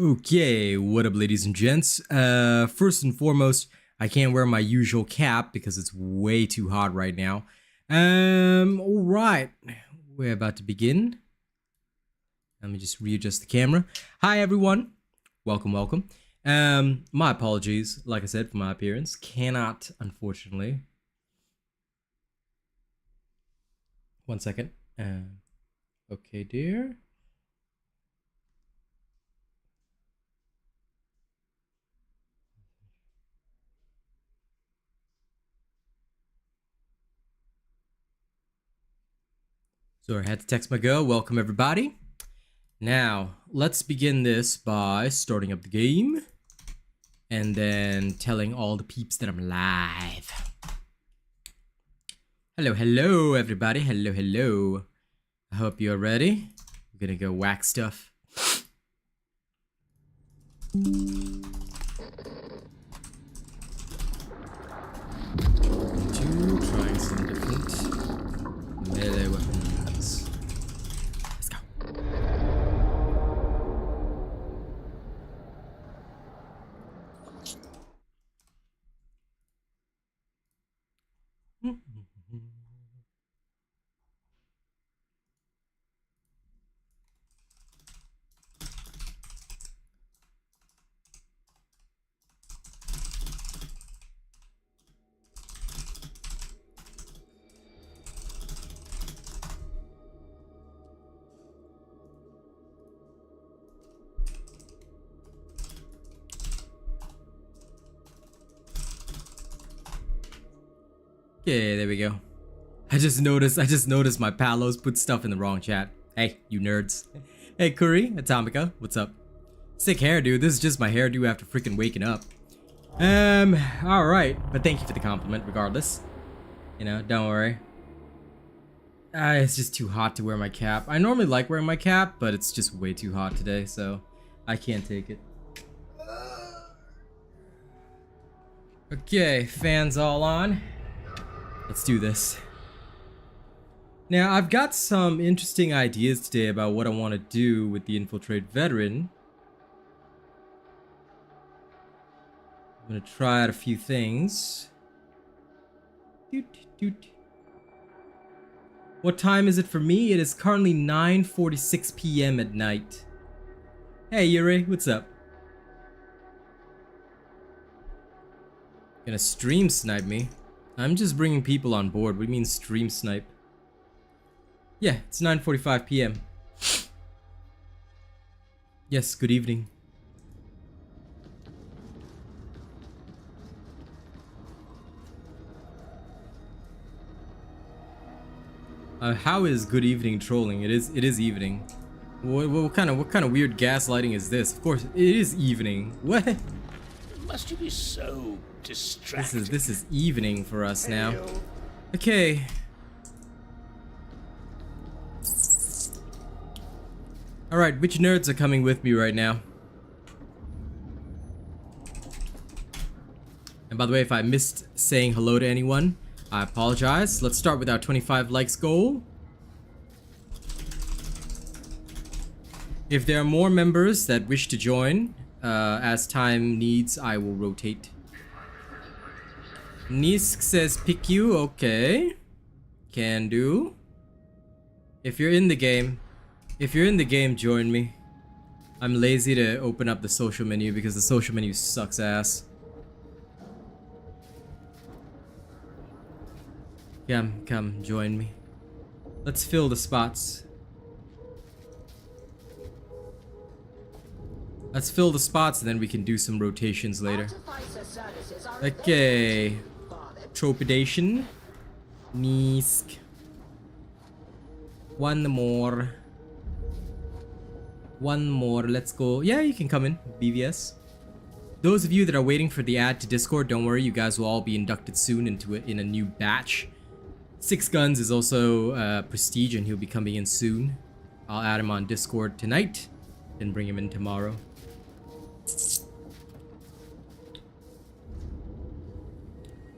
Okay, what up ladies and gents? First and foremost, I can't wear my usual cap because it's way too hot right now. Alright, we're about to begin. Let me just readjust the camera. Hi everyone, welcome. My apologies, like I said, for my appearance. Cannot, unfortunately. One second. Okay, dear. Sorry, I had to text my girl. Welcome everybody. Now, let's begin this by starting up the game and then telling all the peeps that I'm live. Hello everybody. Hello. I hope you're ready. We're gonna go whack stuff. Trying some different melee weapons. Let's go. Okay, there we go. I just noticed my palos put stuff in the wrong chat. Hey, you nerds. Hey, Curry, Atomica, what's up? Sick hair, dude. This is just my hairdo after freaking waking up. Alright. But thank you for the compliment, regardless. You know, don't worry. It's just too hot to wear my cap. I normally like wearing my cap, but it's just way too hot today, so I can't take it. Okay, fans all on. Let's do this. Now, I've got some interesting ideas today about what I want to do with the Infiltrate Veteran. I'm going to try out a few things. What time is it for me? It is currently 9:46 p.m. at night. Hey, Yuri, what's up? Gonna stream snipe me? I'm just bringing people on board. What do you mean stream snipe? Yeah, it's 9:45 p.m. Yes, good evening. How is good evening trolling? It is evening. What kind of weird gaslighting is this? Of course, it is evening. What? Must you be so distracted? This is evening for us now. Okay. Alright, which nerds are coming with me right now? And by the way, if I missed saying hello to anyone, I apologize. Let's start with our 25 likes goal. If there are more members that wish to join, as time needs, I will rotate. Nisk says pick you, okay. Can do. If you're in the game, join me. I'm lazy to open up the social menu because the social menu sucks ass. Come, join me. Let's fill the spots. Let's fill the spots and then we can do some rotations later. Okay. Trepidation. Nisk. One more, let's go. Yeah, you can come in, BVS. Those of you that are waiting for the add to Discord, don't worry, you guys will all be inducted soon in a new batch. Six Guns is also Prestige and he'll be coming in soon. I'll add him on Discord tonight, then bring him in tomorrow.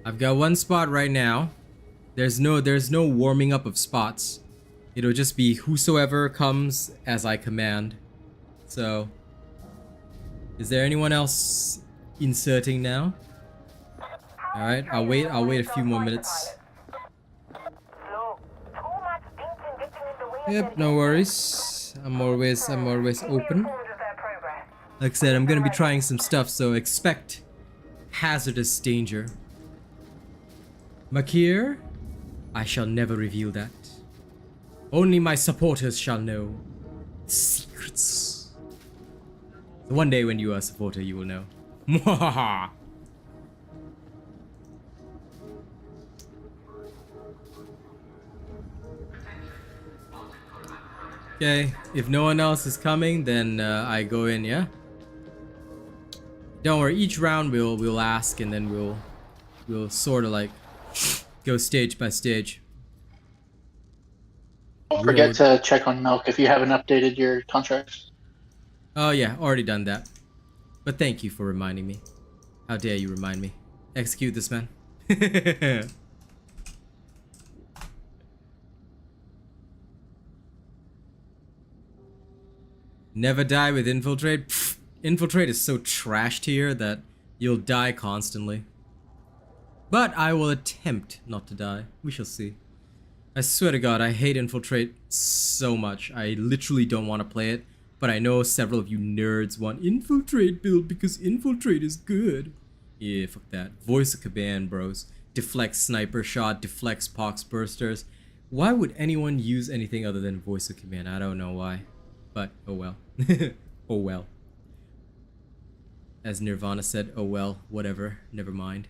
I've got one spot right now. There's no warming up of spots. It'll just be whosoever comes as I command. So Is there anyone else inserting now? Alright, I'll wait a few more minutes. Yep, no worries. I'm always open. Like I said, I'm gonna be trying some stuff, so expect hazardous danger. Makir, I shall never reveal that. Only my supporters shall know secrets. So one day when you are a supporter, you will know. Mwahaha. Okay, if no one else is coming, then I go in, yeah? Don't worry, each round we'll ask, and then we'll sort of like go stage by stage. Don't forget to check on Milk if you haven't updated your contracts. Oh yeah, already done that. But thank you for reminding me. How dare you remind me? Execute this man. Never die with Infiltrate. Pfft, Infiltrate is so trashed here that you'll die constantly. But I will attempt not to die. We shall see. I swear to God, I hate Infiltrate so much. I literally don't want to play it. But I know several of you nerds want Infiltrate build because Infiltrate is good. Yeah, fuck that. Voice of Command, bros. Deflects sniper shot, deflects pox bursters. Why would anyone use anything other than Voice of Command? I don't know why. But, oh well. Oh well. As Nirvana said, oh well, whatever, never mind.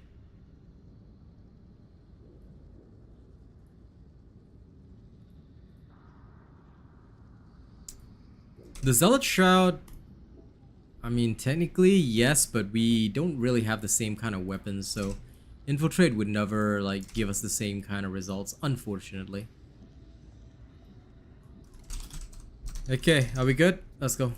The Zealot Shroud, I mean, technically, yes, but we don't really have the same kind of weapons, so Infiltrate would never, like, give us the same kind of results, unfortunately. Okay, are we good? Let's go.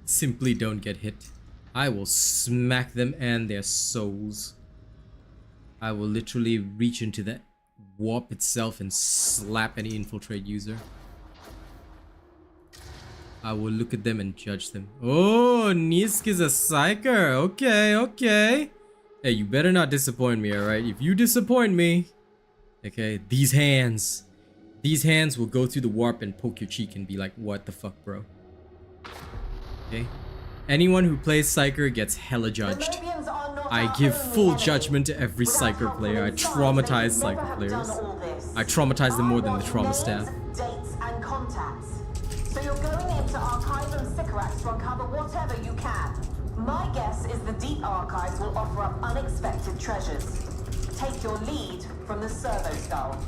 Simply don't get hit. I will smack them and their souls. I will literally reach into the warp itself and slap any Infiltrate user. I will look at them and judge them. Oh, Nisk is a psyker. Okay, okay. Hey, you better not disappoint me, alright? If you disappoint me... Okay, these hands will go through the warp and poke your cheek and be like, what the fuck, bro? Okay? Anyone who plays Psyker gets hella judged. I give full judgment to every Psyker player. I traumatize Psyker players. I traumatize them more than the trauma staff. Dates and contacts. So you're going into archive and Sycorax to uncover whatever you can. My guess is the deep archives will offer up unexpected treasures. Take your lead from the servo skull.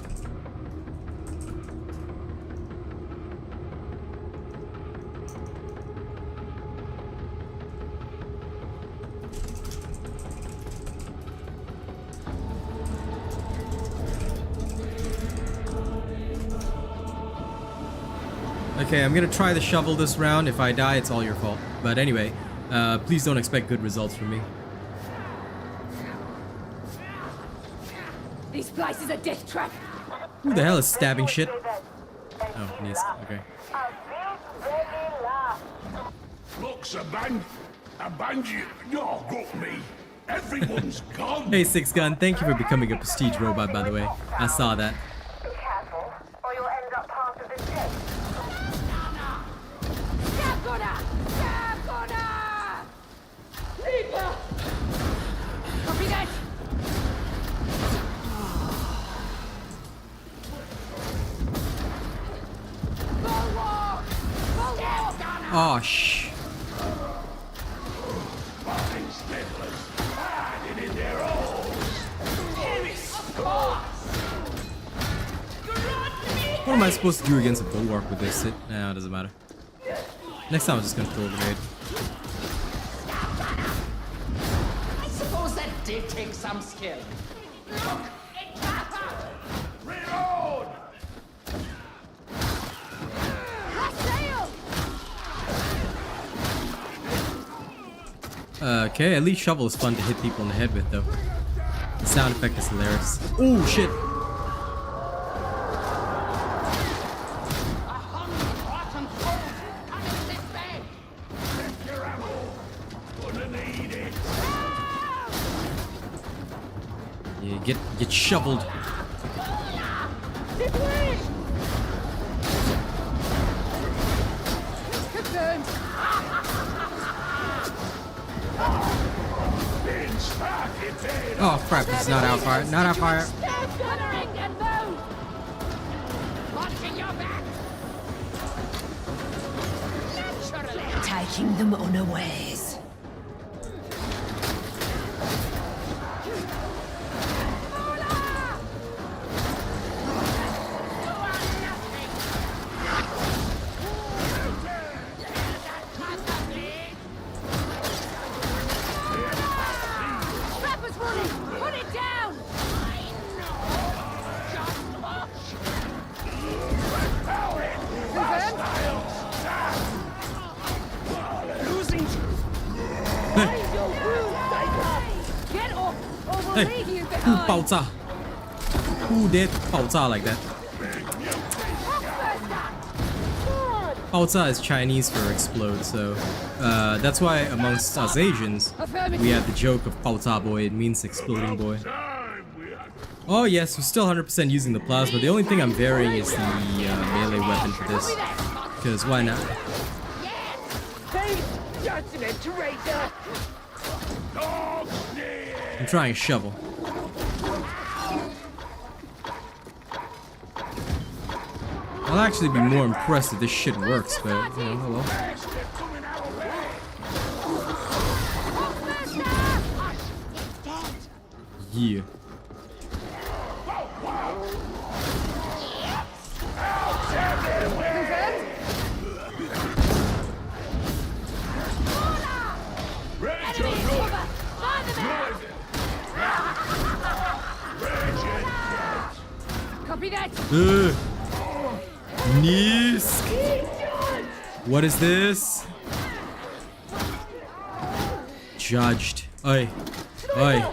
Okay, I'm gonna try the shovel this round. If I die, it's all your fault. But anyway, please don't expect good results from me. This place is a death trap. Who the hell is stabbing shit? Oh, Nisk. Okay. Looks a band you. Oh, got me. Everyone's gone. Hey, Six Gun, thank you for becoming a prestige robot, by the way. I saw that. Be careful, or you'll end up part of this tape. Copy that. Oh, shh. What am I supposed to do against a bulwark with this? Nah, it doesn't matter. Next time I'm just gonna throw a grenade. I suppose that did take some skill. Reload! Okay, at least shovel is fun to hit people in the head with, though. The sound effect is hilarious. Oh shit! Get shoveled. Oh crap, it's not out fire. Not out fire. Taking them unawares. Hey, who 爆炸? Who did 爆炸 like that? 爆炸 is Chinese for explode, so that's why amongst us Asians we have the joke of 爆炸 boy. It means exploding boy. Oh yes, we're still 100% using the plasma. The only thing I'm varying is the melee weapon for this, because why not? I'm trying a shovel. I'll actually be more impressed if this shit works, but you know, hello. Yeah. Copy that. Nice. What is this? Judged. Oi. Oi.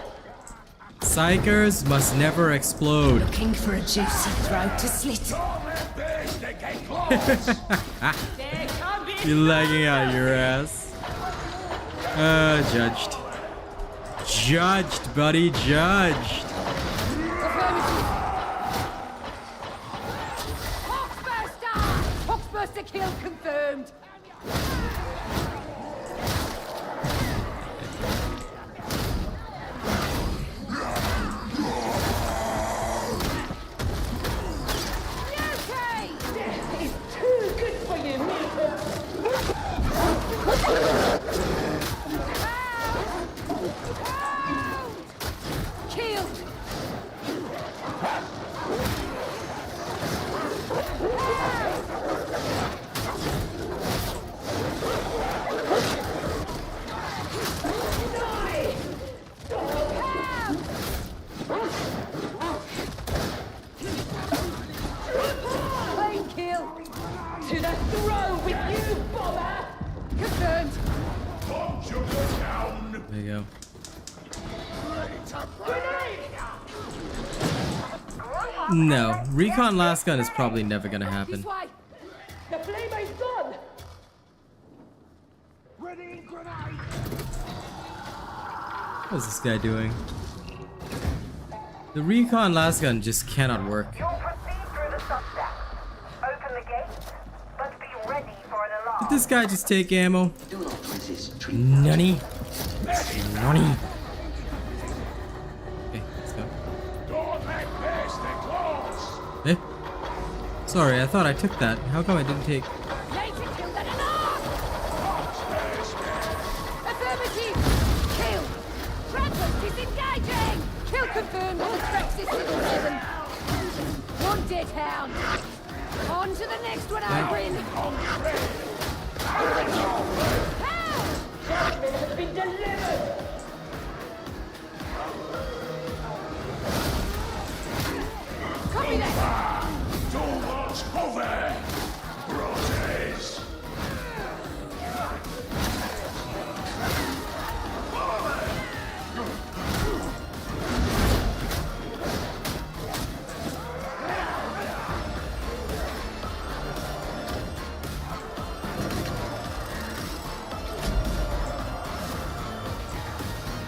Psychers must never explode. Looking for a juicy throat to slit. You're lagging out your ass. Judged. Judged, buddy, judged. Hawkburster kill confirmed. There you go. No, recon last gun is probably never gonna happen. What's this guy doing? The recon last gun just cannot work. You'll proceed through the substack. Open the gate, but be ready for an alarm. Did this guy just take ammo? Nunny. Nunny. Okay, let's go. Eh? Sorry, I thought I took that. How come I didn't take... Kill confirmed. All threat system 7. One dead hound. On to the next one, Irene. Judgment has been delivered. Copy that. Too much over. Brothers.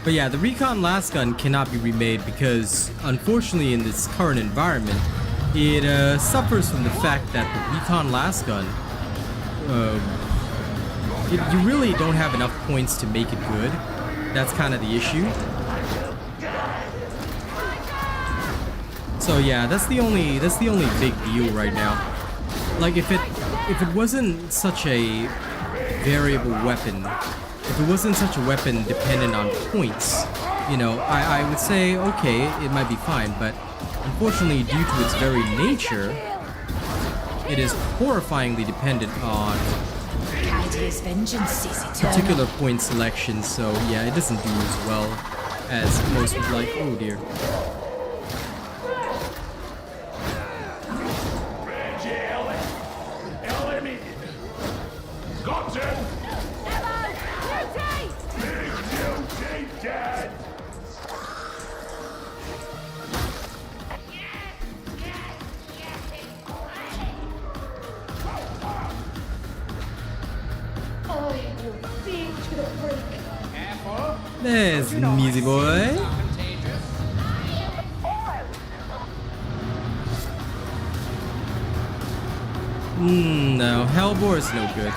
But yeah, the Recon Lasgun cannot be remade because, unfortunately, in this current environment, it suffers from the fact that the Recon Lasgun, you really don't have enough points to make it good. That's kind of the issue. So yeah, that's the only big deal right now. Like if it wasn't such a variable weapon, if it wasn't such a weapon dependent on points, you know, I would say okay, it might be fine, but unfortunately due to its very nature, it is horrifyingly dependent on particular point selection, so yeah, it doesn't do as well as most would like. Oh dear. There's an easy boy. No, Hellbore is no good.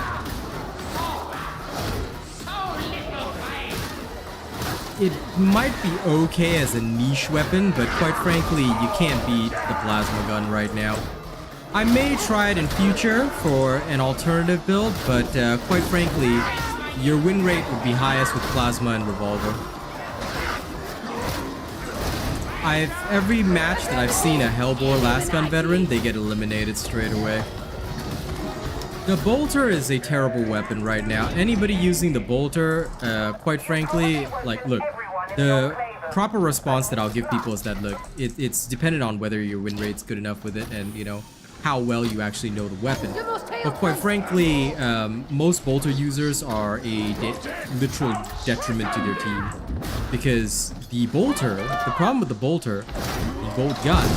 It might be okay as a niche weapon, but quite frankly, you can't beat the plasma gun right now. I may try it in future for an alternative build, but quite frankly, your win rate would be highest with plasma and revolver. Every match that I've seen a Hellbore Lasgun veteran, they get eliminated straight away. The bolter is a terrible weapon right now. Anybody using the bolter, quite frankly, like, look, the proper response that I'll give people is that, look, it's dependent on whether your win rate's good enough with it and, you know, how well you actually know the weapon. But quite frankly, most bolter users are a literal detriment to their team. Because the bolter, the problem with the bolter, the bolt gun,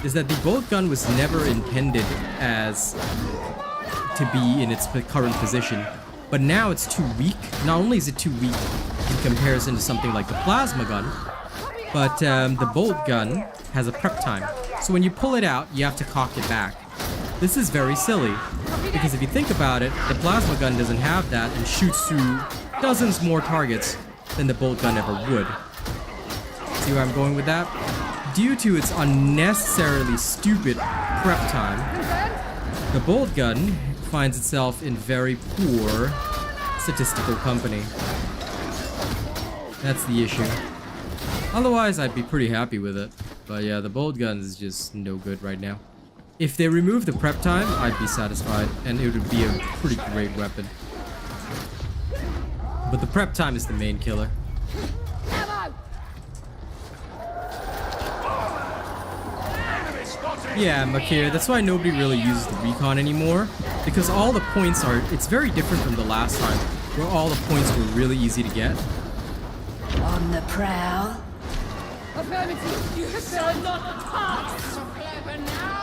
is that the bolt gun was never intended as to be in its current position, but now it's too weak. Not only is it too weak in comparison to something like the plasma gun, but the bolt gun has a prep time. So when you pull it out, you have to cock it back. This is very silly, because if you think about it, the plasma gun doesn't have that and shoots through dozens more targets than the bolt gun ever would. See where I'm going with that? Due to its unnecessarily stupid prep time, the bolt gun finds itself in very poor statistical company. That's the issue. Otherwise, I'd be pretty happy with it. But yeah, the bolt gun is just no good right now. If they remove the prep time, I'd be satisfied, and it would be a pretty great weapon. But the prep time is the main killer. Yeah, Makir, that's why nobody really uses the recon anymore, because all the points are, it's very different from the last time, where all the points were really easy to get. On the prowl. You shall not pass! So clever now!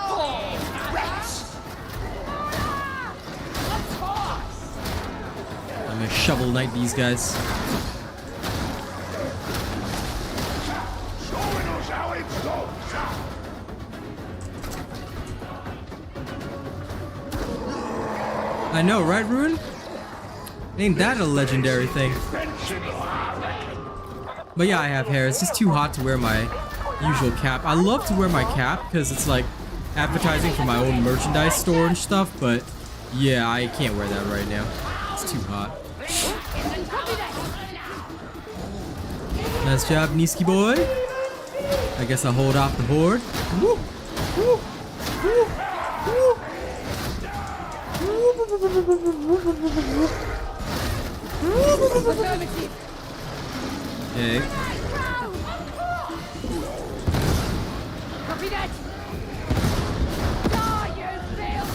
I'm gonna shovel knight these guys. Showing us how it's done. I know, right, Ruin? Ain't that a legendary thing? But yeah, I have hair. It's just too hot to wear my usual cap. I love to wear my cap because it's like advertising for my own merchandise store and stuff, but yeah, I can't wear that right now. It's too hot. Nice job, Niski boy. I guess I'll hold off the board. Woo! Woo! Woo! Woo! Okay. Copy that. Die, you filth!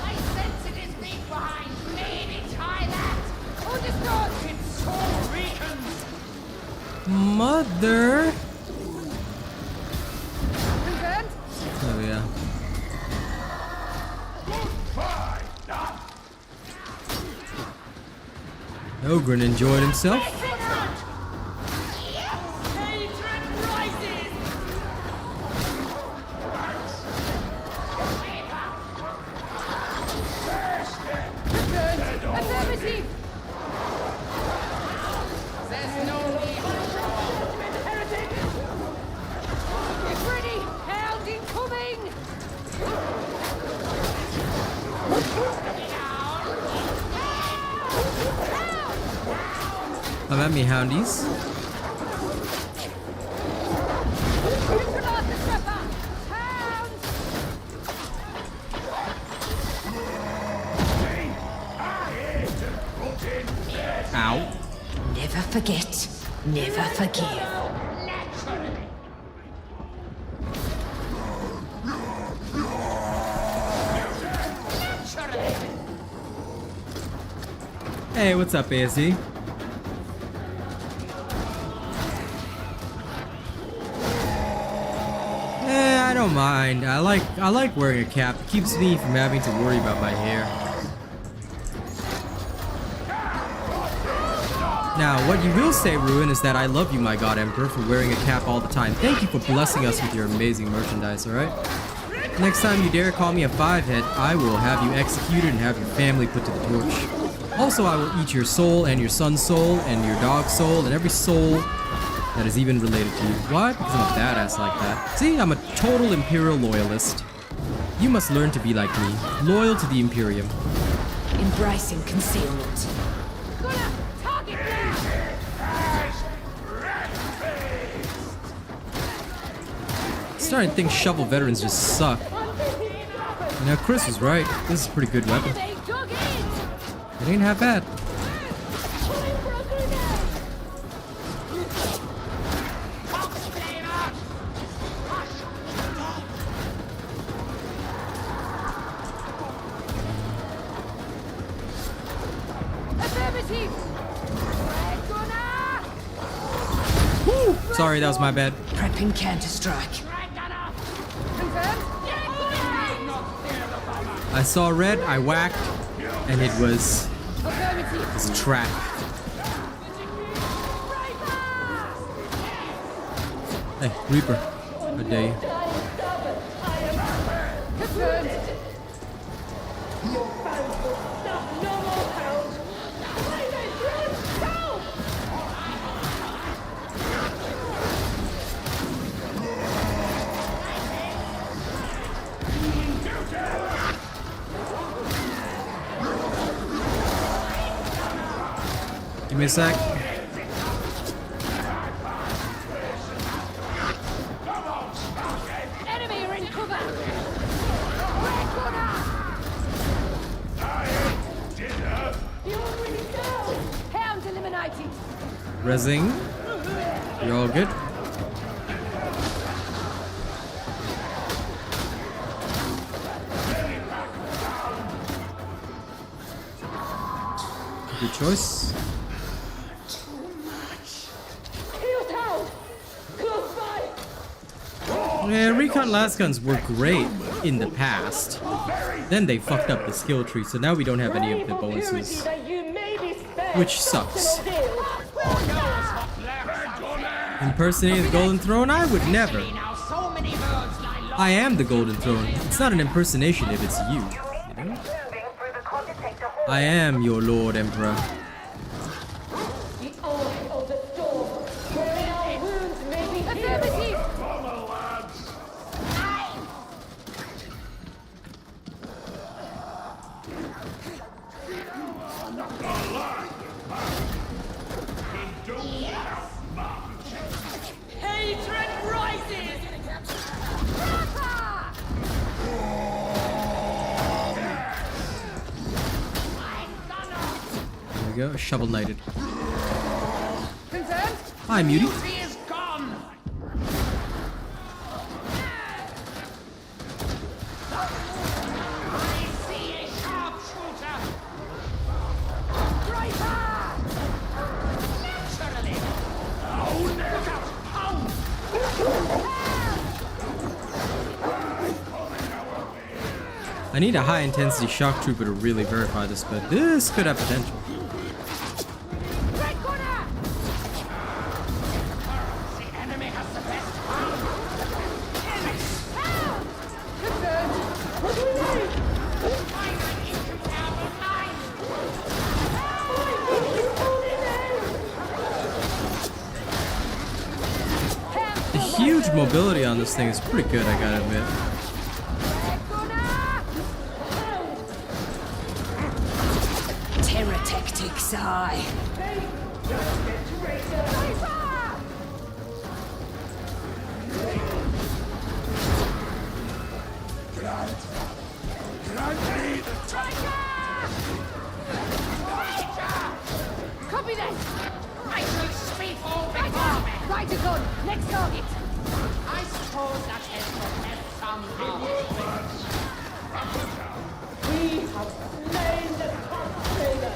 I sense it is deep behind. Maybe try that. Understood. It's so weakened. Mother. Confirmed. Oh yeah. Ogren enjoyed himself. Come at me, houndies. Ow. Never forget, never forgive. Hey, what's up, ASD? I don't mind. I like wearing a cap. It keeps me from having to worry about my hair. Now, what you will say, Ruin, is that I love you, my god Emperor, for wearing a cap all the time. Thank you for blessing us with your amazing merchandise, alright? Next time you dare call me a 5-head, I will have you executed and have your family put to the torch. Also, I will eat your soul and your son's soul and your dog's soul and every soul that is even related to you. Why? Because I'm a badass like that. See, I'm a total Imperial loyalist. You must learn to be like me, loyal to the Imperium. Embracing concealment. Starting to think shovel veterans just suck. Now Chris was right. This is a pretty good weapon. It ain't half bad. Woo! Sorry, that was my bad. Prepping counter-strike. I saw red, I whacked, and it was trap. Hey, Reaper, I dare you. Give me a sec. Enemy are in cover. Hound eliminated. Resing. You're all good. Good choice. Yeah, recon last guns were great in the past. Then they fucked up the skill tree, so now we don't have any of the bonuses. Which sucks. Impersonating the Golden Throne? I would never. I am the Golden Throne. It's not an impersonation if it's you. You know? I am your Lord Emperor. Go, shovel knighted. Hi, Mutie. I need a high intensity shock trooper to really verify this, but this could have potential. The huge mobility on this thing is pretty good, I gotta admit. Terror tactics, aye. Copy that! I shall speak all before me! Right to gun! Next target! I suppose that is some We have slain the top trader.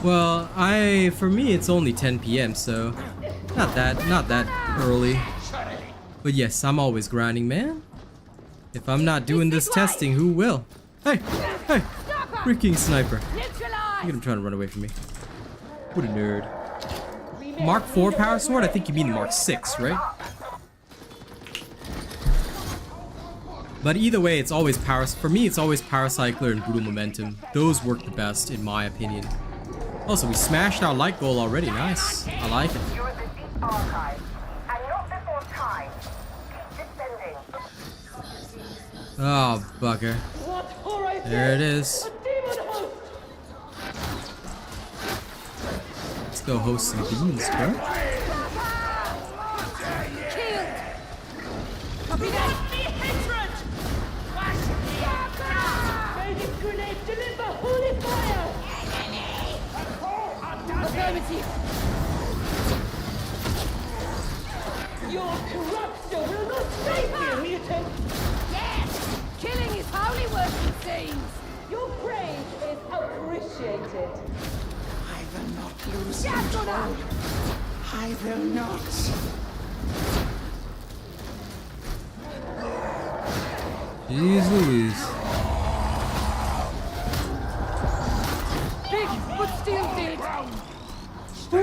Well, for me it's only 10 p.m. so not that early. But yes, I'm always grinding, man. If I'm not doing this testing, who will? Hey, freaking sniper! Look at him trying to run away from me. What a nerd. Mark 4 power sword? I think you mean the Mark 6, right? But either way, it's always power. For me, it's always power cycler and brutal momentum. Those work the best, in my opinion. Also, we smashed our light goal already. Nice. I like it. You're at the deep archive, and not before time. Keep descending. Oh, bugger. There it is. Let's go host some beans, bro. Your corruption will not save you, mutant! Yes! Killing is holy work, it seems! Your praise is appreciated. I will not lose control. I will not. Jeez Louise. Big, but still dead! No.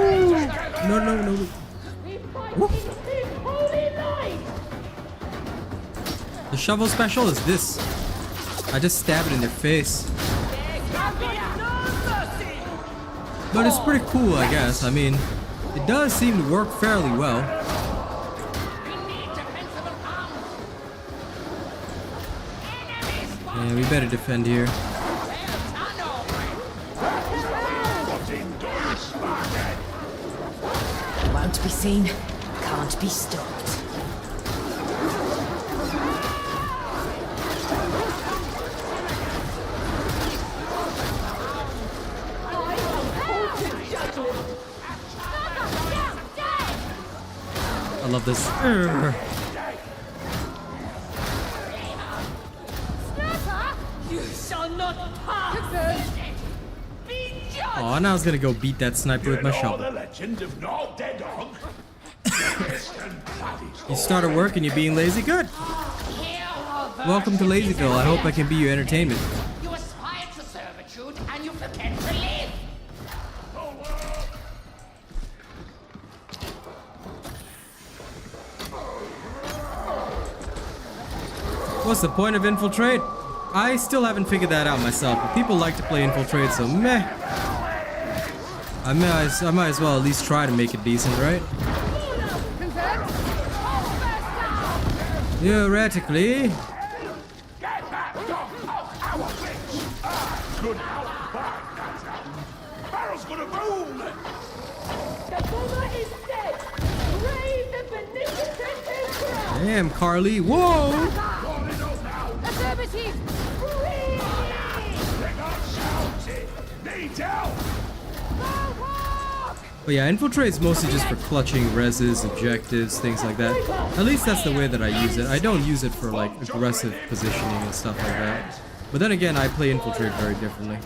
We fight in his holy light! The shovel special is this. I just stab it in their face. But it's pretty cool, I guess. I mean, it does seem to work fairly well. Yeah, we better defend here. Won't be seen, can't be stopped. I love this. You shall not pass! Be judged! Oh, now I was gonna go beat that sniper with my shovel. The legend of no dead dog. You started work and you're being lazy? Good. Welcome to Lazyville. I hope I can be your entertainment. You aspire to servitude and you forget to live! What's the point of Infiltrate? I still haven't figured that out myself, but people like to play Infiltrate, so meh. I might as well at least try to make it decent, right? Theoretically. Barrel's gonna boom! The bomber is dead! Raise the beneficent emperor! Damn, Carly. Whoa! Affirmative! Need help! But yeah, Infiltrate's mostly just for clutching reses, objectives, things like that. At least that's the way that I use it. I don't use it for like aggressive positioning and stuff like that. But then again, I play Infiltrate very differently.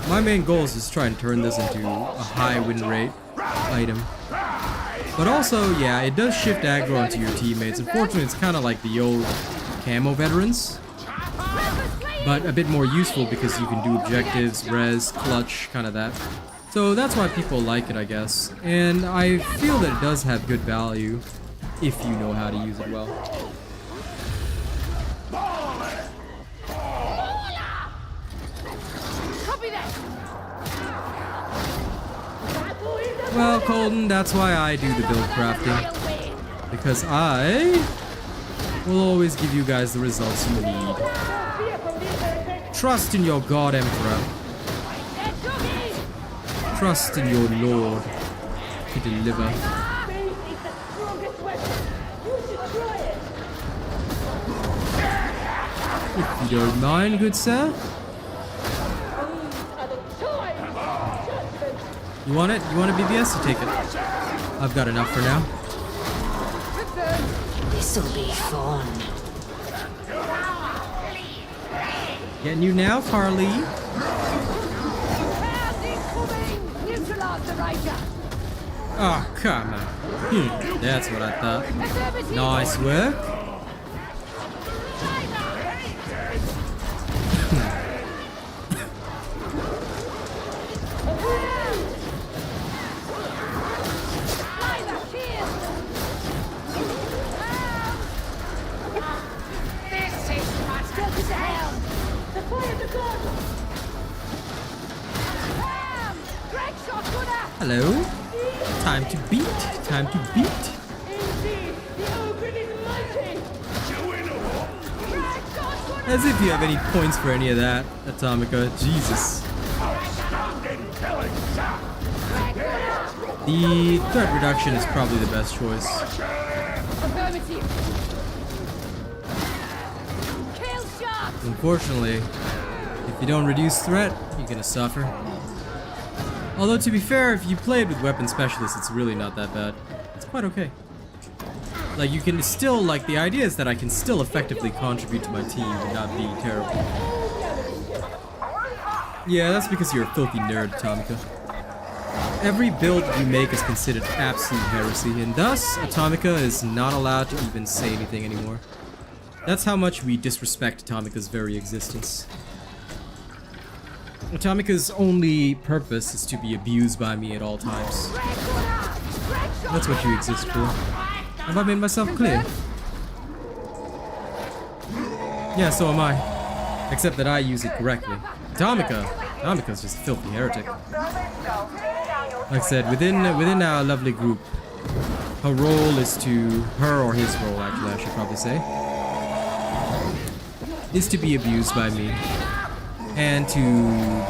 My main goal is just try and turn this into a high win rate item. But also, yeah, it does shift aggro onto your teammates. Unfortunately, it's kind of like the old camo veterans, but a bit more useful because you can do objectives, res, clutch, kind of that. So that's why people like it, I guess. And I feel that it does have good value if you know how to use it well. Copy that! Well, Colton, that's why I do the build crafting. Because I will always give you guys the results you need. Trust in your God Emperor. Trust in your Lord to deliver. If you don't mind, good sir. You want it? You want a BBS? You take it. I've got enough for now. This'll be fun. Getting you now, Carly. Oh, come on. That's what I thought. Nice work. Hello. Time to beat. Time to beat. As if you have any points for any of that, Atomica. Jesus. The threat reduction is probably the best choice. Unfortunately, if you don't reduce threat, you're gonna suffer. Although, to be fair, if you played with weapon specialists, it's really not that bad. It's quite okay. Like, you can still, like, the idea is that I can still effectively contribute to my team and not be terrible. Yeah, that's because you're a filthy nerd, Atomica. Every build you make is considered absolute heresy, and thus, Atomica is not allowed to even say anything anymore. That's how much we disrespect Atomica's very existence. Atomica's only purpose is to be abused by me at all times. That's what you exist for. Have I made myself clear? Yeah, so am I. Except that I use it correctly. Atomica's just a filthy heretic. Like I said, within our lovely group, her role is to... her or his role, actually, I should probably say, is to be abused by me. And to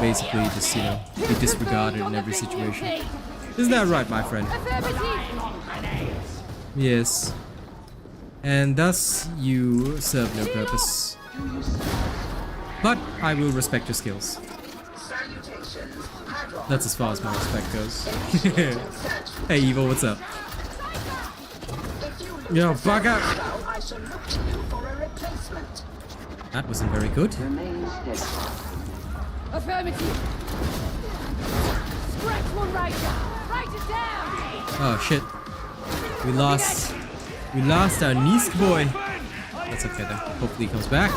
basically just, you know, be disregarded in every situation. Isn't that right, my friend? Yes. And thus, you serve no purpose. But I will respect your skills. That's as far as my respect goes. Hey, Evil, what's up? Yo, fuck up! That wasn't very good. Affirmative. Stretch one right down. Write it down. Oh shit. We lost our Nisk boy. That's okay though. Hopefully he comes back.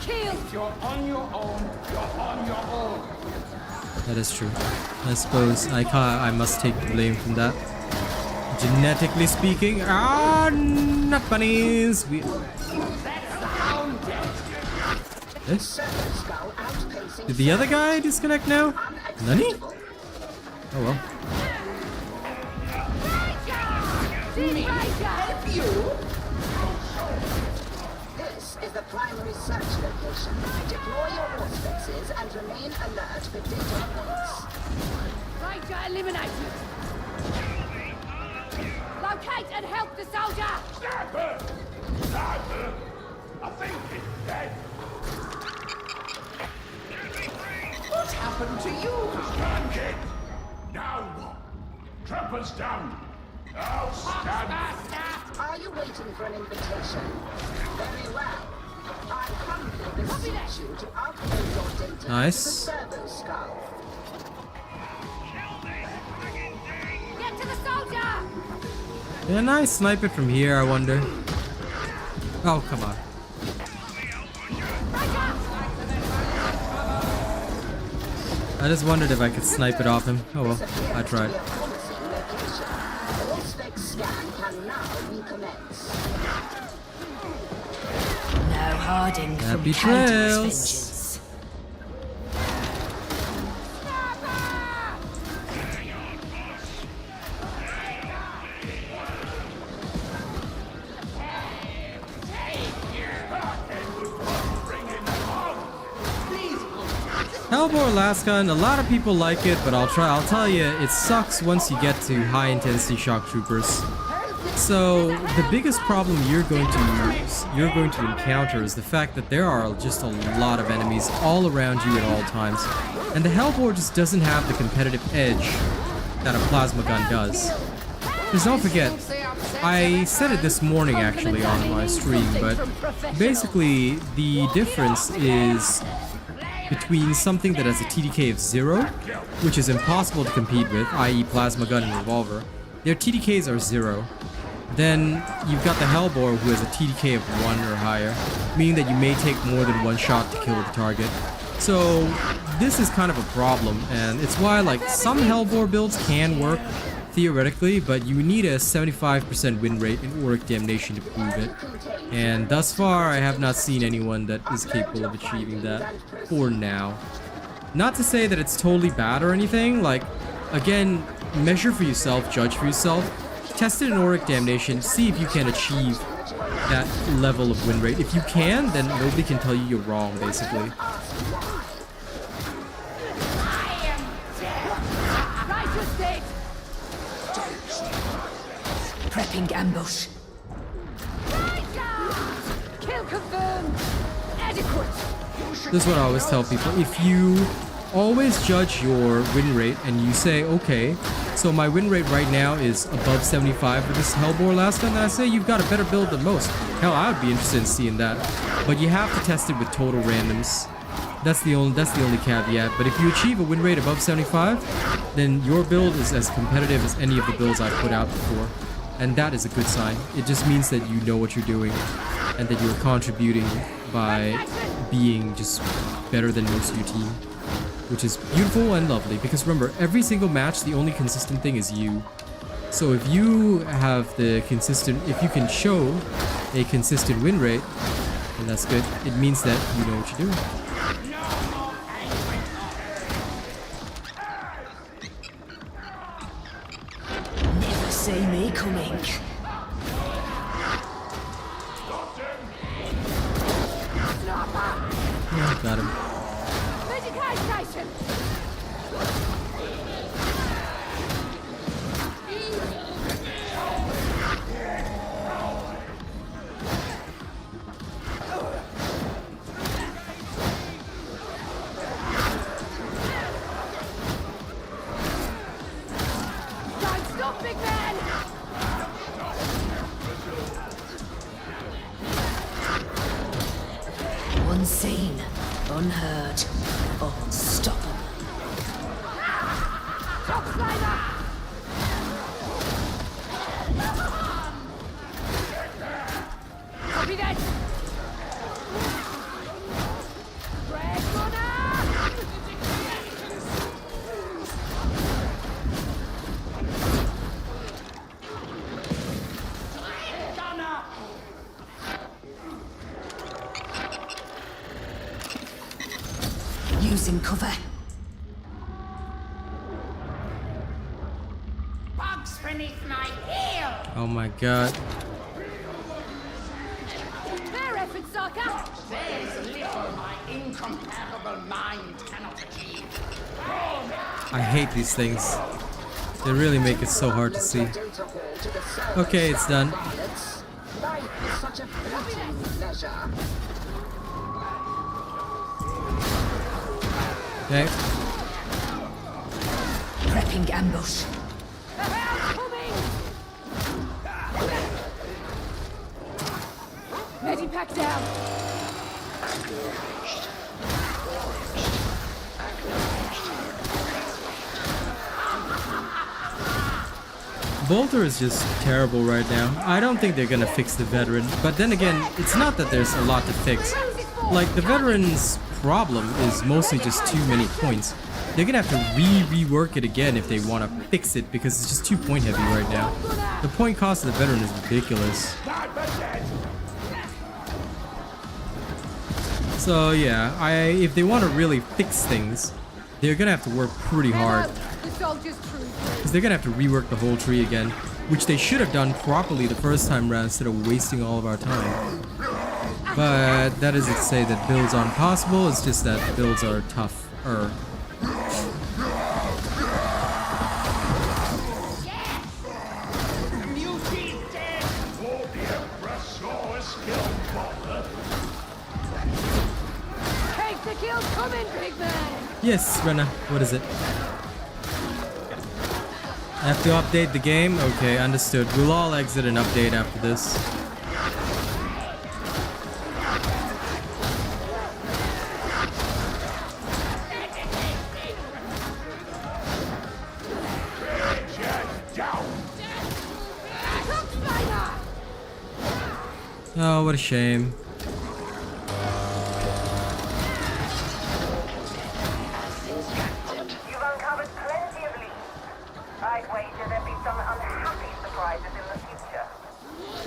Kill. You're on your own. You're on your own. That is true. I suppose I must take the blame from that. Genetically speaking. Ah, not bunnies. Did the other guy disconnect now? Nani? Oh well. This is the primary search location. Deploy your auspices and remain alert for data points. Ranger eliminated. Locate and help the soldier. Sniper! Sniper! I think it's dead. What happened to you? Stand it! Now what? Trappers down! Now stand! Are you waiting for an invitation? Very well. I humbly beseech you to upload your data Nice. to the server skull. Get to the soldier. Can I snipe it from here, I wonder? Oh, come on. I just wondered if I could snipe it off him. Oh well, I tried. No harding from Happy countless trails. vengeance. Hellbore Lasgun, a lot of people like it, but I'll tell you, it sucks once you get to high intensity shock troopers. So the biggest problem you're going to encounter is the fact that there are just a lot of enemies all around you at all times, and the Hellbore just doesn't have the competitive edge that a plasma gun does. Because don't forget, I said it this morning actually on my stream, but basically the difference is between something that has a TDK of 0, which is impossible to compete with, i.e. plasma gun and revolver. Their TDKs are 0. Then you've got the Hellbore, who has a TDK of 1 or higher, meaning that you may take more than one shot to kill the target. So this is kind of a problem, and it's why like some Hellbore builds can work theoretically, but you need a 75% win rate in Auric Damnation to prove it. And thus far, I have not seen anyone that is capable of achieving that for now. Not to say that it's totally bad or anything, like, again, measure for yourself, judge for yourself, test it in Auric Damnation, see if you can achieve that level of win rate. If you can, then nobody can tell you you're wrong, basically. Prepping ambush. Kill confirmed. Adequate. This is what I always tell people. If you always judge your win rate and you say, okay, so my win rate right now is above 75 with this Hellbore Lasgun, then I say you've got a better build than most. Hell, I would be interested in seeing that. But you have to test it with total randoms. That's the only caveat. But if you achieve a win rate above 75, then your build is as competitive as any of the builds I've put out before. And that is a good sign. It just means that you know what you're doing and that you're contributing by being just better than most of your team, which is beautiful and lovely. Because remember, every single match, the only consistent thing is you. So if you have if you can show a consistent win rate, then that's good. It means that you know what you're doing. See me coming. Yeah, got him. Medication. Don't stop, big man. Unseen, unheard, unstoppable. Top slider. Copy that. Red runner. Using cover. Bugs beneath my heel. Oh my god. Fair effort, sucker. There's little my incomparable mind cannot achieve. I hate these things. They really make it so hard to see. Okay, it's done. Life is such a fleeting pleasure. Okay. Prepping ambush. The hell's coming. Medipack down. Bolter is just terrible right now. I don't think they're gonna fix the veteran, but then again, it's not that there's a lot to fix. Like, the veteran's problem is mostly just too many points. They're gonna have to rework it again if they want to fix it, because it's just too point heavy right now. The point cost of the veteran is ridiculous. So yeah, if they want to really fix things, they're gonna have to work pretty hard. The soldier's true. Because they're gonna have to rework the whole tree again, which they should have done properly the first time around instead of wasting all of our time. But that isn't to say that builds aren't possible, it's just that builds are tough. Or Take the kill coming, big man! yes, Rena. What is it? I have to update the game? Okay, understood. We'll all exit and update after this. Oh, what a shame. You've uncovered plenty of leads. I'd wager there'll be some unhappy surprises in the future.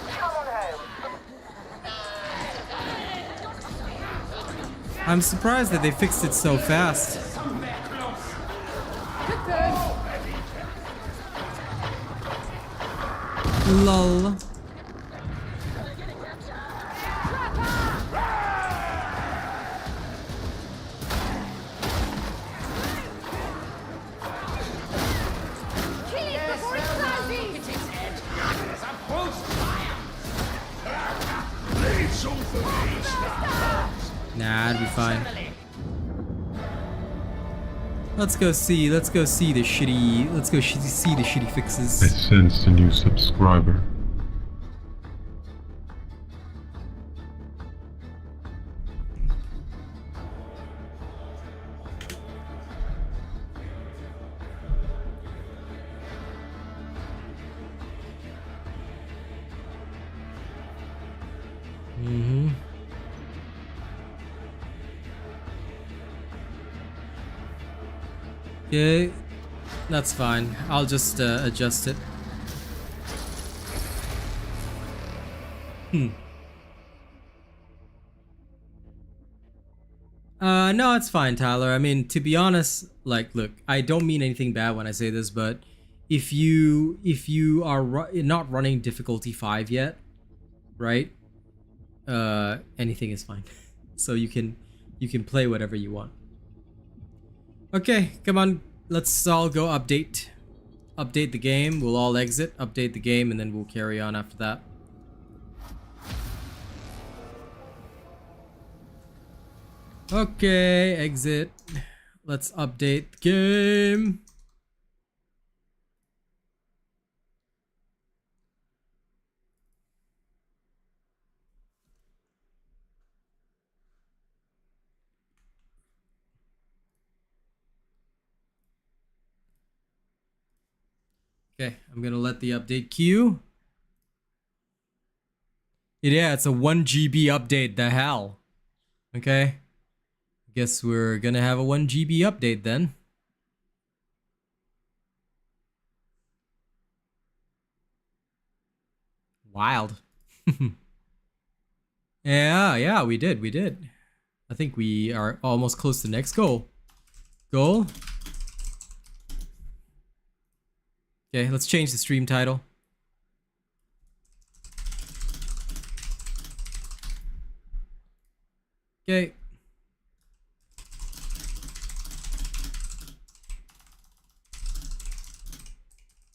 Come on home. I'm surprised that they fixed it so fast. Lol. Nah, it'll be fine. Let's go see the shitty, see the shitty fixes. I sensed a new subscriber. Okay, that's fine. I'll just adjust it. No, it's fine, Tyler. I mean, to be honest, like, look, I don't mean anything bad when I say this, but if you are not running difficulty 5 yet, right? Anything is fine. So you can play whatever you want. Okay, come on. Let's all go update the game. We'll all exit, update the game, and then we'll carry on after that. Okay, exit. Let's update the game. Okay, I'm gonna let the update queue. Yeah, it's a 1 GB update, the hell. Okay. Guess we're gonna have a 1 GB update then. Wild. Yeah, we did. I think we are almost close to the next goal. Okay, let's change the stream title. Okay.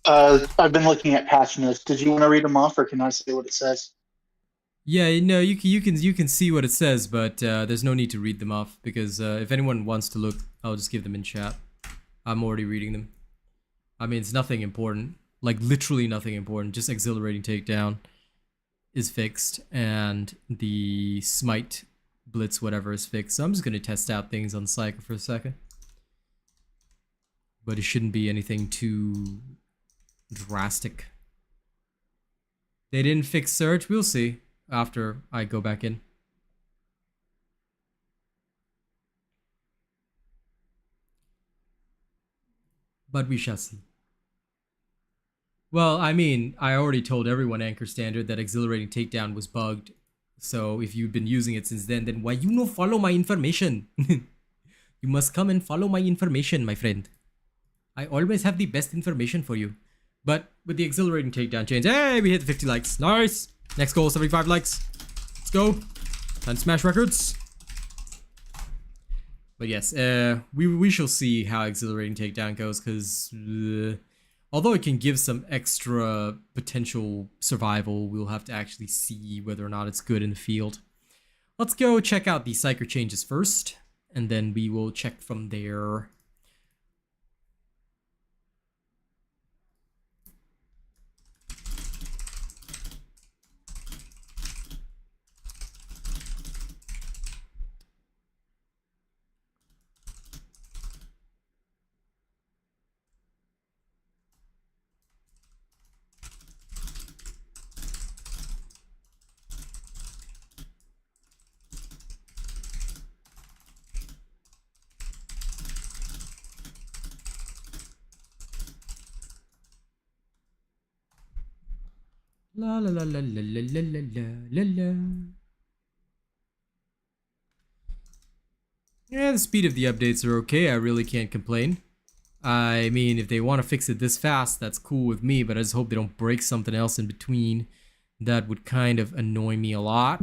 I've been looking at patch notes. Did you want to read them off, or can I say what it says? Yeah, no, you can see what it says, but there's no need to read them off because if anyone wants to look, I'll just give them in chat. I'm already reading them. I mean, it's nothing important, like literally nothing important. Just exhilarating takedown is fixed, and the smite blitz whatever is fixed. So I'm just gonna test out things on Psycho for a second, but it shouldn't be anything too drastic. They didn't fix Surge. We'll see after I go back in. But we shall see. Well, I mean, I already told everyone Anchor Standard that exhilarating takedown was bugged. So if you've been using it since then why you no follow my information? You must come and follow my information, my friend. I always have the best information for you. But with the exhilarating takedown change, hey, we hit the 50 likes. Nice. Next goal, 75 likes. Let's go. Time to smash records. But yes, we shall see how exhilarating takedown goes, because although it can give some extra potential survival, we'll have to actually see whether or not it's good in the field. Let's go check out the psyker changes first, and then we will check from there. La la la la la la la la la la. Yeah, the speed of the updates are okay. I really can't complain. I mean, if they want to fix it this fast, that's cool with me, but I just hope they don't break something else in between. That would kind of annoy me a lot.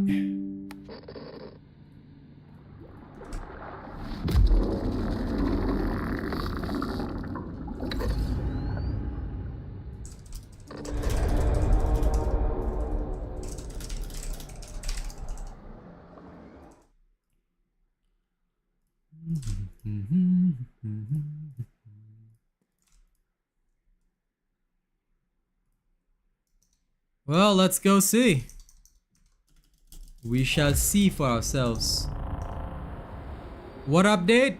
Well, let's go see. We shall see for ourselves. What update?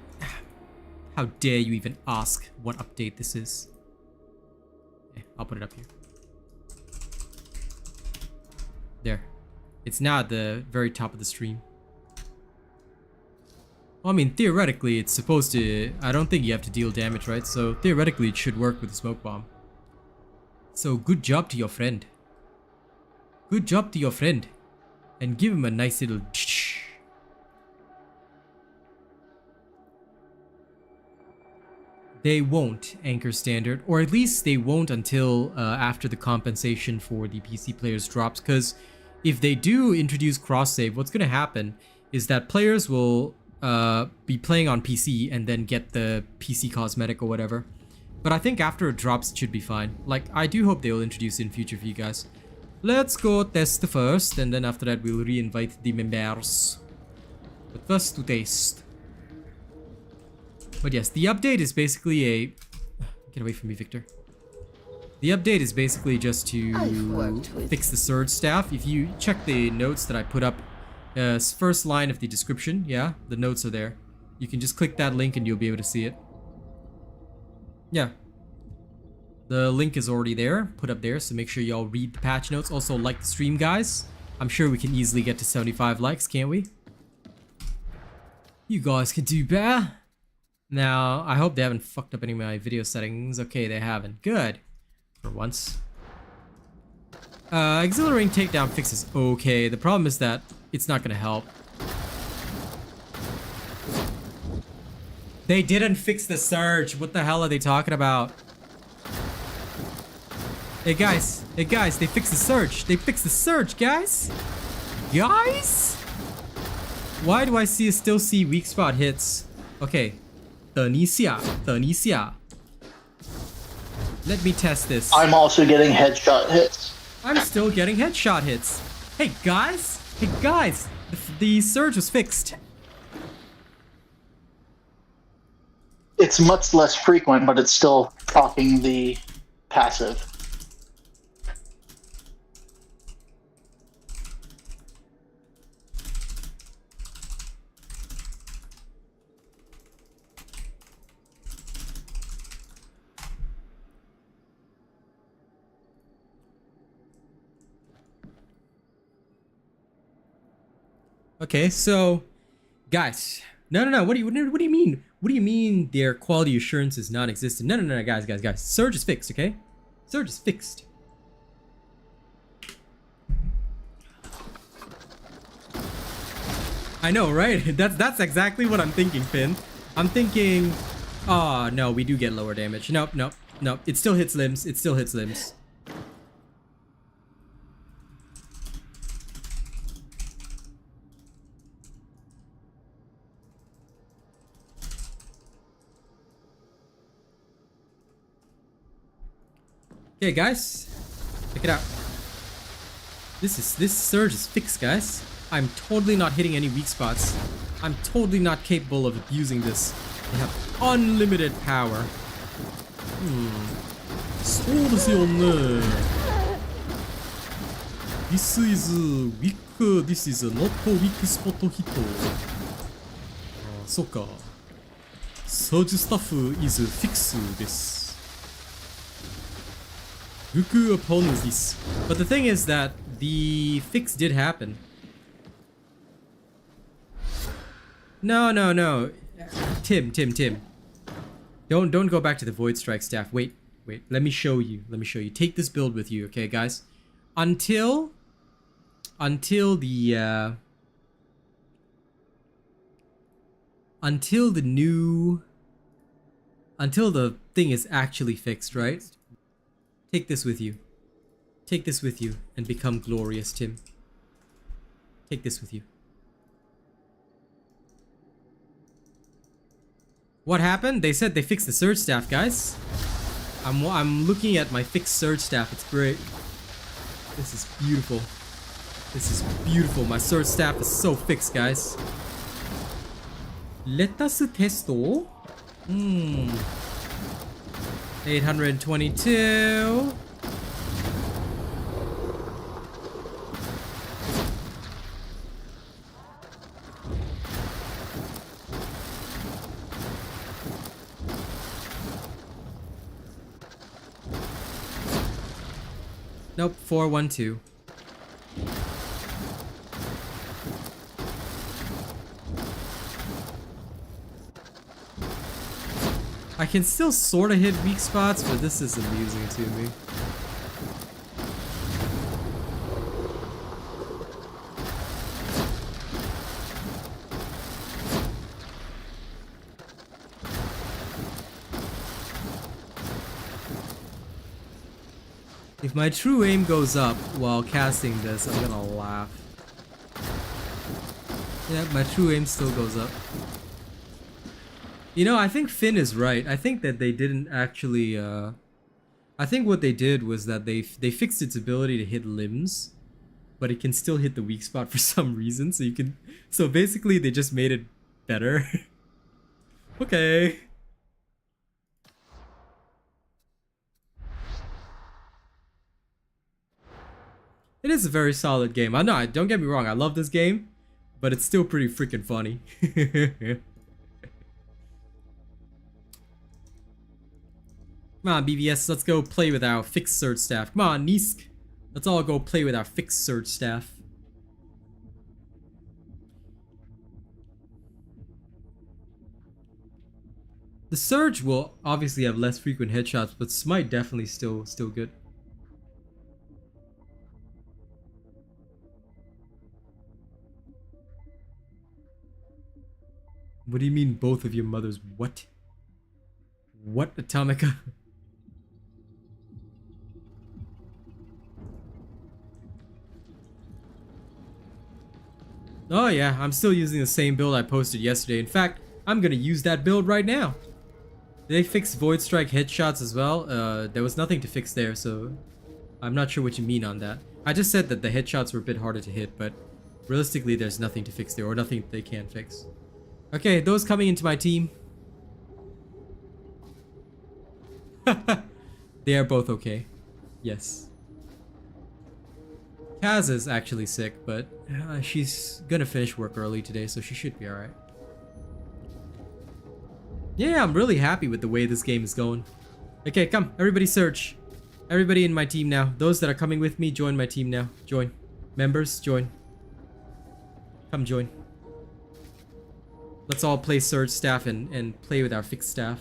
How dare you even ask what update this is? Okay, I'll put it up here. There. It's now at the very top of the stream. Well, I mean, theoretically, it's supposed to... I don't think you have to deal damage, right? So, theoretically, it should work with the smoke bomb. So, good job to your friend. Good job to your friend. And give him a nice little... They won't anchor standard, or at least they won't until after the compensation for the PC players drops, because if they do introduce cross-save, what's going to happen is that players will be playing on PC and then get the PC cosmetic or whatever. But I think after it drops, it should be fine. Like, I do hope they'll introduce it in future for you guys. Let's go test first, and then after that we'll re-invite the members. But first to taste. But yes, the update is basically a... Get away from me, Victor. The update is basically just to fix the surge staff. If you check the notes that I put up, first line of the description, yeah, the notes are there. You can just click that link and you'll be able to see it. Yeah. The link is already there, put up there, so make sure y'all read the patch notes. Also, like the stream, guys. I'm sure we can easily get to 75 likes, can't we? You guys can do better. Now, I hope they haven't fucked up any of my video settings. Okay, they haven't. Good. For once. Exhilarating takedown fix is okay. The problem is that it's not gonna help. They didn't fix the surge. What the hell are they talking about? Hey guys, they fixed the surge. They fixed the surge, guys. Guys? Why do I still see weak spot hits? Okay. 等一下. Let me test this. I'm also getting headshot hits. I'm still getting headshot hits. Hey guys, the surge was fixed. It's much less frequent, but it's still proccing the passive. Okay, so, guys, no. What do you mean? What do you mean their quality assurance is non-existent? No, guys. Surge is fixed, okay? Surge is fixed. I know, right? That's exactly what I'm thinking, Finn. I'm thinking, oh no, we do get lower damage. Nope. It still hits limbs. Okay, guys, check it out. This surge is fixed, guys. I'm totally not hitting any weak spots. I'm totally not capable of abusing this. They have unlimited power. This is weak. This is not a weak spot hit. So ka. Surge stuff is fixed this. Look upon this. But the thing is that the fix did happen. No. Tim. Don't go back to the Void Strike staff. Wait. Let me show you. Take this build with you, okay, guys? Until the thing is actually fixed, right? Take this with you. Take this with you and become glorious, Tim. Take this with you. What happened? They said they fixed the surge staff, guys. I'm looking at my fixed surge staff. It's great. This is beautiful. This is beautiful. My surge staff is so fixed, guys. Let us testo. 822. Nope, 412. I can still sort of hit weak spots, but this is amusing to me. If my true aim goes up while casting this, I'm gonna laugh. Yeah, my true aim still goes up. You know, I think Finn is right. I think that they didn't actually, I think what they did was that they fixed its ability to hit limbs, but it can still hit the weak spot for some reason, so basically they just made it better. Okay. It is a very solid game. I know, don't get me wrong, I love this game, but it's still pretty freaking funny. Come on, BVS, let's go play with our fixed surge staff. Come on, Nisk. Let's all go play with our fixed surge staff. The surge will obviously have less frequent headshots, but Smite definitely still good. What do you mean both of your mothers? What? What, Atomica? Oh yeah, I'm still using the same build I posted yesterday. In fact, I'm gonna use that build right now. They fixed Void Strike headshots as well. There was nothing to fix there, so I'm not sure what you mean on that. I just said that the headshots were a bit harder to hit, but realistically there's nothing to fix there, or nothing they can fix. Okay, those coming into my team. They are both okay. Yes. Kaz is actually sick, but she's gonna finish work early today, so she should be alright. Yeah, I'm really happy with the way this game is going. Okay, come, everybody search. Everybody in my team now. Those that are coming with me, join my team now. Join. Members, join. Come join. Let's all play Surge Staff and play with our fixed staff.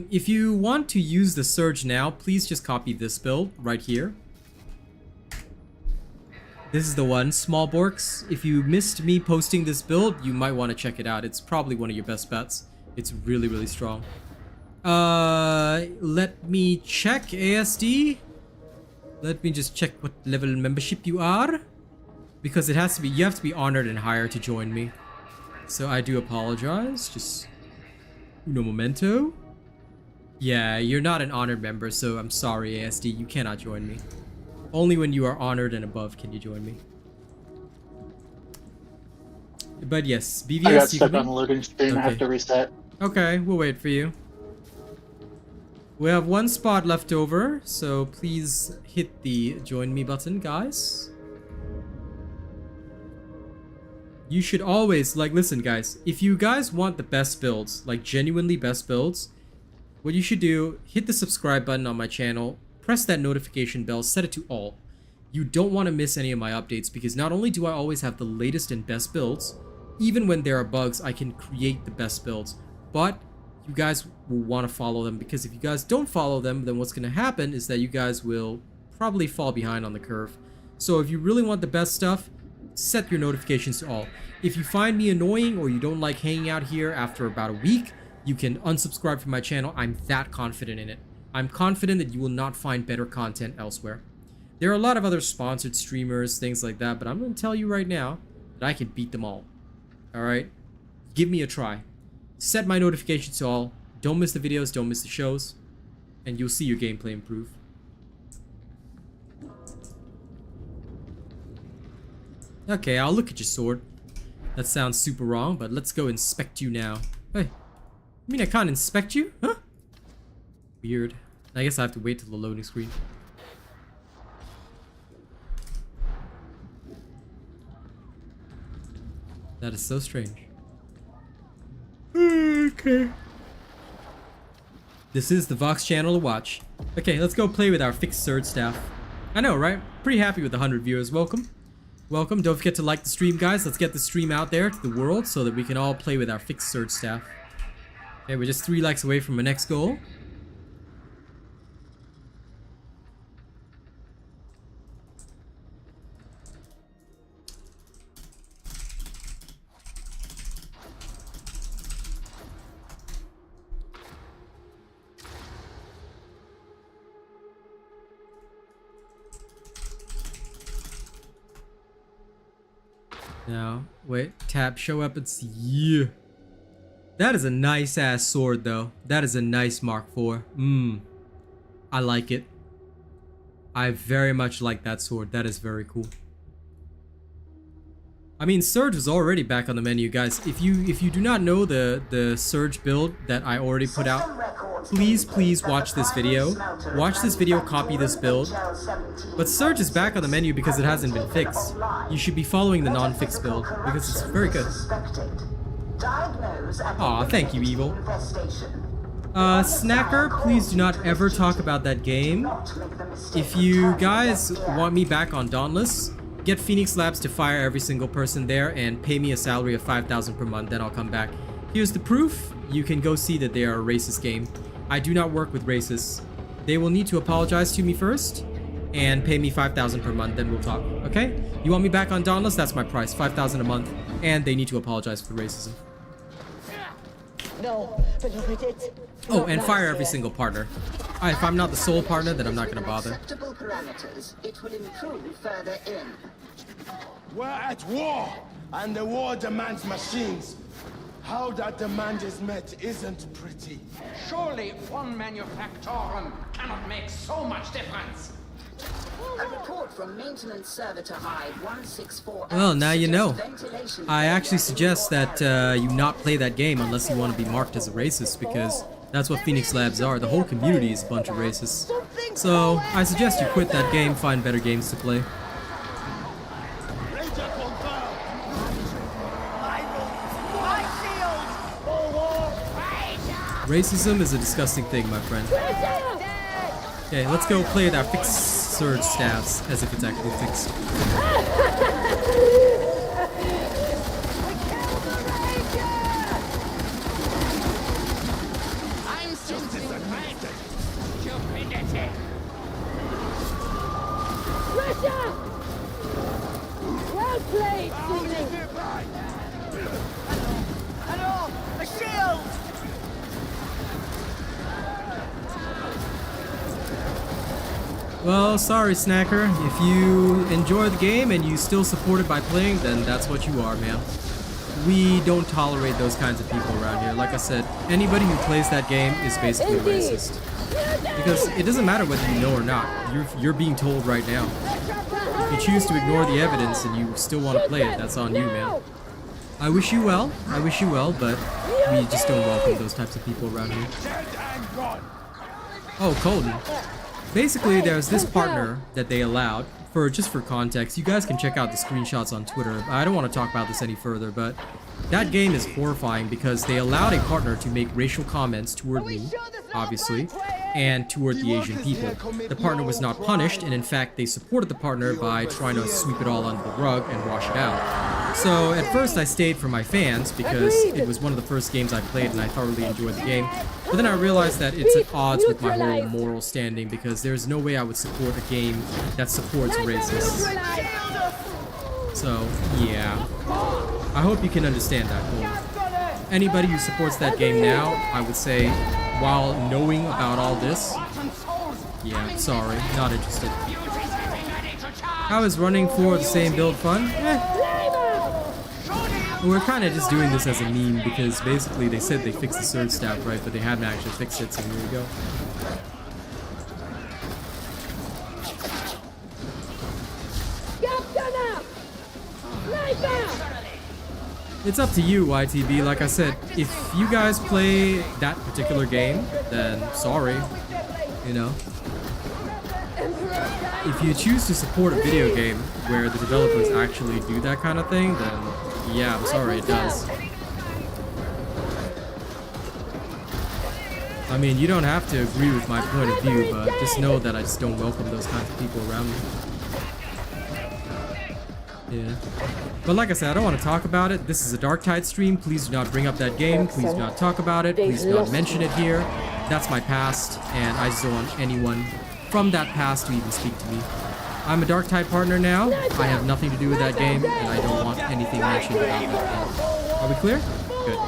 If you want to use the Surge now, please just copy this build right here. This is the one, Small Borks. If you missed me posting this build, you might want to check it out. It's probably one of your best bets. It's really, really strong. Let me check ASD. Let me just check what level membership you are. Because it has to be, you have to be honored and higher to join me. So I do apologize. Just uno momento. Yeah, you're not an honored member, so I'm sorry, ASD, you cannot join me. Only when you are honored and above can you join me. But yes, BVS. I got you stuck can on the loading screen. I have to reset. Okay, we'll wait for you. We have one spot left over, so please hit the join me button, guys. You should always, like, listen guys, if you guys want the best builds, like genuinely best builds, what you should do, hit the subscribe button on my channel, press that notification bell, set it to all. You don't want to miss any of my updates because not only do I always have the latest and best builds, even when there are bugs, I can create the best builds. But you guys will want to follow them because if you guys don't follow them, then what's going to happen is that you guys will probably fall behind on the curve. So if you really want the best stuff, set your notifications to all. If you find me annoying or you don't like hanging out here after about a week, you can unsubscribe from my channel. I'm that confident in it. I'm confident that you will not find better content elsewhere. There are a lot of other sponsored streamers, things like that, but I'm going to tell you right now that I can beat them all. Alright? Give me a try. Set my notifications to all. Don't miss the videos, don't miss the shows, and you'll see your gameplay improve. Okay, I'll look at your sword. That sounds super wrong, but let's go inspect you now. Hey, you mean I can't inspect you? Huh? Weird. I guess I have to wait till the loading screen. That is so strange. Okay. This is the Vox channel to watch. Okay, let's go play with our fixed sword staff. I know, right? Pretty happy with the 100 viewers. Welcome. Welcome. Don't forget to like the stream, guys. Let's get the stream out there to the world so that we can all play with our fixed sword staff. Okay, we're just 3 likes away from our next goal. Now, wait, tab, show weapons, yeah. That is a nice ass sword though. That is a nice Mark IV. I like it. I very much like that sword. That is very cool. I mean, Surge was already back on the menu, guys. If you do not know the Surge build that I already put out, please watch this video. Watch this video, copy this build. But Surge is back on the menu because it hasn't been fixed. You should be following the non-fixed build because it's very good. Aw, thank you, Evil. Snacker, please do not ever talk about that game. If you guys want me back on Dauntless, get Phoenix Labs to fire every single person there and pay me a salary of 5,000 per month, then I'll come back. Here's the proof. You can go see that they are a racist game. I do not work with racists. They will need to apologize to me first and pay me 5,000 per month, then we'll talk, okay? You want me back on Dauntless? That's my price, 5,000 a month, and they need to apologize for the racism. No, but look at it. Oh, and fire every single partner. If I'm not the sole partner, then I'm not gonna bother. Acceptable parameters, it will improve further in. We're at war, and the war demands machines. How that demand is met isn't pretty. Surely one manufactorum cannot make so much difference. A report from maintenance servitor hide 164. Well, now you know. I actually suggest that you not play that game unless you want to be marked as a racist, because that's what Phoenix Labs are. The whole community is a bunch of racists. So I suggest you quit that game, find better games to play. Racism is a disgusting thing, my friend. Okay, let's go play with our fixed Surge staffs as if it's actually fixed. I'm so disadvantaged. Stupidity. Russia! Well played, Sydney! Hello, a shield! Well, sorry, Snacker. If you enjoy the game and you still support it by playing, then that's what you are, man. we don't tolerate those kinds of people around here. Like I said, anybody who plays that game is basically racist. Because it doesn't matter whether you know or not. You're being told right now. If you choose to ignore the evidence and you still want to play it, that's on you, man. I wish you well, but we just don't welcome those types of people around here. Oh, Colton. Basically, there's this partner that they allowed. Just for context, you guys can check out the screenshots on Twitter. I don't want to talk about this any further, but that game is horrifying because they allowed a partner to make racial comments toward me, obviously, and toward the Asian people. The partner was not punished, and in fact, they supported the partner by trying to sweep it all under the rug and wash it out. So at first I stayed for my fans because it was one of the first games I played and I thoroughly enjoyed the game. But then I realized that it's at odds with my whole moral standing because there's no way I would support a game that supports racists. So, yeah. I hope you can understand that, Cole. Anybody who supports that game now, I would say, while knowing about all this, yeah, sorry, not interested. How is running for the same build fun? We're kind of just doing this as a meme because basically they said they fixed the surge staff right, but they haven't actually fixed it, so here we go. It's up to you, YTB. Like I said, if you guys play that particular game, then sorry, you know. If you choose to support a video game where the developers actually do that kind of thing, then yeah, I'm sorry, it does. I mean, you don't have to agree with my point of view, but just know that I just don't welcome those kinds of people around me. Yeah. But like I said, I don't want to talk about it. This is a Darktide stream. Please do not bring up that game. Please do not talk about it. Please do not mention it here. That's my past, and I just don't want anyone from that past to even speak to me. I'm a Darktide partner now. I have nothing to do with that game, and I don't want anything mentioned about that game. Are we clear? Good.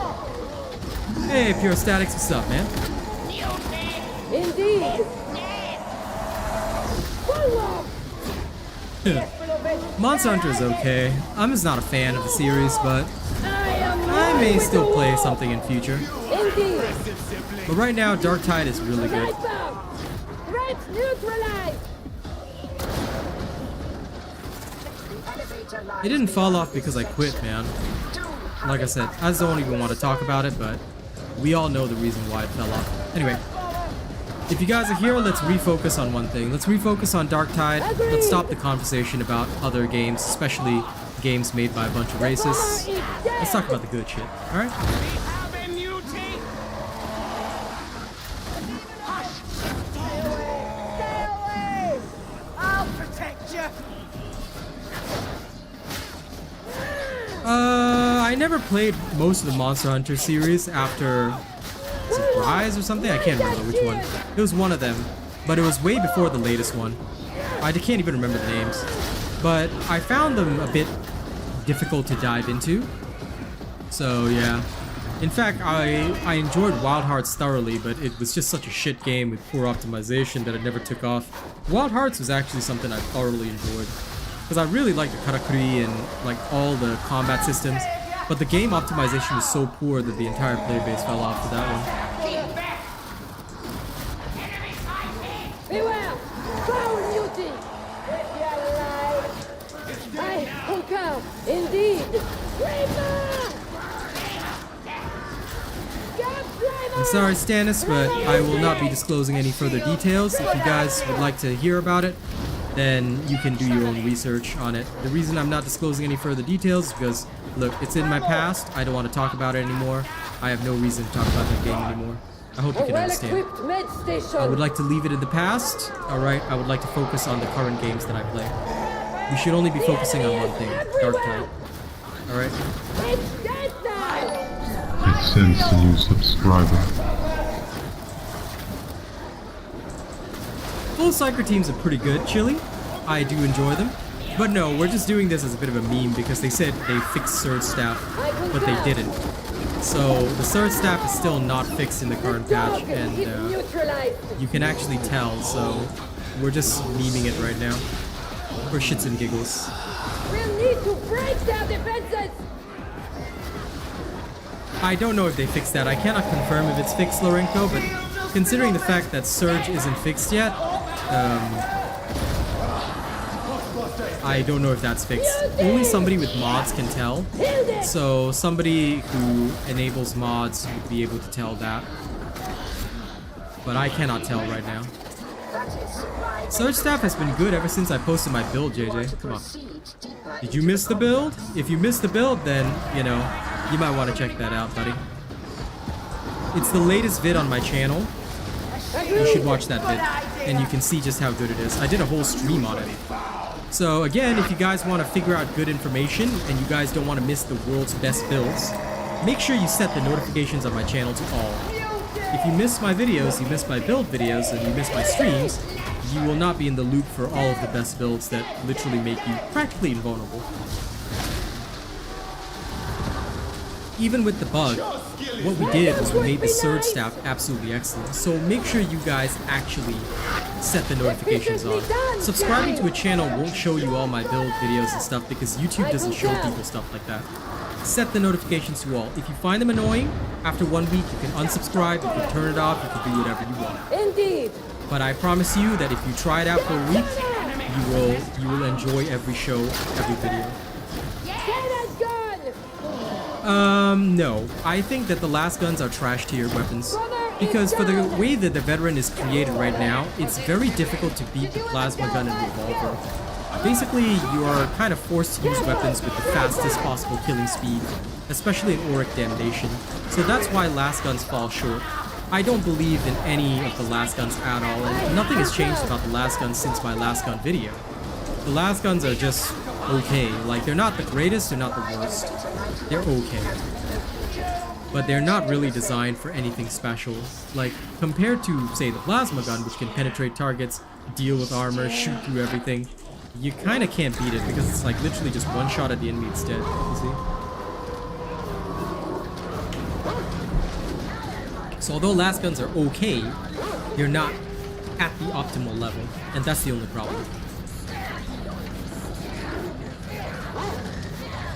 Hey, Pure Statics, what's up, man? Indeed. Monster Hunter's okay. I'm just not a fan of the series, but I may still play something in future. Indeed. But right now, Darktide is really good. Threat neutralized. It didn't fall off because I quit, man. Like I said, I just don't even want to talk about it, but we all know the reason why it fell off. Anyway, if you guys are here, let's refocus on one thing. Let's refocus on Darktide. Let's stop the conversation about other games, especially games made by a bunch of racists. Let's talk about the good shit, alright? I never played most of the Monster Hunter series after Rise or something. I can't remember which one. It was one of them, but it was way before the latest one. I can't even remember the names, but I found them a bit difficult to dive into. So yeah. In fact, I enjoyed Wild Hearts thoroughly, but it was just such a shit game with poor optimization that it never took off. Wild Hearts was actually something I thoroughly enjoyed, because I really liked the karakuri and like all the combat systems, but the game optimization was so poor that the entire player base fell off to that one. Beware! Foul muting! If you're alive, I concur. Indeed. I'm sorry, Stannis, but I will not be disclosing any further details. If you guys would like to hear about it, then you can do your own research on it. The reason I'm not disclosing any further details is because, look, it's in my past. I don't want to talk about it anymore. I have no reason to talk about that game anymore. I hope you can understand. I would like to leave it in the past. Alright, I would like to focus on the current games that I play. We should only be focusing on one thing, Darktide. Alright? It sends a new subscriber. Full Cycle teams are pretty good, Chili. I do enjoy them. But no, we're just doing this as a bit of a meme because they said they fixed Surge Staff, but they didn't. So the Surge Staff is still not fixed in the current patch, and you can actually tell, so we're just memeing it right now. For shits and giggles. We'll need to break their defenses! I don't know if they fixed that. I cannot confirm if it's fixed, Lorenko, but considering the fact that Surge isn't fixed yet, I don't know if that's fixed. Only somebody with mods can tell. So somebody who enables mods would be able to tell that. But I cannot tell right now. Surge Staff has been good ever since I posted my build, JJ. Come on. Did you miss the build? If you missed the build, then, you know, you might want to check that out, buddy. It's the latest vid on my channel. You should watch that vid, and you can see just how good it is. I did a whole stream on it. So again, if you guys want to figure out good information, and you guys don't want to miss the world's best builds, make sure you set the notifications on my channel to all. If you miss my videos, you miss my build videos, and you miss my streams, you will not be in the loop for all of the best builds that literally make you practically invulnerable. Even with the bug, what we did was we made the Surge Staff absolutely excellent. So make sure you guys actually set the notifications on. Subscribing to a channel won't show you all my build videos and stuff because YouTube doesn't show people stuff like that. Set the notifications to all. If you find them annoying, after 1 week you can unsubscribe, you can turn it off, you can do whatever you want. Indeed. But I promise you that if you try it out for a week, you will enjoy every show, every video. No. I think that the last guns are trash tier weapons. Because for the way that the veteran is created right now, it's very difficult to beat the plasma gun and revolver. Basically, you are kind of forced to use weapons with the fastest possible killing speed, especially in auric damnation. So that's why last guns fall short. I don't believe in any of the last guns at all, and nothing has changed about the last guns since my last gun video. The last guns are just okay. Like, they're not the greatest, they're not the worst. They're okay. But they're not really designed for anything special. Like, compared to, say, the plasma gun, which can penetrate targets, deal with armor, shoot through everything, you kind of can't beat it because it's like literally just one shot at the enemy, it's dead. You see? So although last guns are okay, they're not at the optimal level, and that's the only problem.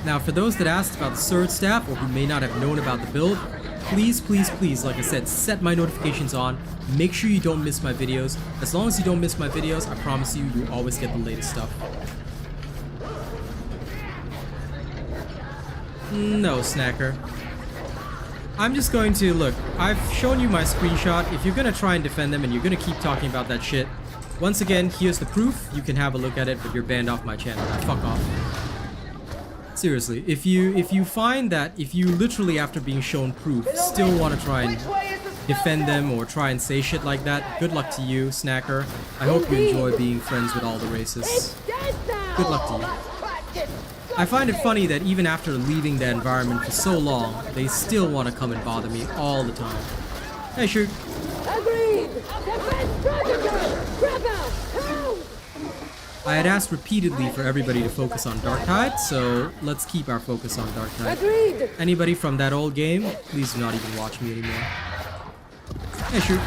Now, for those that asked about the Surge Staff or who may not have known about the build, please, please, please, like I said, set my notifications on. Make sure you don't miss my videos. As long as you don't miss my videos, I promise you, you'll always get the latest stuff. No, Snacker. I'm just going to, look, I've shown you my screenshot. If you're going to try and defend them and you're going to keep talking about that shit, once again, here's the proof. You can have a look at it, but you're banned off my channel. Now, fuck off. Seriously, if you find that if you literally after being shown proof still want to try and defend them or try and say shit like that, good luck to you, Snacker. I hope you enjoy being friends with all the racists. Good luck to you. I find it funny that even after leaving the environment for so long, they still want to come and bother me all the time. Hey, shoot. Agreed. I had asked repeatedly for everybody to focus on Darktide, so let's keep our focus on Darktide. Agreed. Anybody from that old game, please do not even watch me anymore. Hey, shoot.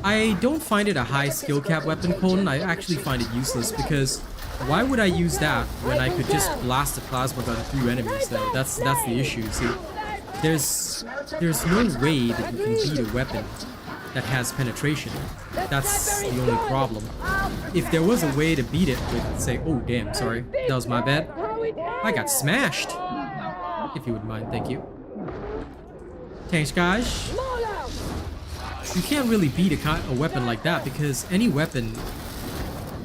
I don't find it a high skill cap weapon, Colton. I actually find it useless because why would I use that when I could just blast a plasma gun through enemies though? That's the issue, see. There's no way that you can beat a weapon that has penetration. That's the only problem. If there was a way to beat it with, say, oh damn, sorry, that was my bad. I got smashed. If you wouldn't mind, thank you. Thanks, guys. You can't really beat a weapon like that because any weapon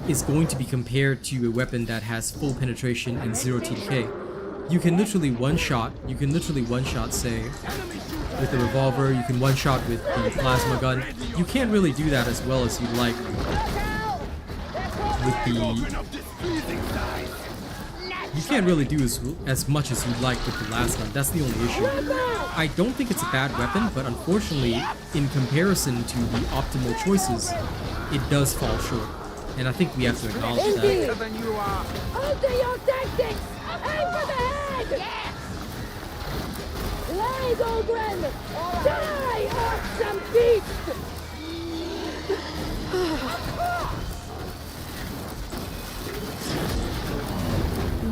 is going to be compared to a weapon that has full penetration and 0 TDK. You can literally one-shot, say, with the revolver, you can one-shot with the plasma gun. You can't really do that as well as you'd like with the... You can't really do as much as you'd like with the last gun. That's the only issue. I don't think it's a bad weapon, but unfortunately, in comparison to the optimal choices, it does fall short. And I think we have to acknowledge that. Alter your tactics! Aim for the head! Rise, Ogren! Die, awesome beast!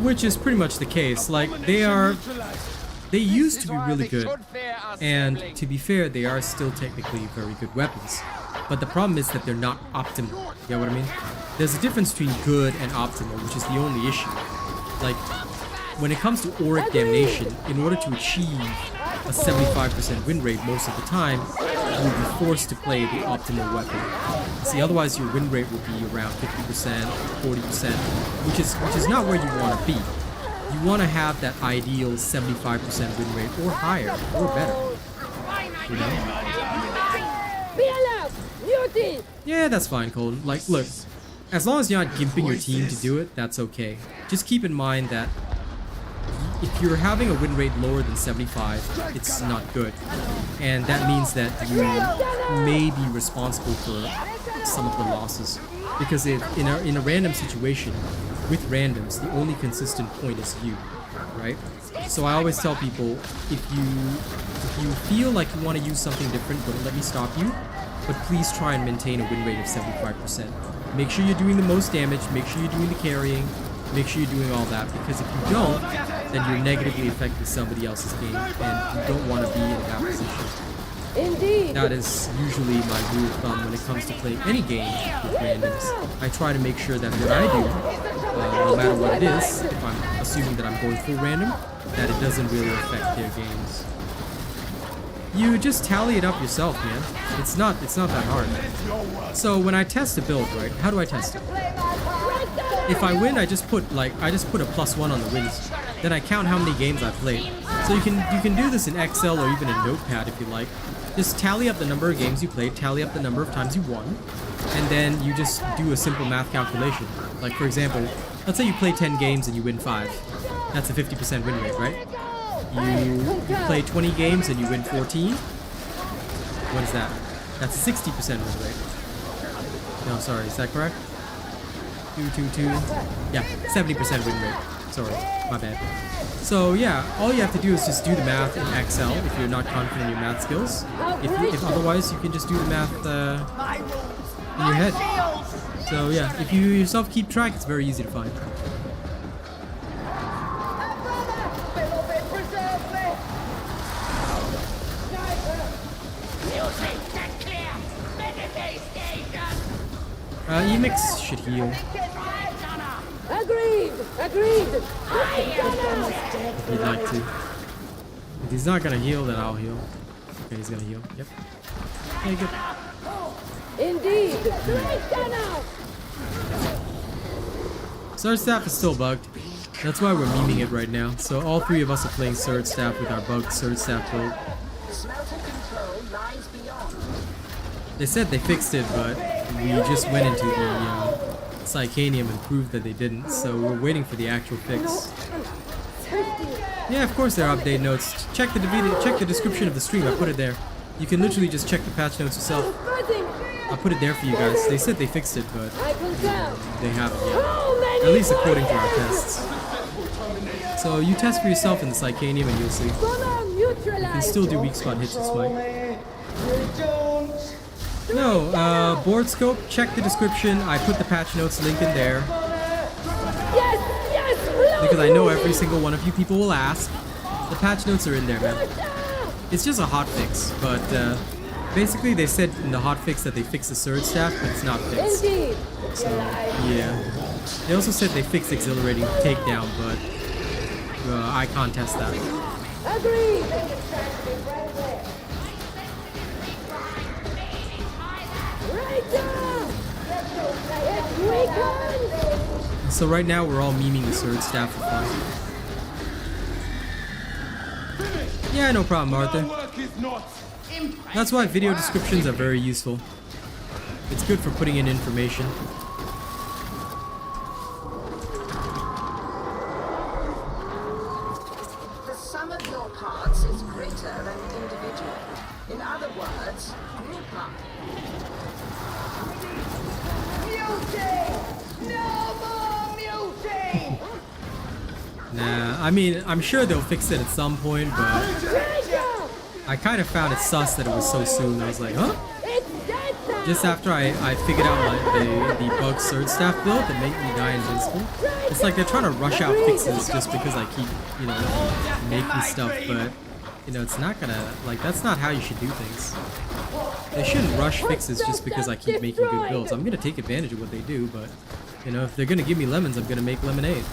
Which is pretty much the case. Like, they used to be really good, and to be fair, they are still technically very good weapons. But the problem is that they're not optimal. You know what I mean? There's a difference between good and optimal, which is the only issue. Like, when it comes to auric damnation, in order to achieve a 75% win rate most of the time, you'll be forced to play the optimal weapon. See, otherwise your win rate will be around 50%, 40%, which is not where you want to be. You want to have that ideal 75% win rate or higher or better. You know? Yeah, that's fine, Colton. Like, look, as long as you're not gimping your team to do it, that's okay. Just keep in mind that if you're having a win rate lower than 75, it's not good. And that means that you may be responsible for some of the losses. Because if in a random situation, with randoms, the only consistent point is you, right? So I always tell people, if you feel like you want to use something different, don't let me stop you. But please try and maintain a win rate of 75%. Make sure you're doing the most damage, make sure you're doing the carrying, make sure you're doing all that, because if you don't, then you're negatively affecting somebody else's game, and you don't want to be in that position. Indeed. That is usually my rule of thumb when it comes to playing any game with randoms. I try to make sure that what I do, no matter what it is, if I'm assuming that I'm going full random, that it doesn't really affect their games. You just tally it up yourself, man. It's not that hard. So when I test a build, right? How do I test it? If I win, I just put a +1 on the wins. Then I count how many games I've played. So you can do this in Excel or even in Notepad if you like. Just tally up the number of games you played, tally up the number of times you won, and then you just do a simple math calculation. Like, for example, let's say you play 10 games and you win 5. That's a 50% win rate, right? You play 20 games and you win 14. What is that? That's a 60% win rate. No, sorry, is that correct? 2. Yeah, 70% win rate. Sorry, my bad. So yeah, all you have to do is just do the math in Excel if you're not confident in your math skills. If otherwise, you can just do the math in your head. So yeah, if you yourself keep track, it's very easy to find. Emix should heal. Agreed. If you'd like to. If he's not gonna heal, then I'll heal. Okay, he's gonna heal. Yep. Okay, good. Indeed. Sword Staff is still bugged. That's why we're memeing it right now. So all three of us are playing Sword Staff with our bugged Sword Staff build. They said they fixed it, but we just went into the Psychanium and proved that they didn't, so we're waiting for the actual fix. Yeah, of course there are update notes. Check the description of the stream, I put it there. You can literally just check the patch notes yourself. I put it there for you guys. They said they fixed it, but they haven't yet. At least according to our tests. So you test for yourself in the Psychanium and you'll see. You can still do weak spot hits with Spike. No, board scope, check the description. I put the patch notes link in there. Because I know every single one of you people will ask. The patch notes are in there, man. It's just a hotfix, but basically they said in the hotfix that they fixed the Sword Staff, but it's not fixed. So, yeah. They also said they fixed Exhilarating Takedown, but I can't test that. So right now we're all memeing the Sword Staff for fun. Yeah, no problem, Arthur. That's why video descriptions are very useful. It's good for putting in information. The sum of your parts is greater than individual. In other words, group up. Nah, I mean, I'm sure they'll fix it at some point, but I kind of found it sus that it was so soon. I was like, huh? Just after I figured out like the bug Sword Staff build that made me die invincible. It's like they're trying to rush out fixes just because I keep, you know, making stuff, but, you know, it's not gonna, like, that's not how you should do things. They shouldn't rush fixes just because I keep making good builds. I'm gonna take advantage of what they do, but, you know, if they're gonna give me lemons, I'm gonna make lemonade.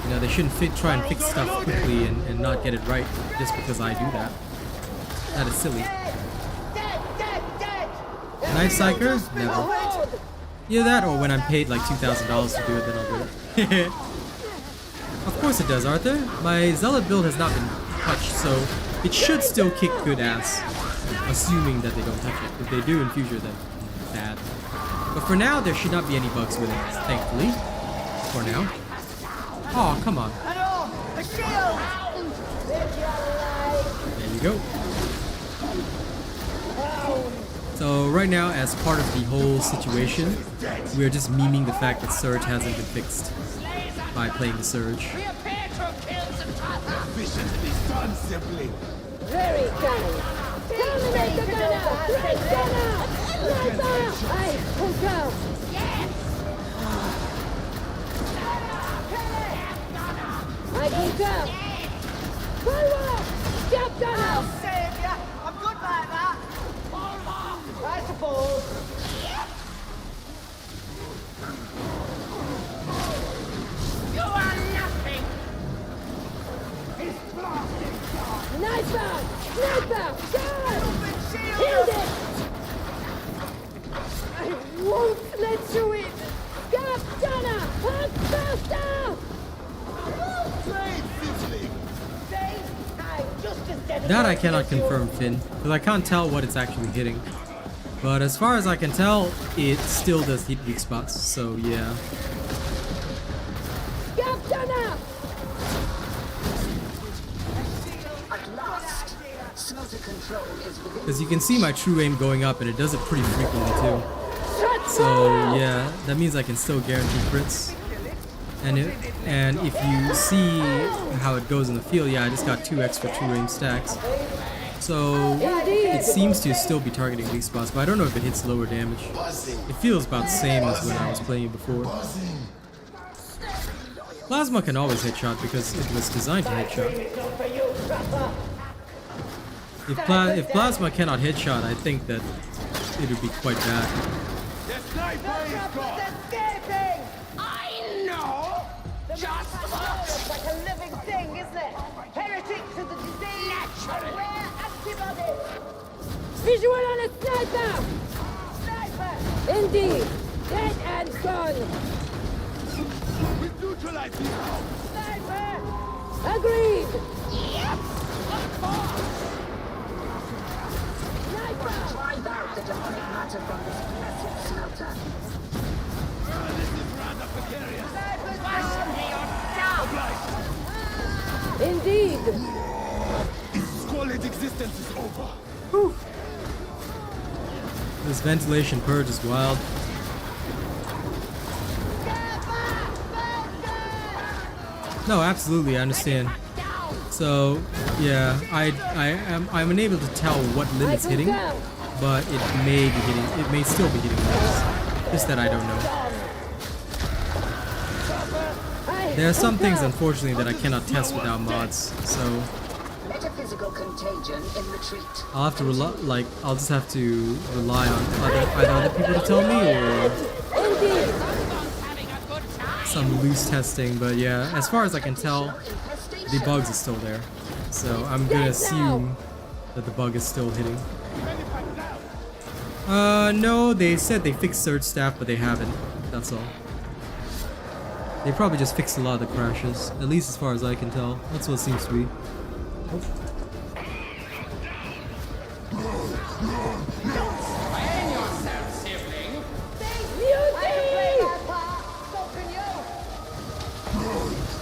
You know, they shouldn't try and fix stuff quickly and not get it right just because I do that. That is silly. Knife Psyker? Never. Either that or when I'm paid like $2,000 to do it, then I'll do it. Of course it does, Arthur. My Zealot build has not been touched, so it should still kick good ass. Assuming that they don't touch it. If they do in future, then bad. But for now, there should not be any bugs with it, thankfully. For now. Oh, come on. There you go. So right now, as part of the whole situation, we are just memeing the fact that Surge hasn't been fixed by playing the Surge. Efficiently done, sibling. Very kind. Terminate the gunner! Break gunner! Sniper! I concur. I concur. Forward! Stop gunner! I'll save ya! I'm good like that! I suppose. You are nothing! Sniper! Sniper! Guard! Shield it! I won't let you in! Stop gunner! Hunt faster! That I cannot confirm, Finn, because I can't tell what it's actually hitting. But as far as I can tell, it still does hit weak spots, so yeah. Because you can see my true aim going up, and it does it pretty frequently too. So yeah, that means I can still guarantee crits. And if you see how it goes in the field, yeah, I just got 2 extra true aim stacks. So it seems to still be targeting weak spots, but I don't know if it hits lower damage. It feels about the same as when I was playing it before. Plasma can always headshot because it was designed to headshot. If Plasma cannot headshot, I think that it would be quite bad. I know! Just what? It's like a living thing, isn't it? Heretic to the disease! Naturally! Rare antibody! Visual on a sniper! Sniper! Indeed! Dead and gone! We've neutralized him now! Sniper! Agreed! Yep! Of course! Sniper! Drive out the demonic matter from this blessed smelter. This is rather precarious. Indeed! Its squalid existence is over. Whew. This ventilation purge is wild. No, absolutely, I understand. So, yeah, I'm unable to tell what limit's hitting, but it may be hitting. It may still be hitting limits. Just that I don't know. There are some things, unfortunately, that I cannot test without mods, so Metaphysical contagion in retreat. I'll have to I'll just have to rely on either other people to tell me or some loose testing. But yeah, as far as I can tell, the bugs are still there, so I'm gonna assume that the bug is still hitting. No, they said they fixed Surge Staff, but they haven't. That's all. They probably just fixed a lot of the crashes, at least as far as I can tell. That's what it seems to be. Oh. Explain yourself, sibling!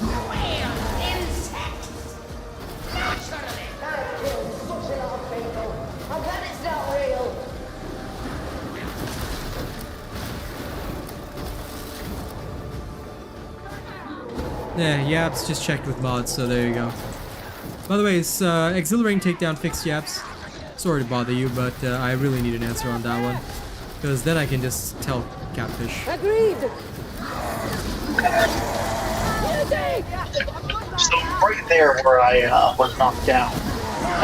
Well, insects! Naturally! I've killed such a lot of people. I'm glad it's not real. Yeah, Yaps just checked with mods, so there you go. By the way, is Exhilarating Takedown fixed, Yaps? Sorry to bother you, but I really need an answer on that one. Because then I can just tell Catfish. Agreed! So right there where I was knocked down,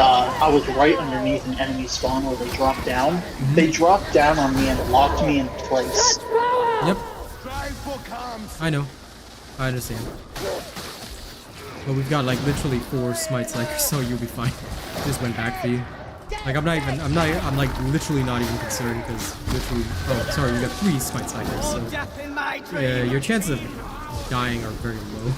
I was right underneath an enemy spawn where they dropped down. They dropped down on me and locked me in place. Yep. I know. I understand. But we've got like literally 4 smite cycles, so you'll be fine. Just went back for you. Like I'm like literally not even concerned because literally, oh sorry, you got 3 smite cycles, so yeah, your chances of dying are very low.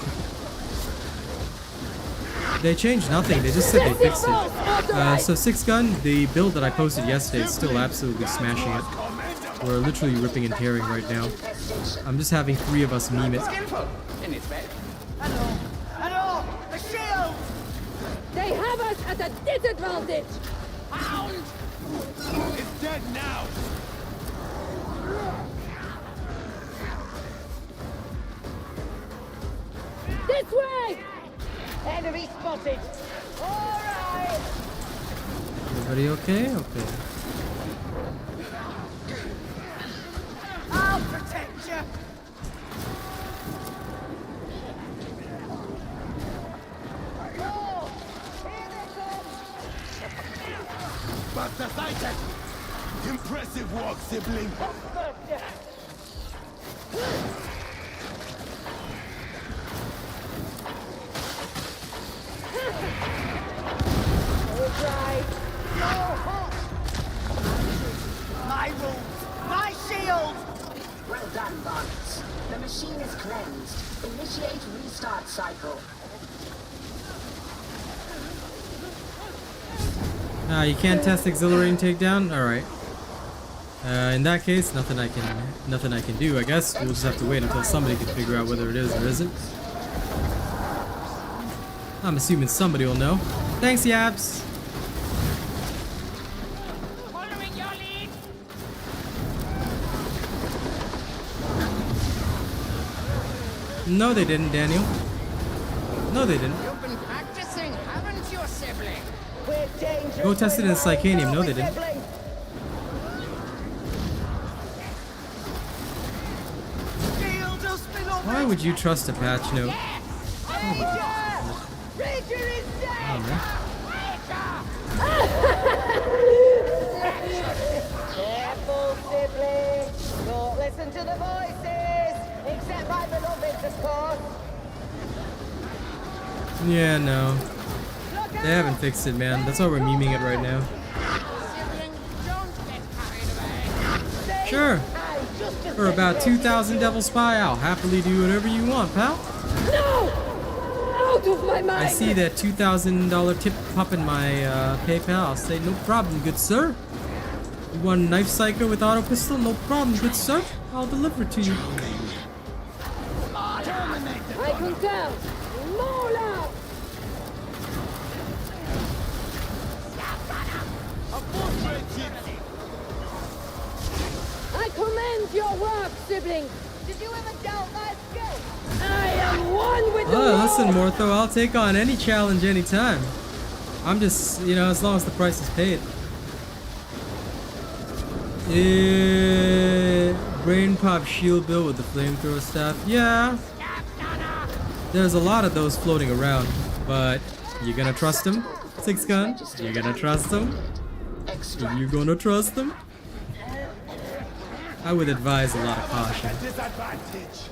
They changed nothing, they just said they fixed it. So 6 gun, the build that I posted yesterday is still absolutely smashing it. We're literally ripping and tearing right now. I'm just having 3 of us meme it. They have us at a disadvantage! Hound! It's dead now! This way! Enemy spotted! Alright! Everybody okay? Okay. I'll protect you! Buster sighted! Impressive work, sibling! My rules! My shield! Well done, bots. The machine is cleansed. Initiate restart cycle. You can't test exhilarating takedown? Alright. In that case, nothing I can do, I guess. We'll just have to wait until somebody can figure out whether it is or isn't. I'm assuming somebody will know. Thanks, Yaps! Following your lead! No, they didn't, Daniel. No, they didn't. You've been practicing, haven't you, sibling? We're dangerous. Go test it in Psychanium. No, they didn't. Why would you trust a patch note? Ranger is dead! Oh, man. Careful, sibling. Don't listen to the voices. Except my beloveds, of course. Yeah, no. They haven't fixed it, man. That's why we're memeing it right now. Sibling, don't get carried away. Sure. For about 2,000 Devil Spy, I'll happily do whatever you want, pal. No! Out of my mind! I see that $2,000 tip pop in my PayPal. I'll say, no problem, good sir. You want a knife psycho with auto pistol? No problem, good sir. I'll deliver it to you. I can tell. More love! I commend your work, sibling. Did you ever doubt my skill? I am one with the Oh, listen, Mortho, I'll take on any challenge anytime. I'm just, you know, as long as the price is paid. Brain pop shield build with the flamethrower staff. Yeah. There's a lot of those floating around, but you gonna trust him? 6 gun? You gonna trust him? You gonna trust him? I would advise a lot of caution. Disadvantage.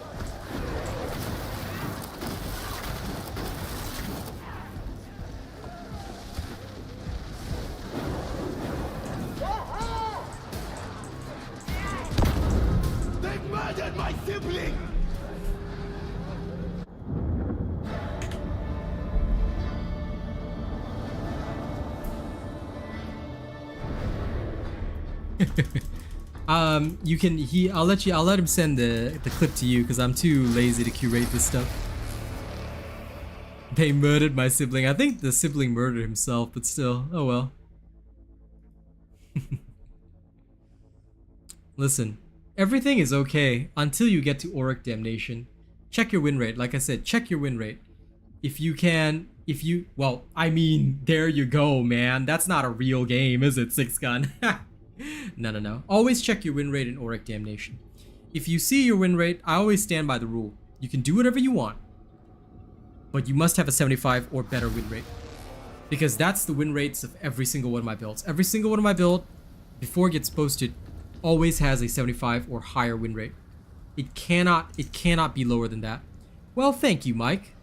They've murdered my sibling! I'll let him send the clip to you because I'm too lazy to curate this stuff. They murdered my sibling. I think the sibling murdered himself, but still, oh well. Listen, everything is okay until you get to Auric Damnation. Check your win rate. Like I said, check your win rate. Well, I mean, there you go, man. That's not a real game, is it, 6 gun? No. Always check your win rate in Auric Damnation. If you see your win rate, I always stand by the rule. You can do whatever you want, but you must have a 75 or better win rate, because that's the win rates of every single one of my builds. Every single one of my build, before it gets posted, always has a 75 or higher win rate. It cannot be lower than that. Well, thank you, Mike.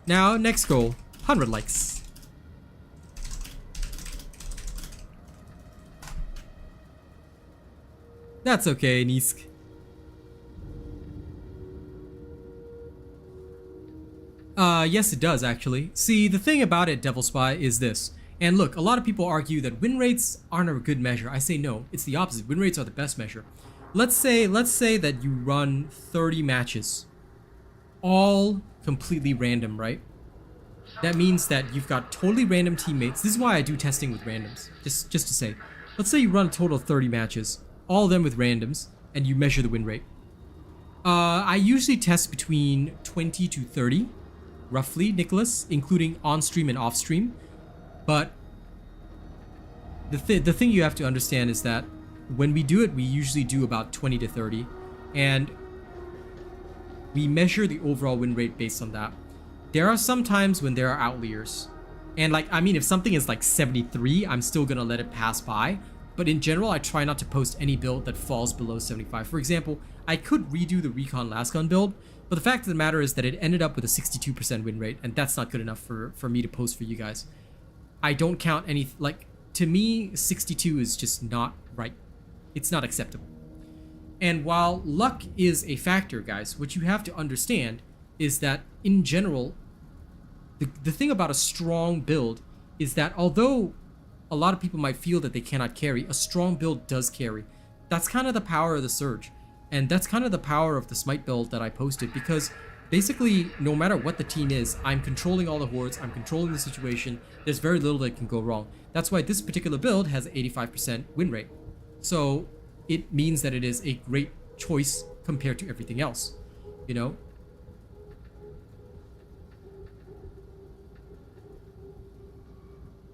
Now, next goal, 100 likes. That's okay, Nisk. Yes it does actually. See, the thing about it, Devil Spy, is this. And look, a lot of people argue that win rates aren't a good measure. I say no, it's the opposite. Win rates are the best measure. Let's say that you run 30 matches, all completely random, right? That means that you've got totally random teammates. This is why I do testing with randoms. Just to say, let's say you run a total of 30 matches, all of them with randoms, and you measure the win rate. I usually test between 20 to 30, roughly, Nicholas, including on-stream and off-stream. But the thing you have to understand is that when we do it, we usually do about 20 to 30, and we measure the overall win rate based on that. There are some times when there are outliers, and like, I mean, if something is like 73, I'm still gonna let it pass by. But in general, I try not to post any build that falls below 75. For example, I could redo the Recon Last Gun build, but the fact of the matter is that it ended up with a 62% win rate, and that's not good enough for me to post for you guys. I don't count any, like, to me, 62 is just not right. It's not acceptable. And while luck is a factor, guys, what you have to understand is that, in general, the thing about a strong build is that although a lot of people might feel that they cannot carry, a strong build does carry. That's kind of the power of the Surge. And that's kind of the power of the Smite build that I posted, because basically, no matter what the team is, I'm controlling all the hordes, I'm controlling the situation, there's very little that can go wrong. That's why this particular build has an 85% win rate. So it means that it is a great choice compared to everything else, you know?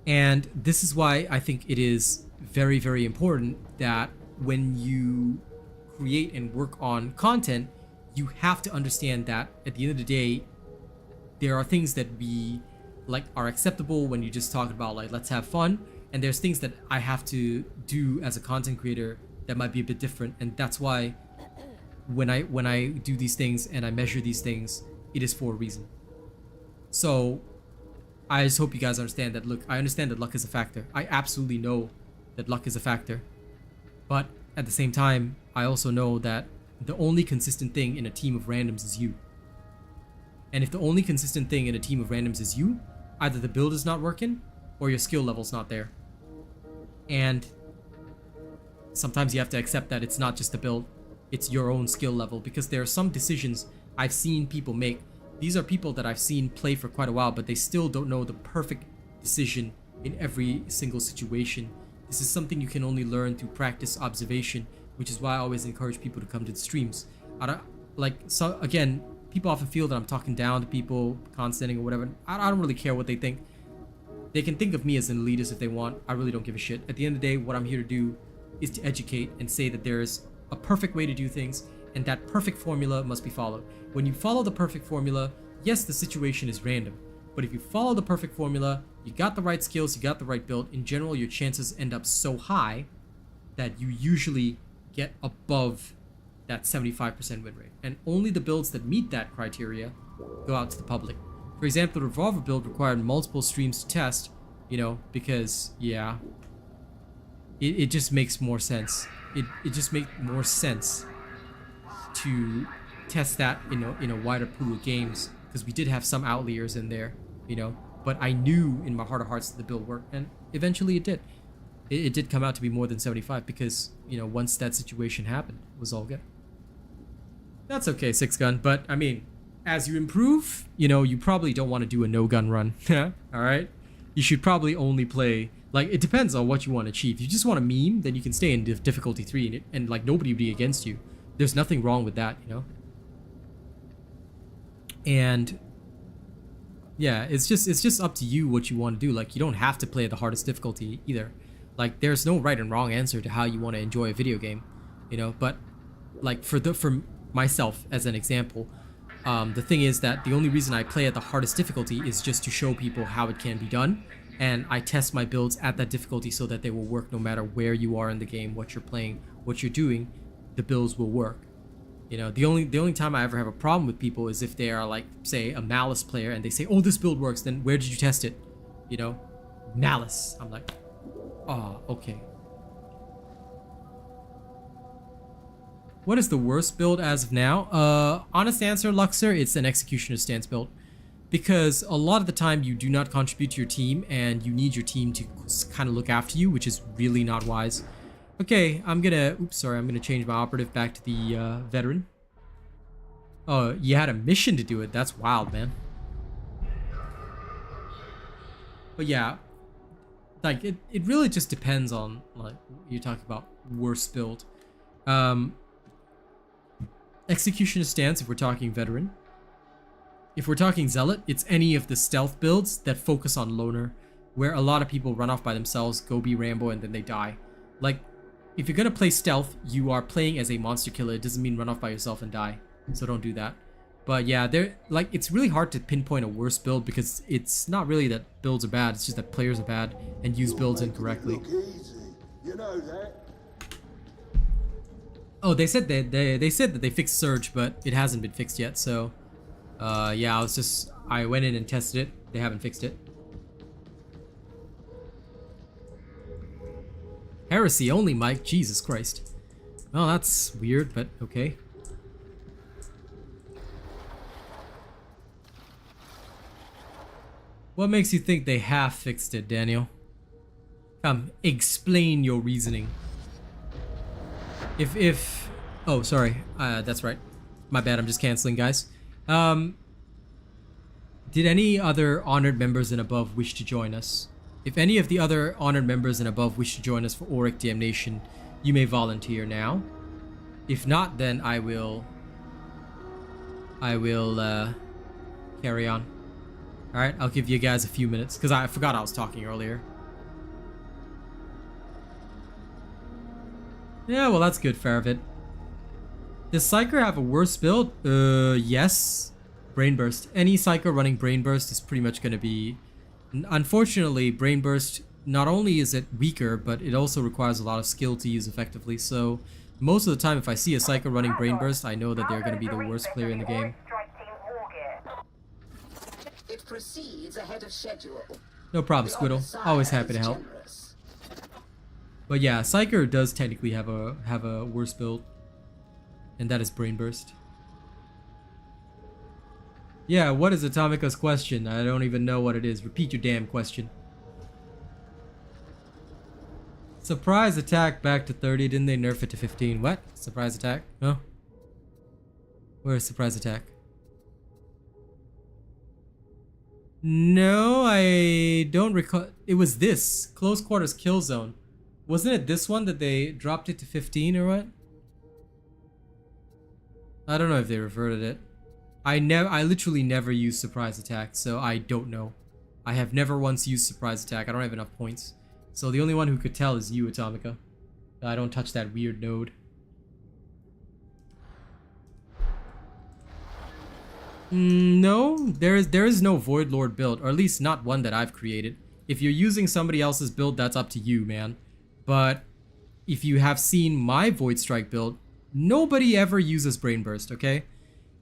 And this is why I think it is very, very important that when you create and work on content, you have to understand that at the end of the day, there are things that we like are acceptable when you just talk about like, let's have fun. And there's things that I have to do as a content creator that might be a bit different. And that's why when I do these things and I measure these things, it is for a reason. So I just hope you guys understand that, look, I understand that luck is a factor. I absolutely know that luck is a factor. But at the same time, I also know that the only consistent thing in a team of randoms is you. And if the only consistent thing in a team of randoms is you, either the build is not working or your skill level's not there. And sometimes you have to accept that it's not just the build, it's your own skill level, because there are some decisions I've seen people make. These are people that I've seen play for quite a while, but they still don't know the perfect decision in every single situation. This is something you can only learn through practice, observation, which is why I always encourage people to come to the streams. So again, people often feel that I'm talking down to people, condescending or whatever. I don't really care what they think. They can think of me as an elitist if they want. I really don't give a shit. At the end of the day, what I'm here to do is to educate and say that there's a perfect way to do things, and that perfect formula must be followed. When you follow the perfect formula, yes, the situation is random, but if you follow the perfect formula, you got the right skills, you got the right build, in general, your chances end up so high that you usually get above that 75% win rate. And only the builds that meet that criteria go out to the public. For example, the Revolver build required multiple streams to test, you know, because, yeah, it just makes more sense. It just makes more sense to test that in a wider pool of games, because we did have some outliers in there, you know, but I knew in my heart of hearts that the build worked, and eventually it did. It did come out to be more than 75 because, you know, once that situation happened, it was all good. That's okay, 6-gun, but I mean, as you improve, you know, you probably don't want to do a no-gun run, alright? You should probably only play, like, it depends on what you want to achieve. If you just want to meme, then you can stay in difficulty 3 and like, nobody would be against you. There's nothing wrong with that, you know? And yeah, it's just up to you what you want to do. Like, you don't have to play at the hardest difficulty either. Like, there's no right and wrong answer to how you want to enjoy a video game, you know? But like, for myself as an example, The thing is that the only reason I play at the hardest difficulty is just to show people how it can be done, and I test my builds at that difficulty so that they will work no matter where you are in the game, what you're playing, what you're doing, the builds will work. You know, the only time I ever have a problem with people is if they are like, say, a Malice player and they say, oh, this build works, then where did you test it? You know, Malice. I'm like, oh, okay. What is the worst build as of now? Honest answer, Luxor, it's an Executioner stance build. Because a lot of the time you do not contribute to your team and you need your team to kind of look after you, which is really not wise. Okay, I'm gonna change my operative back to the veteran. Oh, you had a mission to do it. That's wild, man. But yeah, like it really just depends on like you're talking about worst build. Executioner stance if we're talking veteran. If we're talking Zealot, it's any of the stealth builds that focus on loner, where a lot of people run off by themselves, go be Rambo, and then they die. Like, if you're gonna play stealth, you are playing as a monster killer. It doesn't mean run off by yourself and die, so don't do that. But yeah, it's really hard to pinpoint a worst build because it's not really that builds are bad, it's just that players are bad and use builds incorrectly. You know that. Oh, they said that they fixed Surge, but it hasn't been fixed yet, so yeah, I went in and tested it. They haven't fixed it. Heresy only, Mike. Jesus Christ. Oh, that's weird, but okay. What makes you think they have fixed it, Daniel? Come, explain your reasoning. Oh, sorry. That's right. My bad, I'm just canceling, guys. Did any other honored members and above wish to join us? If any of the other honored members and above wish to join us for Auric Damnation, you may volunteer now. If not, then I will carry on. Alright, I'll give you guys a few minutes, because I forgot I was talking earlier. Yeah, well, that's good, Faravit. Does Psyker have a worse build? Yes. Brain Burst. Any Psyker running Brain Burst is pretty much going to be... Unfortunately, Brain Burst, not only is it weaker, but it also requires a lot of skill to use effectively, so most of the time if I see a Psyker running Brain Burst, I know that they're going to be the worst player in the game. It proceeds ahead of schedule. No problem, Squiddle. Always happy to help. But yeah, Psyker does technically have a worse build, and that is Brain Burst. Yeah, what is Atomica's question? I don't even know what it is. Repeat your damn question. Surprise attack back to 30. Didn't they nerf it to 15? What? Surprise attack? No. Where's surprise attack? No, I don't recall. It was this. Close quarters kill zone. Wasn't it this one that they dropped it to 15 or what? I don't know if they reverted it. I literally never use surprise attack, so I don't know. I have never once used surprise attack. I don't have enough points. So the only one who could tell is you, Atomica. I don't touch that weird node. No, there is no Void Lord build, or at least not one that I've created. If you're using somebody else's build, that's up to you, man. But if you have seen my Void Strike build, nobody ever uses Brain Burst, okay?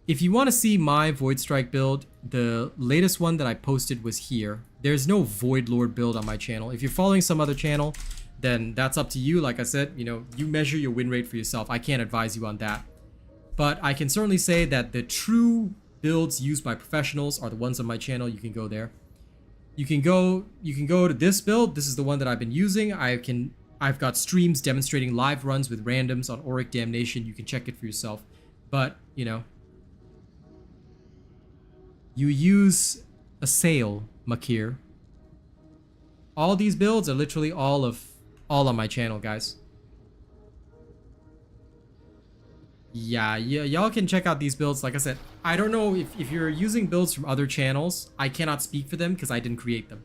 If you want to see my Void Strike build, the latest one that I posted was here. There's no Void Lord build on my channel. If you're following some other channel, then that's up to you. Like I said, you know, you measure your win rate for yourself. I can't advise you on that. But I can certainly say that the true builds used by professionals are the ones on my channel. You can go there. You can go to this build. This is the one that I've been using. I've got streams demonstrating live runs with randoms on Auric Damnation. You can check it for yourself. But, you know, you use a sail, Makir. All these builds are literally all on my channel, guys. Yeah, y'all can check out these builds. Like I said, I don't know if you're using builds from other channels. I cannot speak for them because I didn't create them.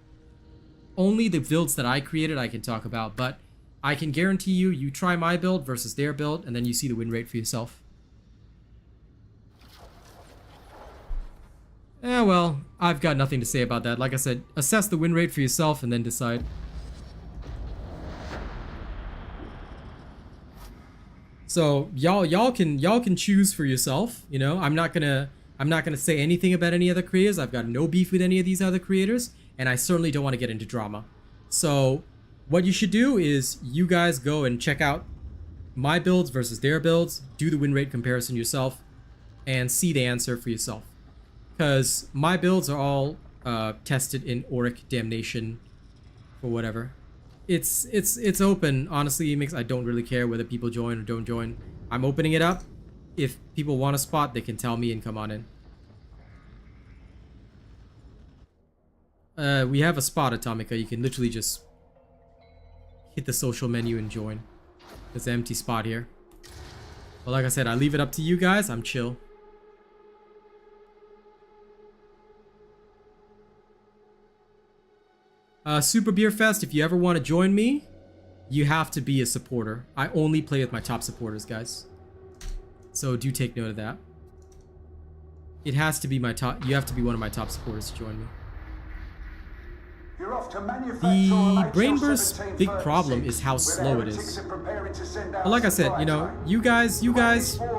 Only the builds that I created I can talk about, but I can guarantee you, you try my build versus their build, and then you see the win rate for yourself. Well, I've got nothing to say about that. Like I said, assess the win rate for yourself and then decide. So y'all can choose for yourself. You know, I'm not gonna say anything about any other creators. I've got no beef with any of these other creators, and I certainly don't want to get into drama. So what you should do is you guys go and check out my builds versus their builds, do the win rate comparison yourself, and see the answer for yourself. Because my builds are all tested in Auric Damnation or whatever. It's open. Honestly, I don't really care whether people join or don't join. I'm opening it up. If people want a spot, they can tell me and come on in. We have a spot, Atomica. You can literally just hit the social menu and join. There's an empty spot here. But like I said, I leave it up to you guys. I'm chill. Super Beer Fest, if you ever want to join me, you have to be a supporter. I only play with my top supporters, guys. So do take note of that. It has to be my top. You have to be one of my top supporters to join me. The Brain Burst's big problem is how slow it is. But like I said, you know, you guys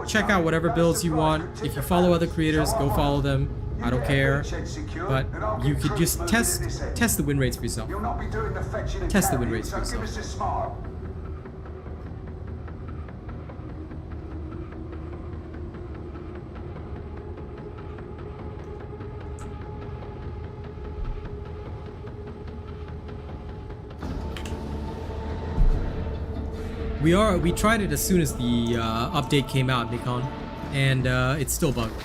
check out whatever builds you want. If you follow other creators, go follow them. I don't care. But you could just test the win rates for yourself. Test the win rates for yourself. We tried it as soon as the update came out, Nikon, and it's still bugged.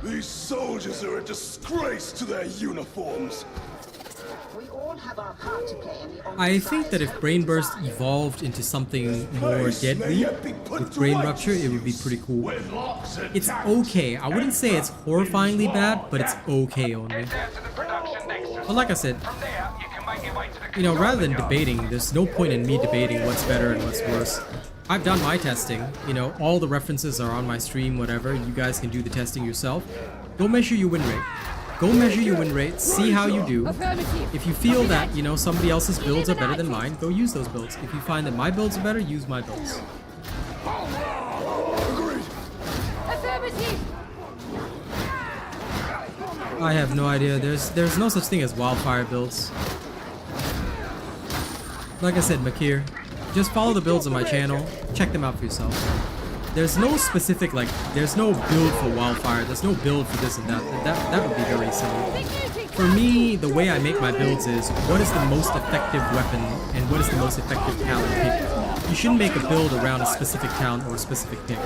These soldiers are a disgrace to their uniforms. We all have our part to play in the I think that if Brain Burst evolved into something more deadly with Brain Rupture, it would be pretty cool. It's okay. I wouldn't say it's horrifyingly bad, but it's okay only. But like I said, you know, rather than debating, there's no point in me debating what's better and what's worse. I've done my testing, you know, all the references are on my stream, whatever. You guys can do the testing yourself. Go measure your win rate. Go measure your win rate, see how you do. If you feel that, you know, somebody else's builds are better than mine, go use those builds. If you find that my builds are better, use my builds. I have no idea. There's no such thing as wildfire builds. Like I said, Makir, just follow the builds on my channel, check them out for yourself. There's no specific, like, there's no build for wildfire, there's no build for this and that. That would be very silly. For me, the way I make my builds is, what is the most effective weapon and what is the most effective talent pick? You shouldn't make a build around a specific talent or a specific pick.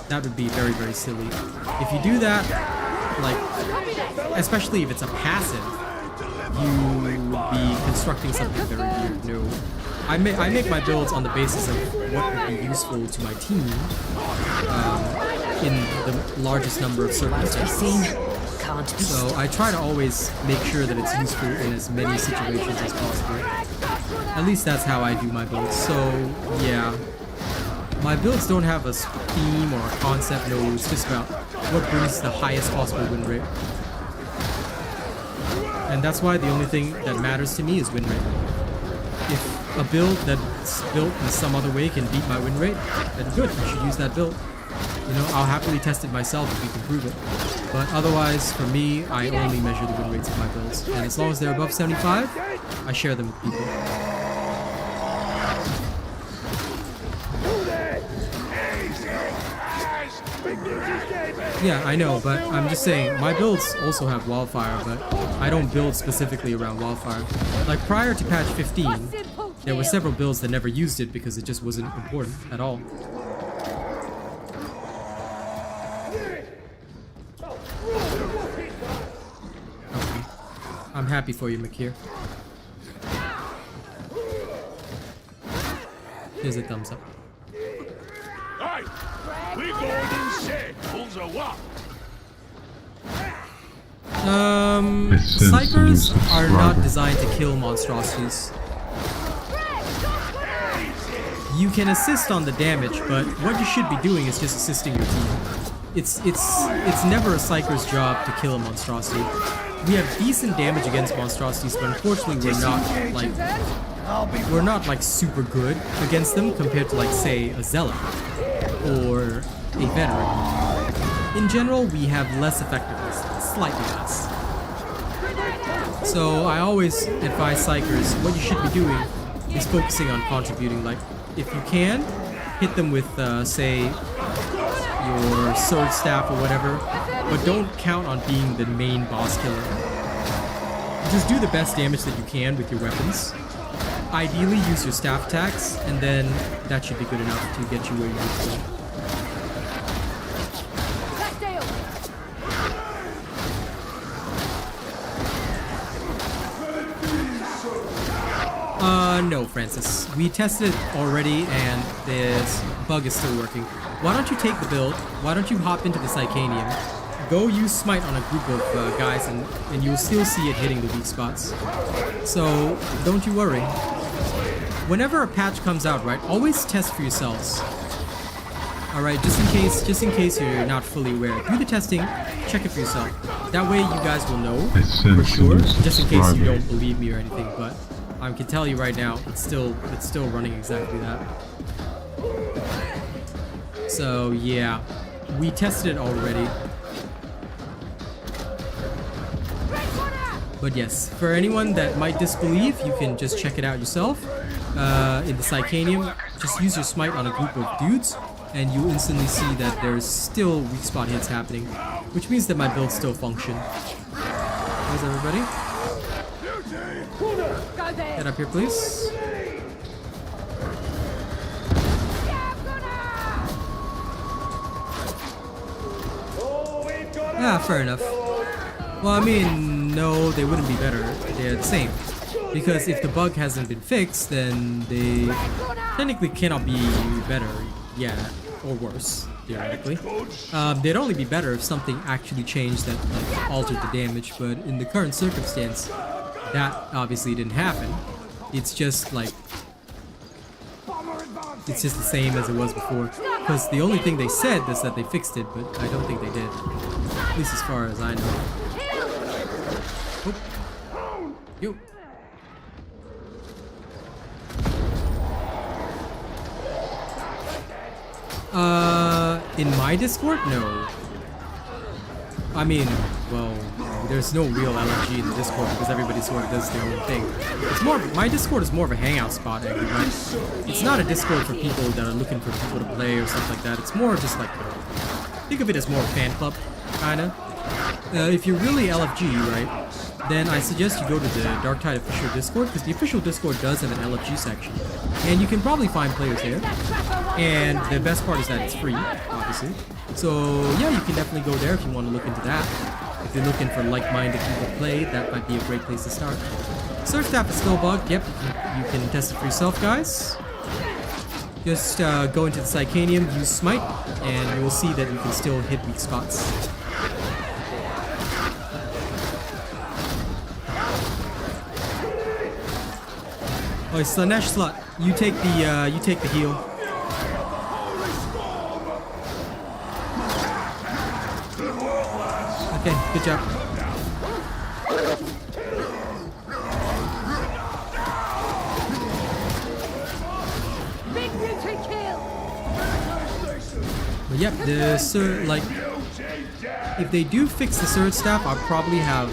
That would be very, very silly. If you do that, like, especially if it's a passive, you would be constructing something very weird. No. I make my builds on the basis of what would be useful to my team in the largest number of circumstances. So I try to always make sure that it's useful in as many situations as possible. At least that's how I do my builds. So yeah, my builds don't have a theme or a concept. No, it's just about what brings the highest possible win rate. And that's why the only thing that matters to me is win rate. If a build that's built in some other way can beat my win rate, then good, you should use that build. You know, I'll happily test it myself if we can prove it. But otherwise, for me, I only measure the win rates of my builds. And as long as they're above 75, I share them with people. Yeah, I know, but I'm just saying, my builds also have wildfire, but I don't build specifically around wildfire. Like, prior to patch 15, there were several builds that never used it because it just wasn't important at all. Okay. I'm happy for you, Makir. Here's a thumbs up. Ciphers are not designed to kill monstrosities. You can assist on the damage, but what you should be doing is just assisting your team. it's never a psyker's job to kill a monstrosity. We have decent damage against monstrosities, but unfortunately we're not like super good against them compared to like say a zealot or a veteran. In general, we have less effectiveness, slightly less. So I always advise psychers, what you should be doing is focusing on contributing. Like, if you can, hit them with, say, your sword staff or whatever, but don't count on being the main boss killer. Just do the best damage that you can with your weapons. Ideally, use your staff attacks, and then that should be good enough to get you where you need to go. No, Francis. We tested it already, and this bug is still working. Why don't you take the build? Why don't you hop into the Psychanium? Go use Smite on a group of guys, and you'll still see it hitting the weak spots. So, don't you worry. Whenever a patch comes out, right, always test for yourselves. Alright, just in case you're not fully aware. Do the testing, check it for yourself. That way you guys will know for sure, just in case you don't believe me or anything, but I can tell you right now, it's still running exactly that. So yeah, we tested it already. But yes, for anyone that might disbelieve, you can just check it out yourself. In the Psychanium, just use your Smite on a group of dudes, and you instantly see that there's still weak spot hits happening, which means that my builds still function. How's everybody? Get up here, please. Ah, fair enough. Well, I mean, no, they wouldn't be better. They're the same. Because if the bug hasn't been fixed, then they technically cannot be better yet, or worse, theoretically. They'd only be better if something actually changed that like, altered the damage, but in the current circumstance, that obviously didn't happen. It's just like, it's just the same as it was before. Because the only thing they said is that they fixed it, but I don't think they did. At least as far as I know. Oh. Yo. In my Discord? No. I mean, well, there's no real LFG in the Discord because everybody sort of does their own thing. It's more, my Discord is more of a hangout spot, actually, right? It's not a Discord for people that are looking for people to play or stuff like that. It's more just like, think of it as more a fan club, kinda. If you're really LFG, right, then I suggest you go to the Darktide official Discord, because the official Discord does have an LFG section. And you can probably find players there. And the best part is that it's free, obviously. So yeah, you can definitely go there if you want to look into that. If you're looking for like-minded people to play, that might be a great place to start. Surf Staff is still bugged. Yep, you can test it for yourself, guys. Just go into the Psychanium, use Smite, and you will see that you can still hit weak spots. Oh, Slanesh Slut, you take the heal. Okay, good job. Big mutant kill. But yep, the like, if they do fix the Surge Staff, I'll probably have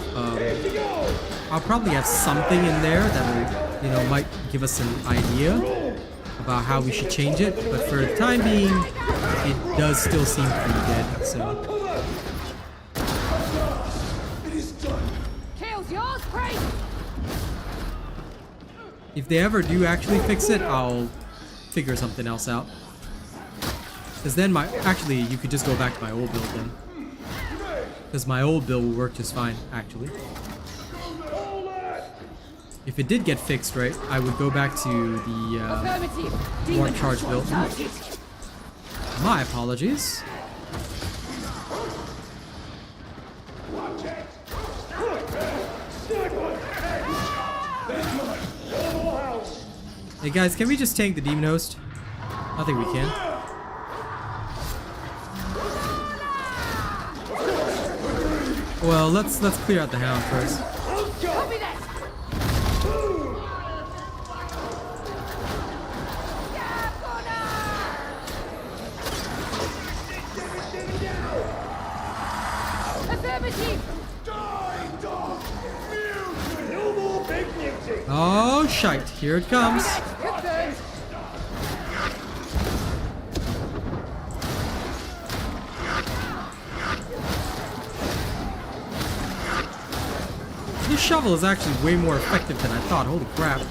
something in there that will, you know, might give us an idea about how we should change it. But for the time being, it does still seem pretty dead. So. If they ever do actually fix it, I'll figure something else out. Because then actually, you could just go back to my old build then. Because my old build will work just fine, actually. If it did get fixed, right, I would go back to the Warp Charge build. My apologies. Hey guys, can we just tank the Demon Host? I think we can. Well, let's clear out the hound first. Copy that! Affirmative! No more big music. Oh, shite. Here it comes. Confirmed! This shovel is actually way more effective than I thought. Holy crap.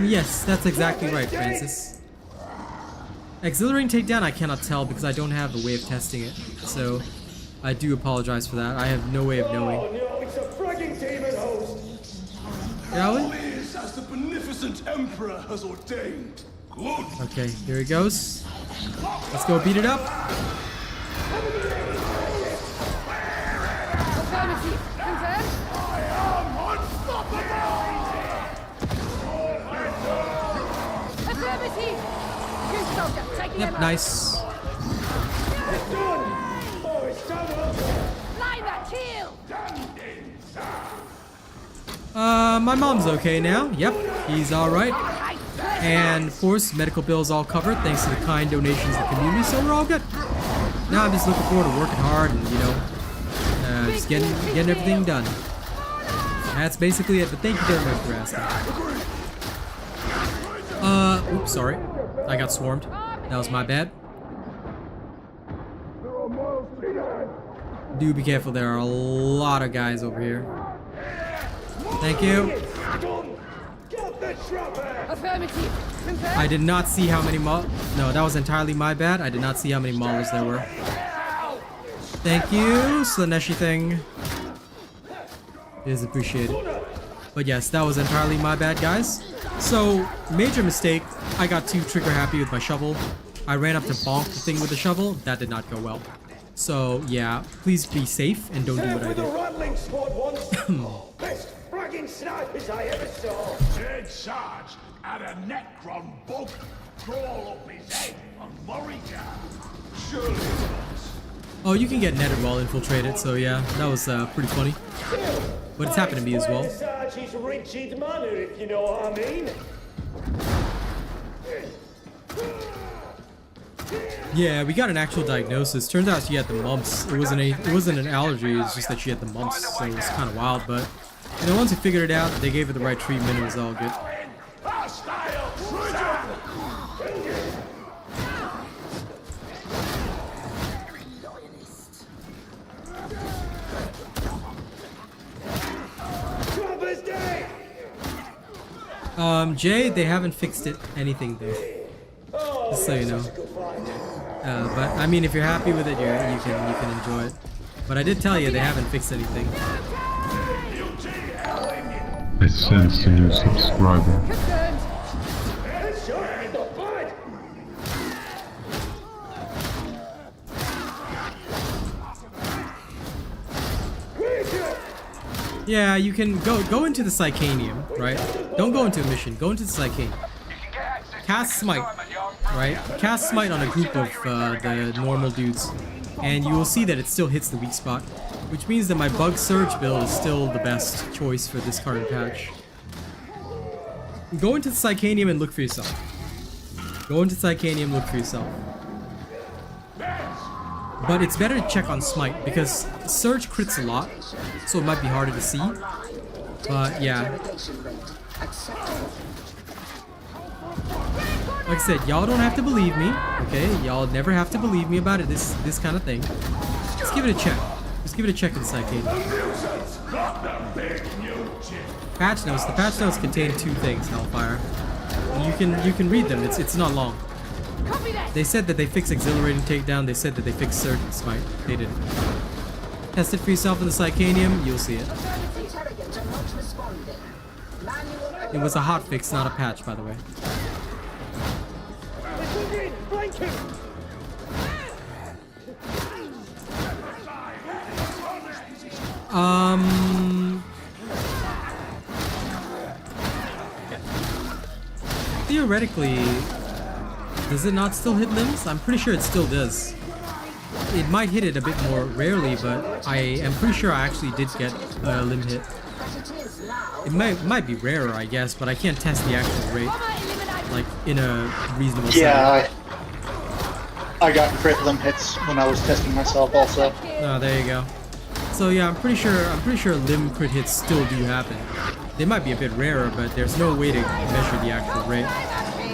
Yes, that's exactly right, Francis. Exhilarating takedown I cannot tell because I don't have a way of testing it. So, I do apologize for that. I have no way of knowing. Oh no, it's a fragging demon host. Shall we? As the beneficent emperor has ordained. Good. Okay, here he goes. Let's go beat it up. Affirmative! Confirmed! Affirmative! You soldier, taking Yep, him out. nice. Oh, it's time to Line that kill! My mom's okay now. Yep, he's alright. And of course, medical bills all covered thanks to the kind donations of the community, so we're all good. Now I'm just looking forward to working hard and, you know, just getting everything done. That's basically it, but thank you very much for asking. Oops, sorry. I got swarmed. That was my bad. Do be careful, there are a lot of guys over here. Thank you. Affirmative! Confirmed! I did not see how many No, that was entirely my bad. I did not see how many models there were. Thank you, Slaneshi thing. It is appreciated. But yes, that was entirely my bad, guys. So, major mistake. I got too trigger happy with my shovel. I ran up to bonk the thing with the shovel. That did not go well. So, yeah, please be safe and don't do what I did. rattling squad once. Best fragging snipers I ever saw. Dead Sarge had a Necron bug crawl up his head and worry down. Surely it was. Oh, you can get netted while infiltrated, so yeah, that was pretty funny. But it's happened to me as well. Sarge his rigid manner, if you know what I mean. Yeah, we got an actual diagnosis. Turns out she had the mumps. It wasn't an allergy, it's just that she had the mumps, so it was kind of wild, but you know, once we figured it out, they gave her the right treatment, it was all good. Jay, they haven't fixed anything though. Just so you know. But I mean, if you're happy with it, you can enjoy it. But I did tell you they haven't fixed anything. I sense a new subscriber. Confirmed! Yeah, you can go into the Psychanium, right? Don't go into a mission. Go into the Psychanium. Cast Smite, right? Cast Smite on a group of the normal dudes, and you will see that it still hits the weak spot, which means that my Bug Surge build is still the best choice for this current patch. Go into the Psychanium and look for yourself. Go into Psychanium, look for yourself. But it's better to check on Smite, because Surge crits a lot, so it might be harder to see. But yeah. Like I said, y'all don't have to believe me, okay? Y'all never have to believe me about it, this kind of thing. Just give it a check. Just give it a check in the Psychanium. Patch notes. The patch notes contain 2 things, Hellfire. You can read them, it's not long. They said that they fixed Exhilarating Takedown, they said that they fixed Surge and Smite. They didn't. Test it for yourself in the Psychanium, you'll see it. It was a hotfix, not a patch, by the way. theoretically, does it not still hit limbs? I'm pretty sure it still does. It might hit it a bit more rarely, but I am pretty sure I actually did get a limb hit. It might be rarer, I guess, but I can't test the actual rate, like, in a reasonable setting. Yeah, I got crit limb hits when I was testing myself also. Oh, there you go. So yeah, I'm pretty sure limb crit hits still do happen. They might be a bit rarer, but there's no way to measure the actual rate.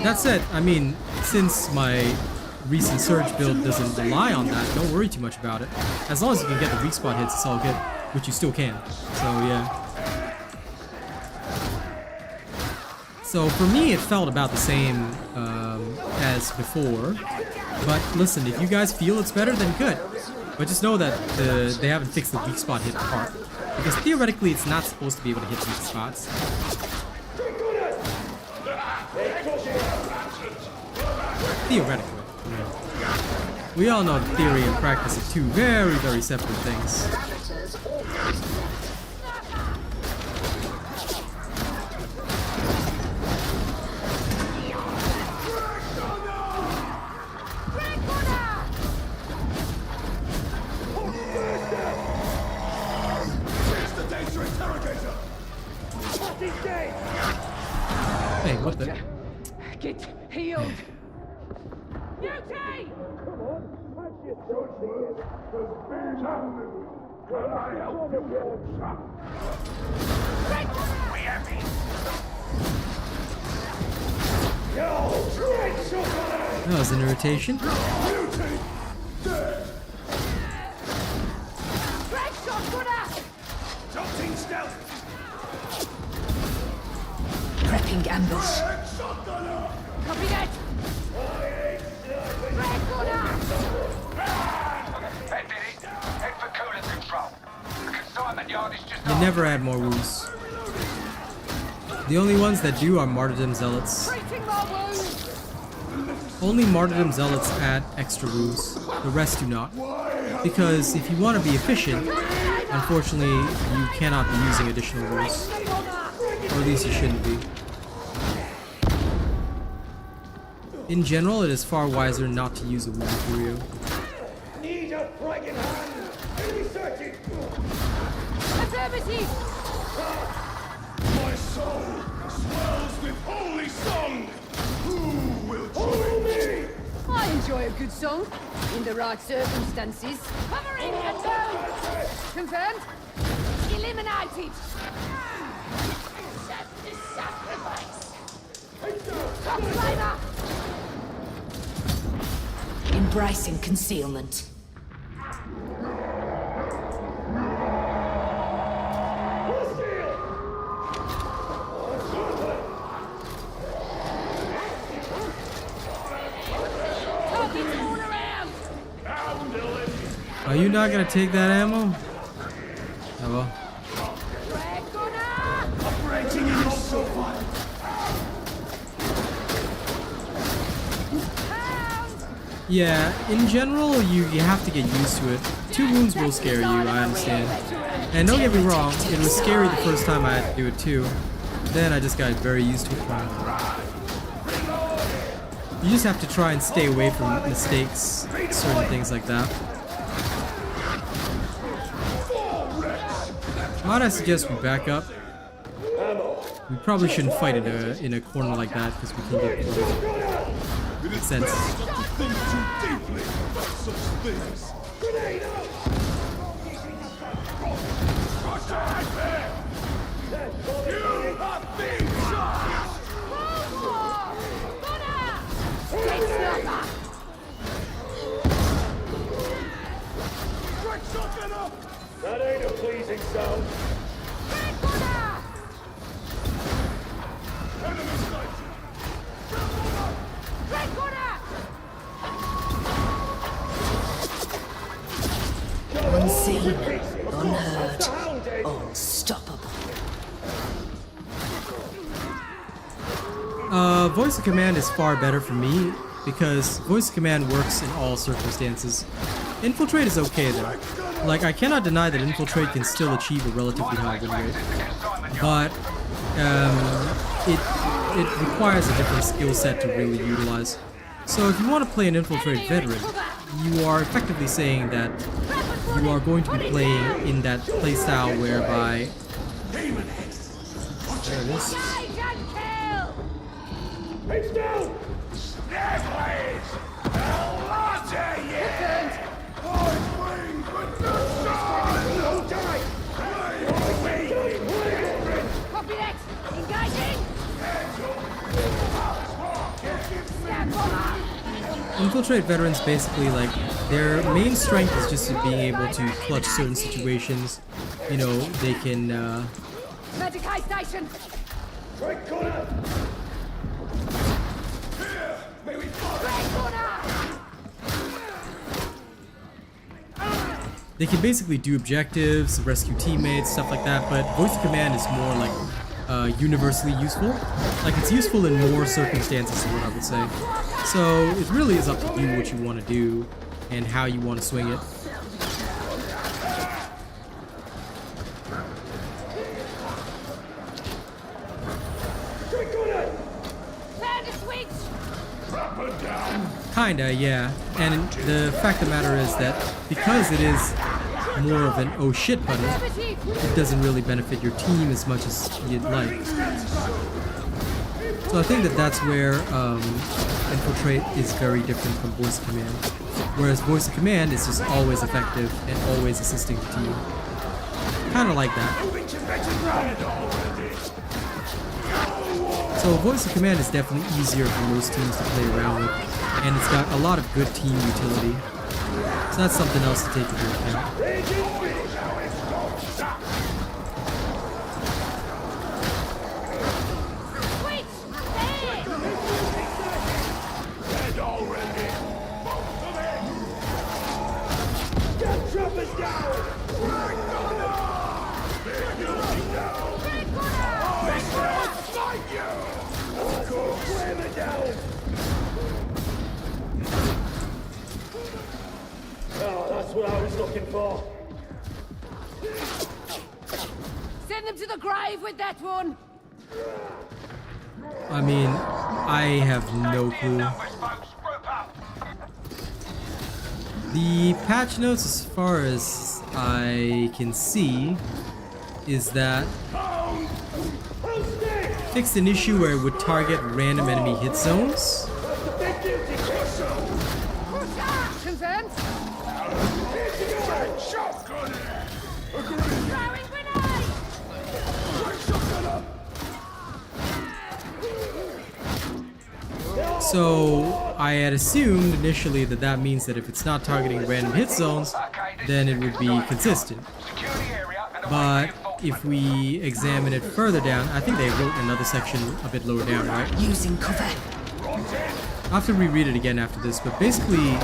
That said, I mean, since my recent surge build doesn't rely on that, don't worry too much about it. As long as you can get the weak spot hits, it's all good, which you still can. So yeah. So for me, it felt about the same as before. But listen, if you guys feel it's better, then good. But just know that they haven't fixed the weak spot hit part. Because theoretically, it's not supposed to be able to hit weak spots. Theoretically. Yeah. We all know theory and practice are two very, very separate things. Hey, what the? Get healed. That was an irritation. Prepping ambush. Copy that. They never add more wounds. The only ones that do are Martyrdom Zealots. Only Martyrdom Zealots add extra wounds. The rest do not. Because if you want to be efficient, unfortunately, you cannot be using additional wounds. Or at least you shouldn't be. In general, it is far wiser not to use a wound curio. Need a friggin' hand! Enemy searching! Affirmative! My soul swells with holy song! Who will join me? I enjoy a good song, in the right circumstances. Covering and down! Confirmed? Eliminated! Accept this sacrifice! Top flavor! Embracing concealment. Are you not gonna take that ammo? Oh well. Operating in your soul! Yeah, in general, you have to get used to it. 2 wounds will scare you, I understand. And don't get me wrong, it was scary the first time I had to do it too. Then I just got very used to it. You just have to try and stay away from mistakes, certain things like that. Might I suggest we back up? We probably shouldn't fight in a corner like that because we can get killed. Makes sense. Think too deeply about such things! Grenade out! Rush ahead there! You have been shot! Quick shotgun up! That ain't a pleasing sound. Enemy sighted! Unseen, unheard, unstoppable. Voice of command is far better for me because voice of command works in all circumstances. Infiltrate is okay though. Like, I cannot deny that Infiltrate can still achieve a relatively high win rate. But, it requires a different skill set to really utilize. So if you want to play an Infiltrate Veteran, you are effectively saying that you are going to be playing in that playstyle whereby... There it is. Heads down! Snare blades! Allotte yet! I bring with the sun! Don't die! Copy that! Engaging! Infiltrate Veterans basically, like, their main strength is just being able to clutch certain situations. You know, they can, Medicaid station! Strike corner! they can basically do objectives, rescue teammates, stuff like that, but voice of command is more like universally useful. Like, it's useful in more circumstances is what I would say. So it really is up to you what you want to do and how you want to swing it. Kinda, yeah. And the fact of the matter is that because it is more of an oh shit button, it doesn't really benefit your team as much as you'd like. So I think that that's where Infiltrate is very different from voice of command. Whereas voice of command is just always effective and always assisting the team. Kinda like that. So voice of command is definitely easier for most teams to play around with, and it's got a lot of good team utility. So that's something else to take into account. What I was looking for. Send them to the grave with that one. I mean, I have no clue. The patch notes, as far as I can see, is that fixed an issue where it would target random enemy hit zones. So I had assumed initially that that means that if it's not targeting random hit zones, then it would be consistent. But if we examine it further down, I think they wrote another section a bit lower down, right? Using cover. I'll have to reread it again after this, but basically,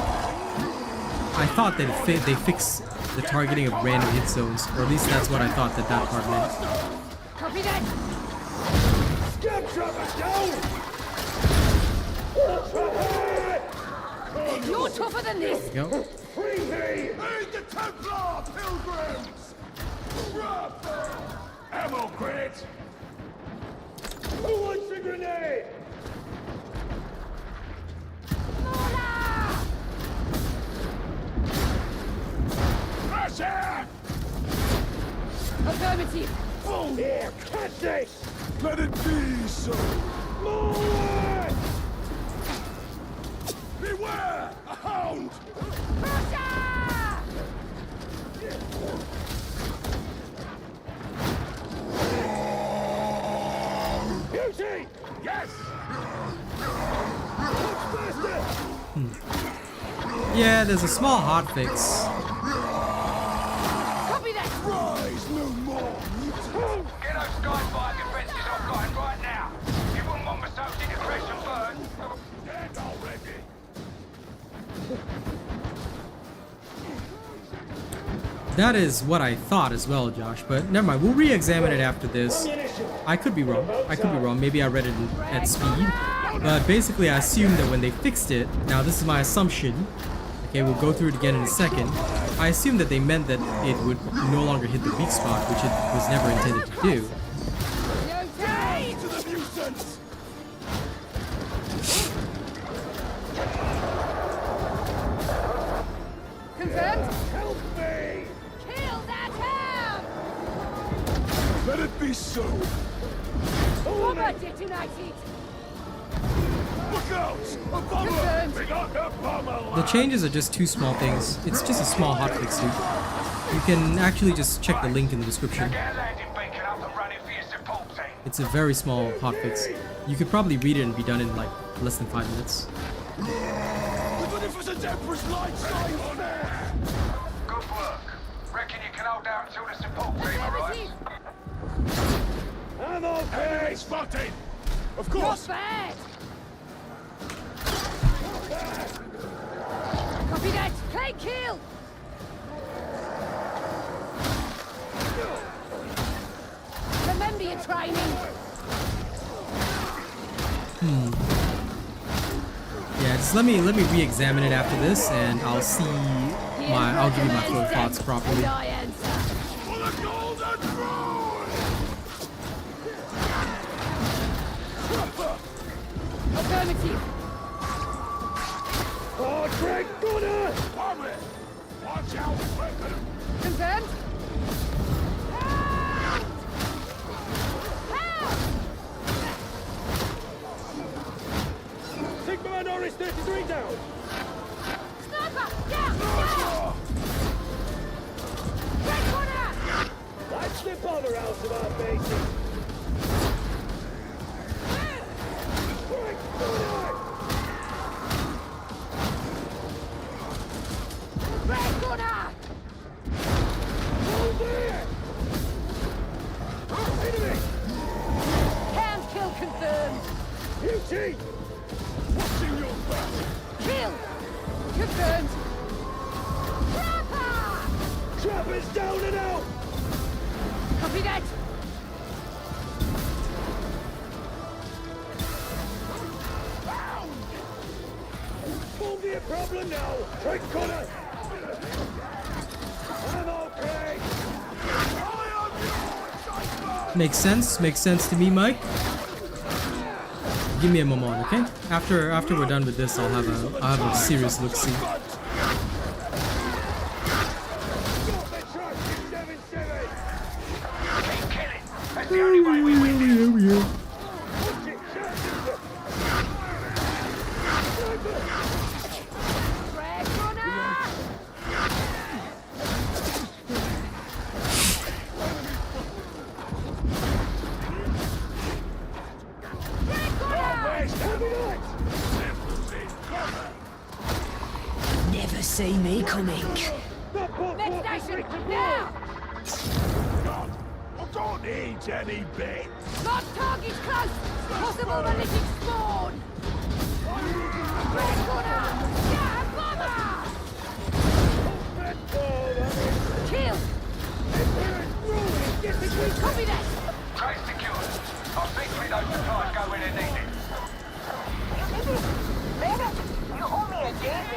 I thought that they fixed the targeting of random hit zones, or at least that's what I thought that that part meant. Copy that. You're tougher than this. Yep. Free me! Aid the Templar pilgrims! Drop them! Ammo crates! Who wants a grenade? Crash it! Affirmative. Oh, here, catch this! Let it be so! More! Beware! A hound! Beauty! Yes! Yeah, there's a small hotfix. Copy that. Rise no more! Get those skyfire defenses offline right now. You wouldn't want myself to get fresh and burn. Dead already! That is what I thought as well, Josh, but never mind. We'll re-examine it after this. I could be wrong. Maybe I read it at speed. But basically, I assumed that when they fixed it, now this is my assumption. Okay, we'll go through it again in a second. I assumed that they meant that it would no longer hit the weak spot, which it was never intended to do. soon. Robot detonated! Look out! A bomber! We got the bomber! The changes are just two small things. It's just a small hotfix, dude. You can actually just check the link in the description. Get a landing beacon up and running for your support team. It's a very small hotfix. You could probably read it and be done in like less than 5 minutes. The Beneficent Emperor's light shines fair! Good work. Reckon you can hold out until the support team arrives? I'm okay! Enemy spotted! Of course! Not bad! Copy that! Play kill! Remember your training! Yeah, just let me re-examine it after this, and I'll give you my full thoughts properly. For the golden throne! Affirmative! Oh, Greg Gunner! Bomb it! Watch out, weapon! Confirmed? Sigma Minoris 33 down! Sniper! Down! Down! Red corner! Let's the bomber out of our bases! Greg Gunner! Red corner! Over! Enemy! Hand kill confirmed! Beauty! Watching your back! Kill! Confirmed! Trapper! Trappers down and out! Copy that! Won't be a problem now! Greg Gunner! I'm okay! I am yours, Makes sense to me, Mike. Give me a moment, okay? After we're done with this, I'll have a serious look see. Keep killing. That's the only way we win this. Red corner! Red corner! Never see me coming. Next station, now! I don't need any bait! Lost target close! Possible malicious spawn! Red corner! Yeah, bomber! Kill! Copy that! Trace secured. I'll speak to those supplies go when they need it. You owe me a JV.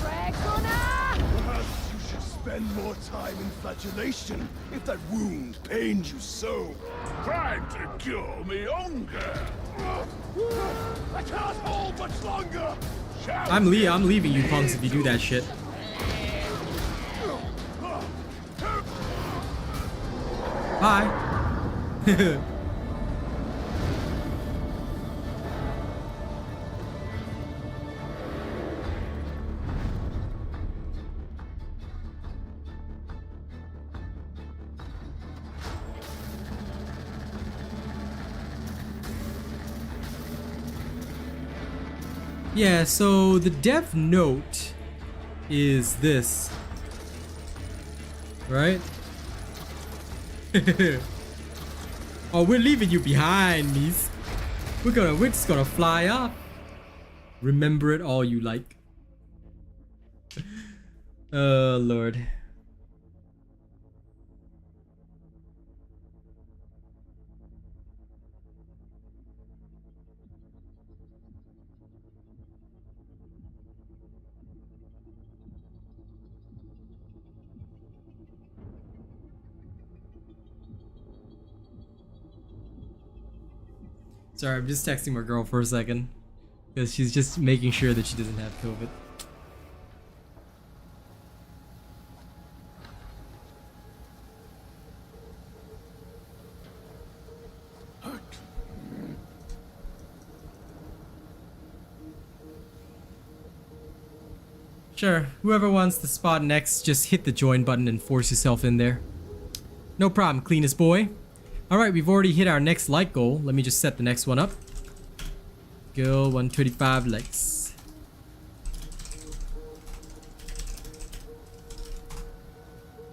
Red corner! Perhaps you should spend more time in flagellation if that wound pained you so. Trying to cure me hunger. I can't hold much longer. I'm leaving you punks if you do that shit. Bye. Yeah, so the dev note is this, right? Oh, we're leaving you behind, niece. We're just gonna fly off. Remember it all you like. Oh Lord. Sorry, I'm just texting my girl for a second. Because she's just making sure that she doesn't have COVID. Sure, whoever wants to spot next, just hit the join button and force yourself in there. No problem, cleanest boy. Alright, we've already hit our next like goal. Let me just set the next one up. Go, 125 likes.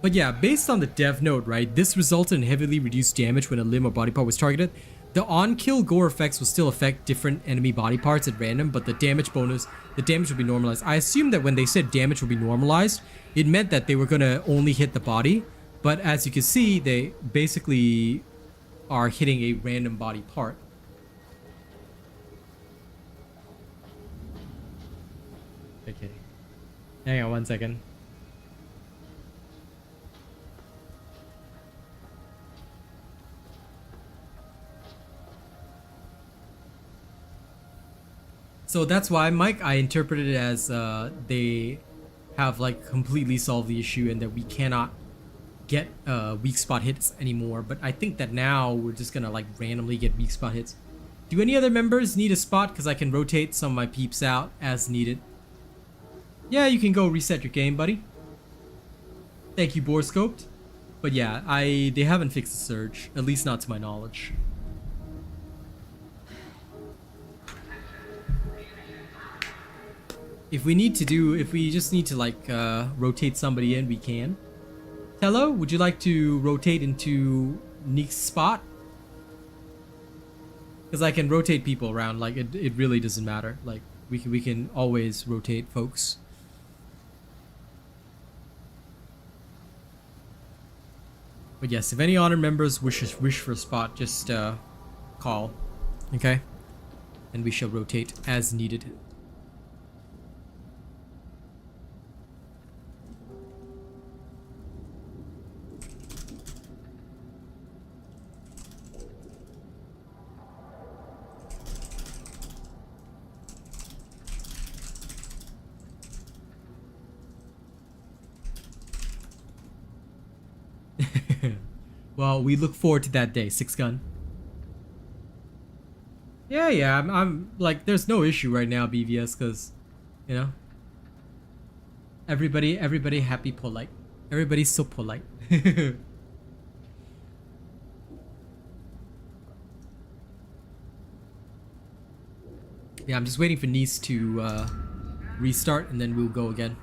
But yeah, based on the dev note, right, this resulted in heavily reduced damage when a limb or body part was targeted. The on-kill gore effects will still affect different enemy body parts at random, but the damage bonus, the damage will be normalized. I assume that when they said damage will be normalized, it meant that they were gonna only hit the body, but as you can see, they basically are hitting a random body part. Okay. Hang on 1 second. So that's why, Mike, I interpreted it as they have like completely solved the issue and that we cannot get weak spot hits anymore. But I think that now we're just gonna like randomly get weak spot hits. Do any other members need a spot? Because I can rotate some of my peeps out as needed. Yeah, you can go reset your game, buddy. Thank you, Borscoped. But yeah, they haven't fixed the surge, at least not to my knowledge. If we just need to like rotate somebody in, we can. Tello, would you like to rotate into Neek's spot? Because I can rotate people around, like it really doesn't matter. Like we can always rotate folks. But yes, if any honor members wish for a spot, just call, okay? And we shall rotate as needed. Well, we look forward to that day, 6gun. Yeah, I'm like, there's no issue right now, BVS, because, you know, everybody happy, polite. Everybody's so polite. Yeah, I'm just waiting for Nice to restart, and then we'll go again.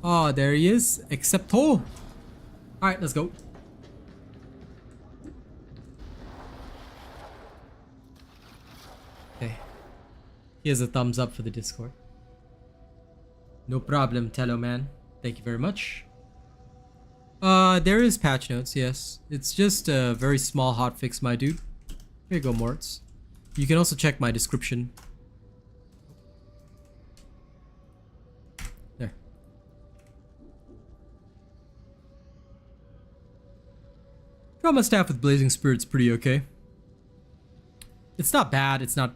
Oh, there he is. Accepto. Alright, let's go. Okay. Here's a thumbs up for the Discord. No problem, Tello man. Thank you very much. There is patch notes, yes. It's just a very small hotfix, my dude. Here you go, Morts. You can also check my description. Trauma staff with Blazing Spirit's pretty okay. It's not bad, it's not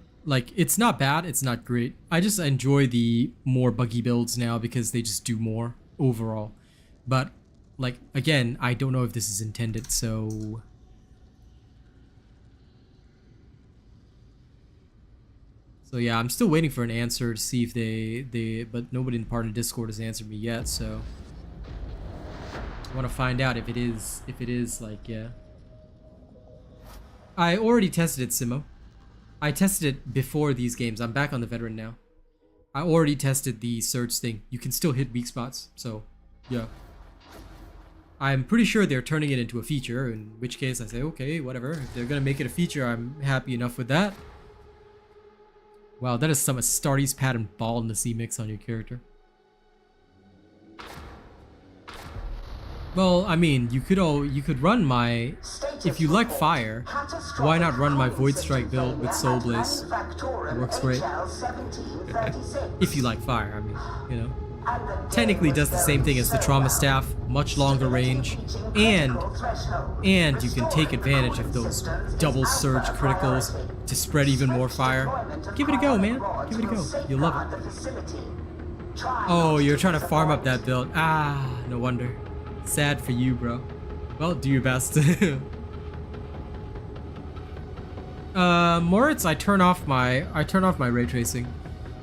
bad, it's not great. I just enjoy the more buggy builds now because they just do more overall. But, like, again, I don't know if this is intended, so... So yeah, I'm still waiting for an answer to see if but nobody in the partner Discord has answered me yet, so... I want to find out if it is like, yeah. I already tested it, Simo. I tested it before these games. I'm back on the veteran now. I already tested the surge thing. You can still hit weak spots, so yeah. I'm pretty sure they're turning it into a feature, in which case I say, okay, whatever. If they're gonna make it a feature, I'm happy enough with that. Wow, that is some Astartes pattern baldness mix on your character. Well, I mean, you could run my if you like fire, why not run my Void Strike build with Soul Blaze? It works great. If you like fire, I mean, you know. Technically does the same thing as the Trauma Staff, much longer range, and you can take advantage of those double surge criticals to spread even more fire. Give it a go, man. Give it a go. You'll love it. Oh, you're trying to farm up that build. Ah, no wonder. Sad for you, bro. Well, do your best. Moritz, I turn off my ray tracing.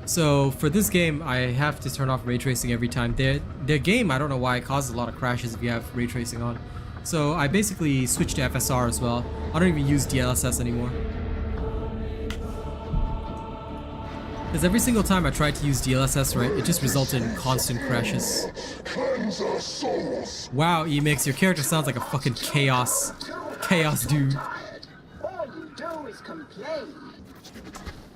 So for this game, I have to turn off ray tracing every time. Their game, I don't know why, it causes a lot of crashes if you have ray tracing on. So I basically switched to FSR as well. I don't even use DLSS anymore. Because every single time I tried to use DLSS, right, it just resulted in constant crashes. Wow, Emix, your character sounds like a fucking chaos dude. All you do is complain.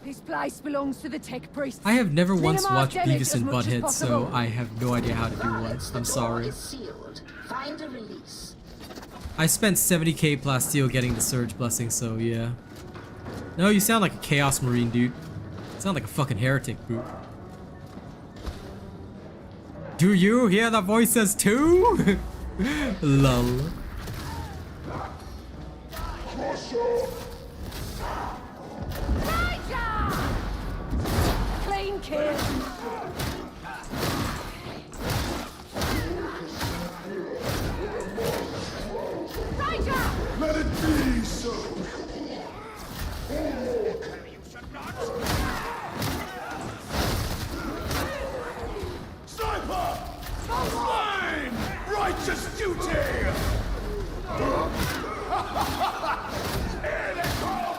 This place belongs to the tech priest. I have never once watched Beavis and Butthead, so I have no idea how to do one. I'm sorry. Find a release. I spent 70k plasteel getting the Surge Blessing, so yeah. No, you sound like a Chaos Marine, dude. You sound like a fucking heretic, bro. Do you hear the voices too? Lol. Clean kill. Let it be so. Sniper! Mine! Righteous duty! Here they come!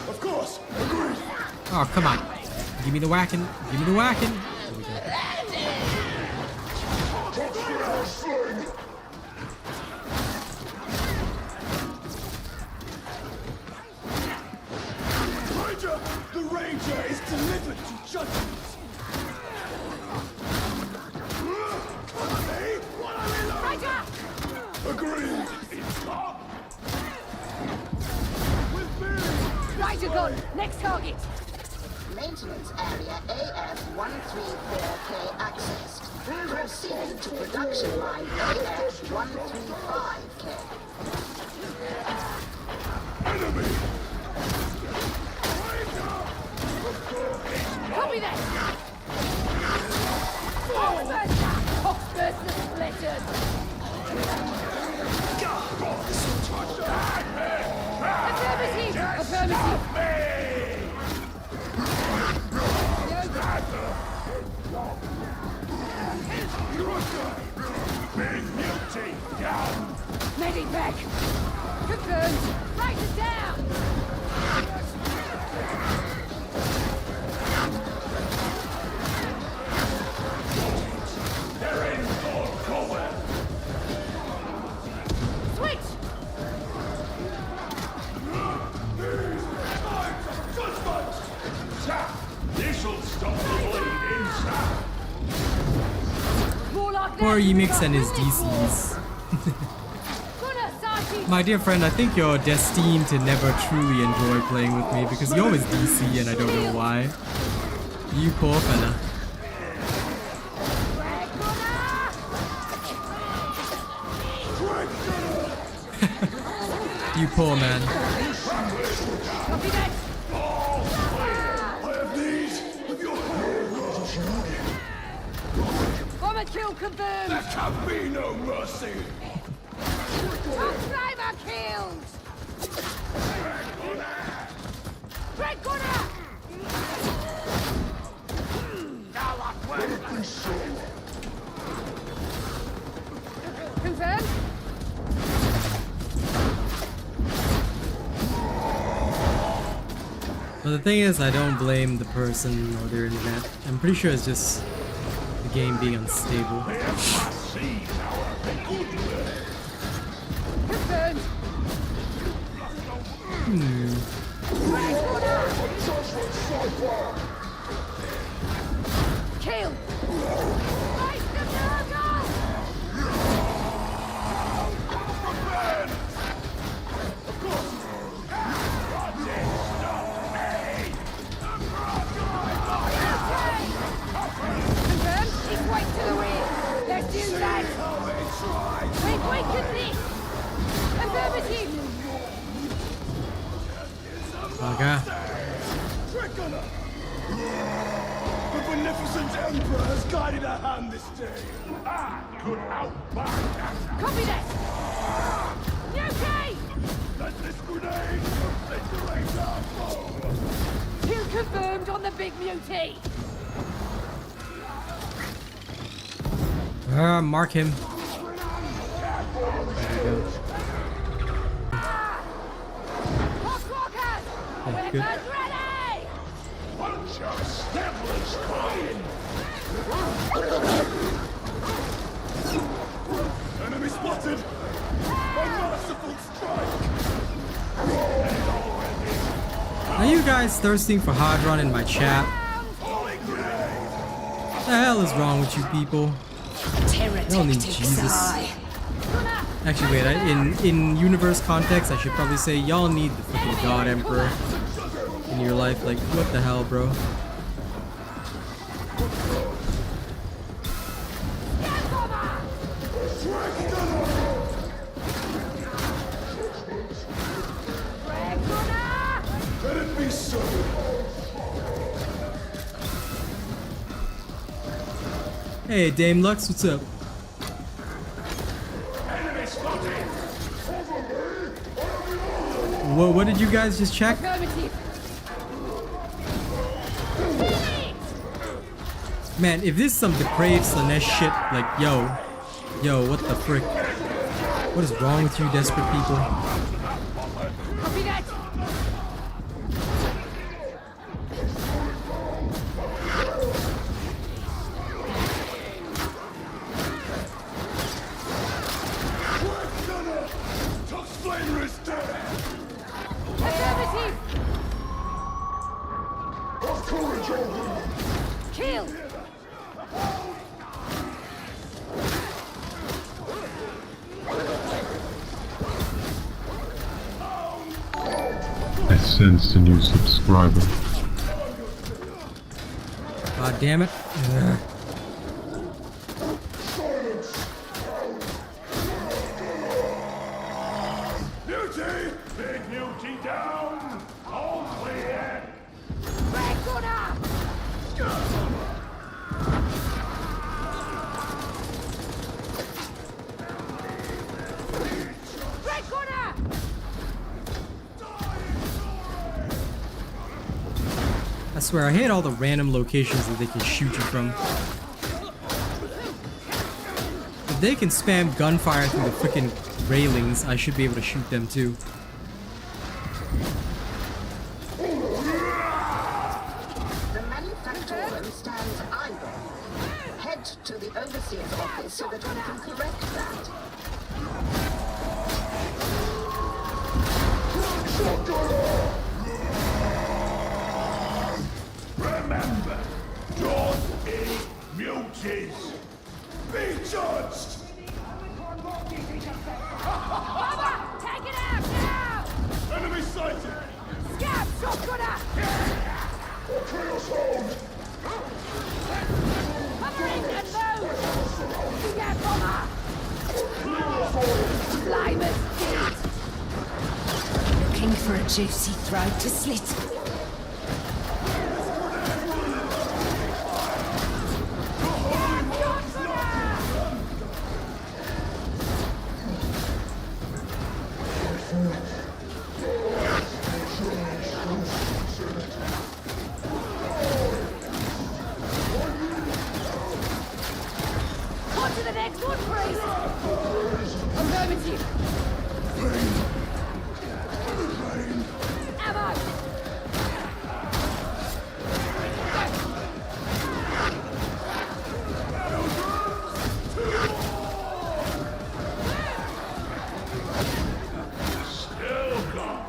Of course, agreed. Oh, come on. Give me the whacking. Give me the whacking. There we go. Ranger! The Ranger is delivered to judgment! Hey, what are we doing? Agreed! It's up! With me! Rider gone. Next target. Maintenance area AF-134K accessed. Proceeding to production line AF-135K. Enemy! Copy that. Oxburster splintered. Affirmative. Affirmative. Medic back. Confirmed. Write it down. They're in for cover! Switch. This'll stop the bleed inside! More like that. Poor Emix and his DCs. My dear friend, I think you're destined to never truly enjoy playing with me because you always DC and I don't know why. You poor fella. You poor man. Copy that. I have these with your Bomber kill confirmed. There can be no mercy! Top driver killed. Red gunner. Confirmed. But the thing is, I don't blame the person or their internet. I'm pretty sure it's just the game being unstable. Confirmed. Kill. Fight the burger. ancient emperor has guided a hand this day. I could outback that. Copy that! Okay! Let this grenade obliterate our foe. Kill confirmed on the big mutie! Mark him. Yeah, good. Ready! Bunch of devilish crying. Enemy spotted. A merciful strike. Are you guys thirsting for Hadron in my chat? Holy grenade. What the hell is wrong with you people? Y'all need Jesus. Actually, wait. In universe context, I should probably say y'all need the fucking God Emperor in your life. Like, what the hell, bro? Let it be so. Hey, Dame Lux, what's up? Enemy spotted. What did you guys just check? Man, if this is some depraved Slanesh shit, like, yo, what the frick? What is wrong with you desperate people? Copy that! Flamer is dead. Affirmative! Have courage, Owen. Kill! I sensed a new subscriber. God damn it. Ugh. Beauty! Big beauty down! All clear! Red gunner! Red gunner! I swear, I hate all the random locations that they can shoot you from. If they can spam gunfire through the freaking railings, I should be able to shoot them too. The manufacturer stands idle. Head to the overseer's office so that we can correct that. Remember, don't eat muties. Be judged! Baba! Take it out now! Enemy sighted! Scab! Shotgunner! Chaos hold! Covering and move! Scab bomber! Slimer's dead! Looking for a juicy throat to slit. On to the next one, please! Affirmative! Ammo! Still gone.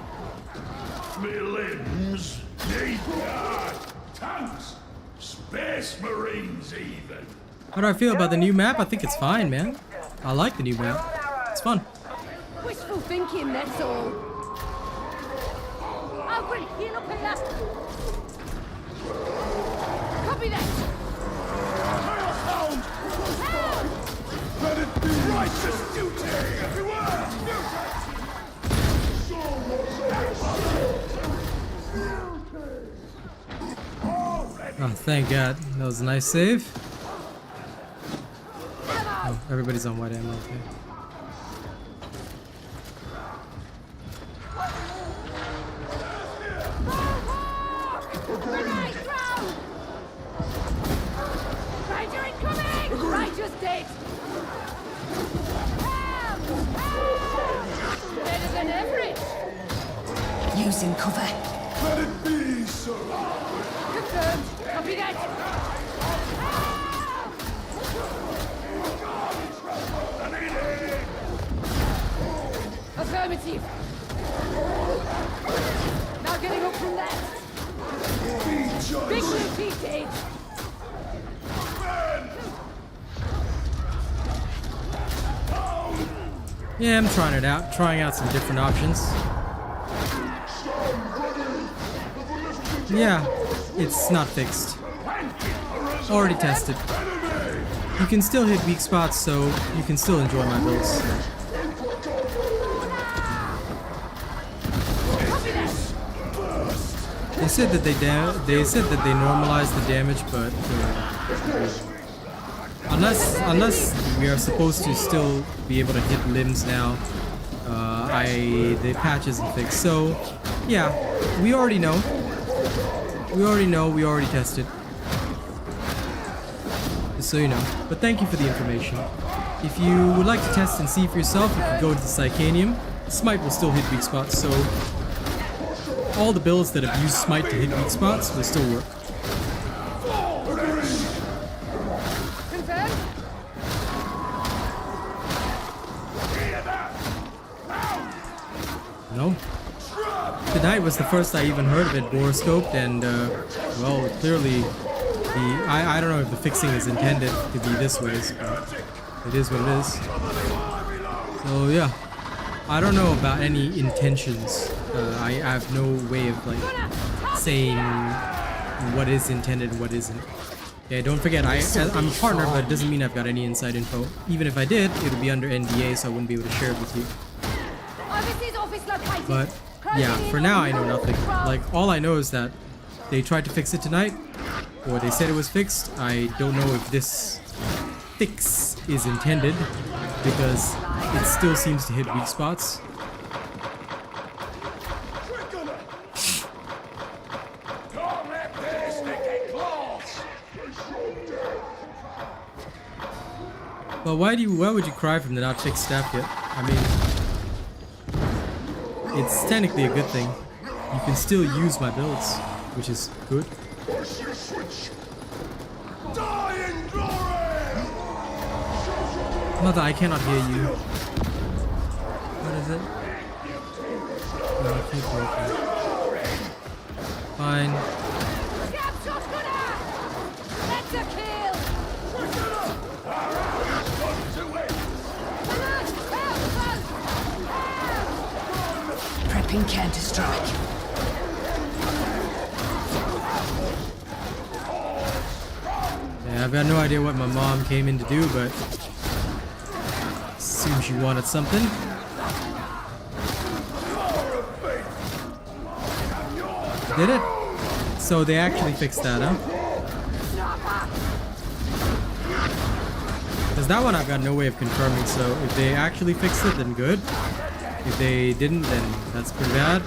Me limbs need guard. Tanks. Space Marines even. How do I feel about the new map? I think it's fine, man. I like the new map. It's fun. Wishful thinking, that's all. Alfred, heal up here! Copy that! Chaos hound! Help! Let it be righteous duty everywhere! Already Oh, thank God. That was a nice save. Oh, everybody's on white ammo, okay. Ranger incoming! Ranger's dead! Better than average! Using cover. Let it be, sir. Confirmed! Copy that! Affirmative! Now getting up from that! Big blue teeth dead! Yeah, I'm trying it out. Trying out some different options. Yeah, it's not fixed. Already tested. You can still hit weak spots, so you can still enjoy my builds. They said that they normalized the damage, but unless we are supposed to still be able to hit limbs now, the patch isn't fixed. So yeah, we already know. We already tested. Just so you know. But thank you for the information. If you would like to test and see for yourself, you can go to the Psychanium. Smite will still hit weak spots, so all the builds that have used Smite to hit weak spots will still work. No. Tonight was the first I even heard of it boroscoped, and well, clearly I don't know if the fixing is intended to be this way, but it is what it is. So yeah, I don't know about any intentions. I have no way of like saying what is intended and what isn't. Yeah, don't forget, I'm a partner, but it doesn't mean I've got any inside info. Even if I did, it would be under NDA, so I wouldn't be able to share it with you. But yeah, for now I know nothing. Like, all I know is that they tried to fix it tonight, or they said it was fixed. I don't know if this fix is intended, because it still seems to hit weak spots. But why would you cry from the not fixed staff yet? I mean, it's technically a good thing. You can still use my builds, which is good. Mother, I cannot hear you. What is it? No, keep working. Fine. Prepping counter-strike. Yeah, I've got no idea what my mom came in to do, but assume she wanted something. Did it? So they actually fixed that, huh? Because that one I've got no way of confirming, so if they actually fixed it, then good. If they didn't, then that's pretty bad.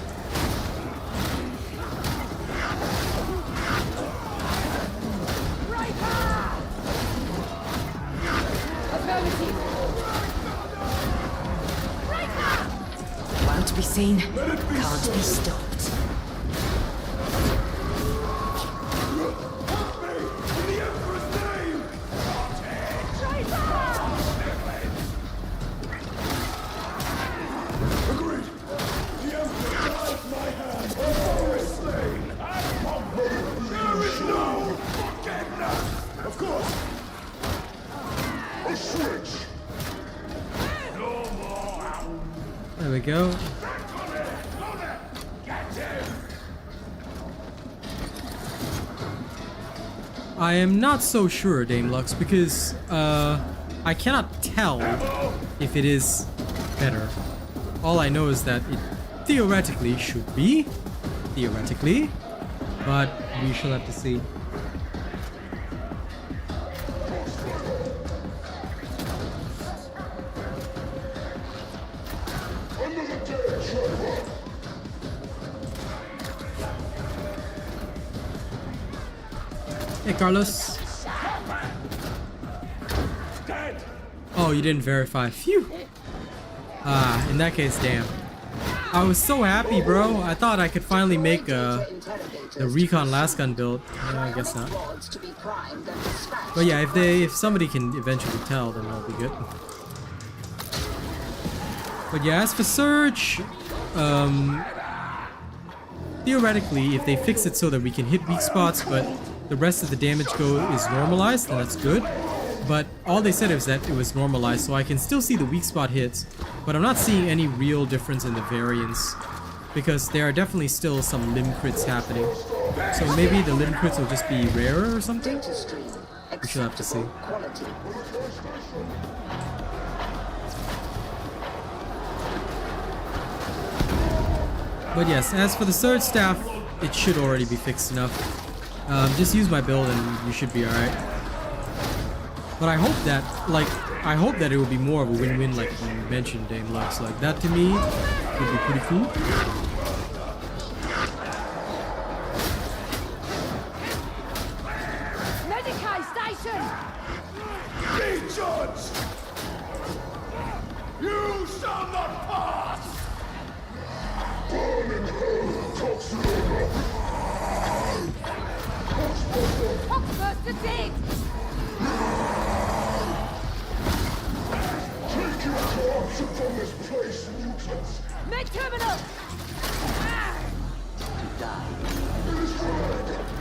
Won't be seen, can't be stopped. There we go. I am not so sure, Dame Lux, because I cannot tell if it is better. All I know is that it theoretically should be. Theoretically. But we shall have to see. Hey, Carlos. Oh, you didn't verify. Phew. Ah, in that case, damn. I was so happy, bro. I thought I could finally make the recon last gun build. No, I guess not. But yeah, if somebody can eventually tell, then that'll be good. But yeah, as for Surge, theoretically, if they fix it so that we can hit weak spots, but the rest of the damage is normalized, then that's good. But all they said is that it was normalized, so I can still see the weak spot hits, but I'm not seeing any real difference in the variance, because there are definitely still some limb crits happening. So maybe the limb crits will just be rarer or something? We shall have to see. But yes, as for the Surge Staff, it should already be fixed enough. Just use my build and you should be alright. But I hope that it will be more of a win-win like you mentioned, Dame Lux. Like that to me would be pretty cool. Medicaid station! Be judged! You shall not pass! Burning hell, Toxin! Toxburster dead! Take your corruption from this place, mutants! Mid-terminal!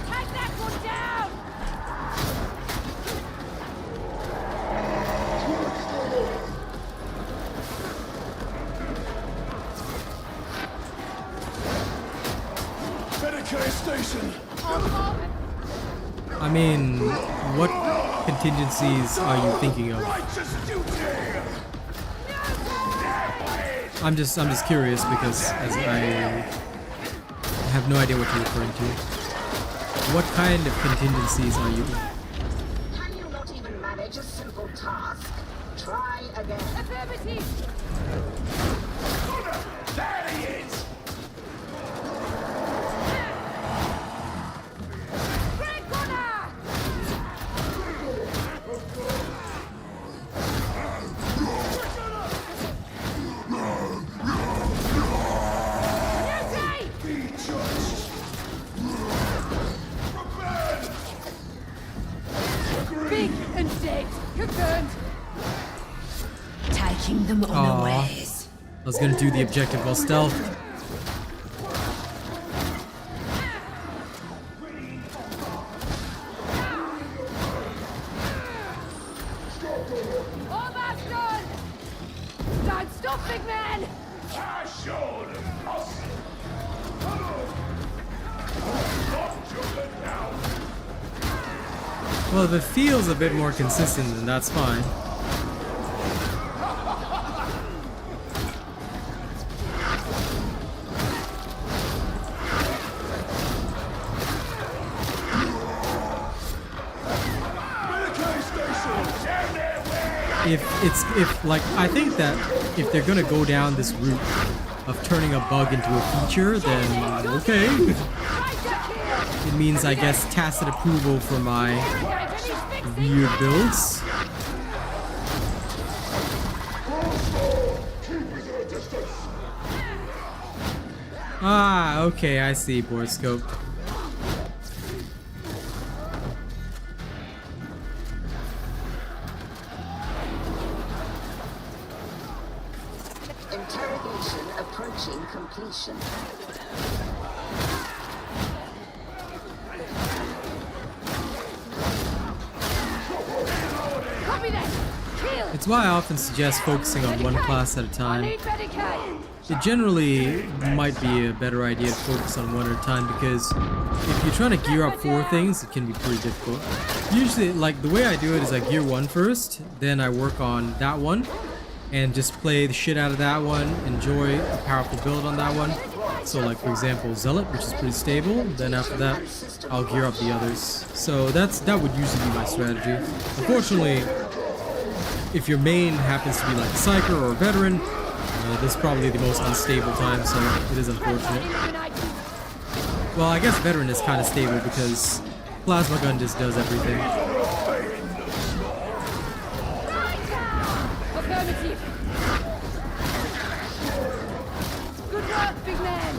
Take that one down! Medicaid station! I mean, what contingencies are you thinking of? Righteous duty! I'm just curious because as I have no idea what you're referring to. What kind of contingencies are you? Can you not even manage a simple task? Try again. Affirmative! There he is! Greg Gunner! Big and dead. Confirmed. Taking them unawares. I was gonna do the objective while stealth. Almost done! Don't stop, big man! Well, if it feels a bit more consistent, then that's fine. I think that if they're gonna go down this route of turning a bug into a feature, then okay. It means, I guess, tacit approval for my weird builds. Ah, okay, I see, board scope. Interrogation approaching completion. Copy that! Kill! It's why I often suggest focusing on one class at a I time. need Medicaid! It generally might be a better idea to focus on one at a time because if you're trying to gear up 4 things, it can be pretty difficult. Usually, like, the way I do it is I gear 1 first, then I work on that one, and just play the shit out of that one, enjoy a powerful build on that one. So like, for example, Zealot, which is pretty stable, then after that, I'll gear up the others. So that would usually be my strategy. Unfortunately, if your main happens to be like a Psyker or a Veteran, this is probably the most unstable time, so it is unfortunate. Well, I guess Veteran is kind of stable because Plasma gun just does everything. Affirmative. Good work, big man.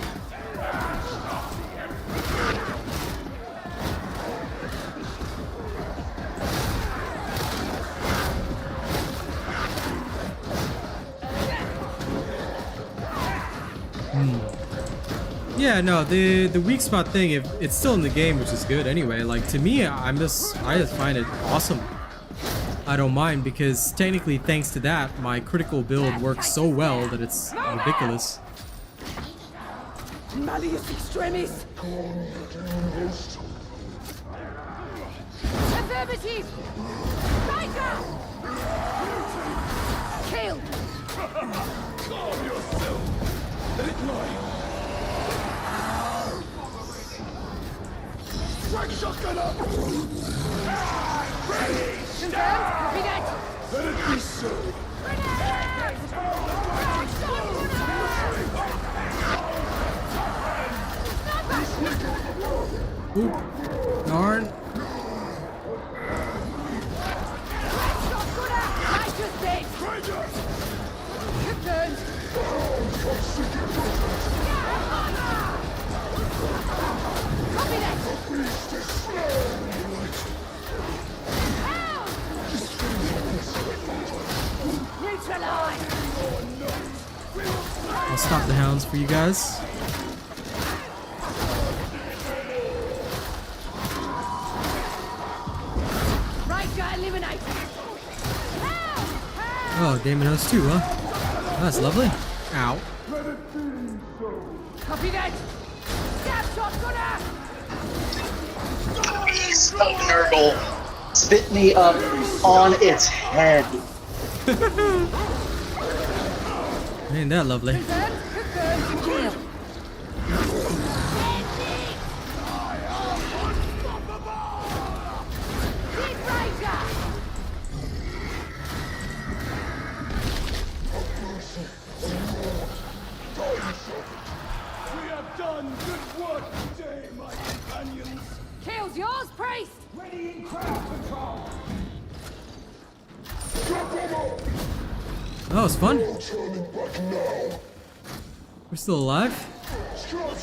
Yeah, no, the weak spot thing, if it's still in the game, which is good anyway. Like, to me, I just find it awesome. I don't mind, because technically, thanks to that, my critical build works so well that it's ridiculous. Malleus extremis. Affirmative. Striker. Kill. Calm yourself. Let it lie. Strike shotgun up! Ready! Confirmed. Copy that. Let it be so. Oop. Darn. Confirmed. Copy that. Neutralize. I'll stop the hounds for you guys. Right guy eliminate. Oh, Damon has two, huh? That's lovely. Ow. Copy that. Stab shot gunner. Beast of Nurgle spit me up on its head. Ain't that lovely? Confirmed. Confirmed. Kill. Deep Ranger. We have done good work today, my companions. Kill's yours, priest. Ready in crowd control. Oh, it's fun. We're still alive. Scab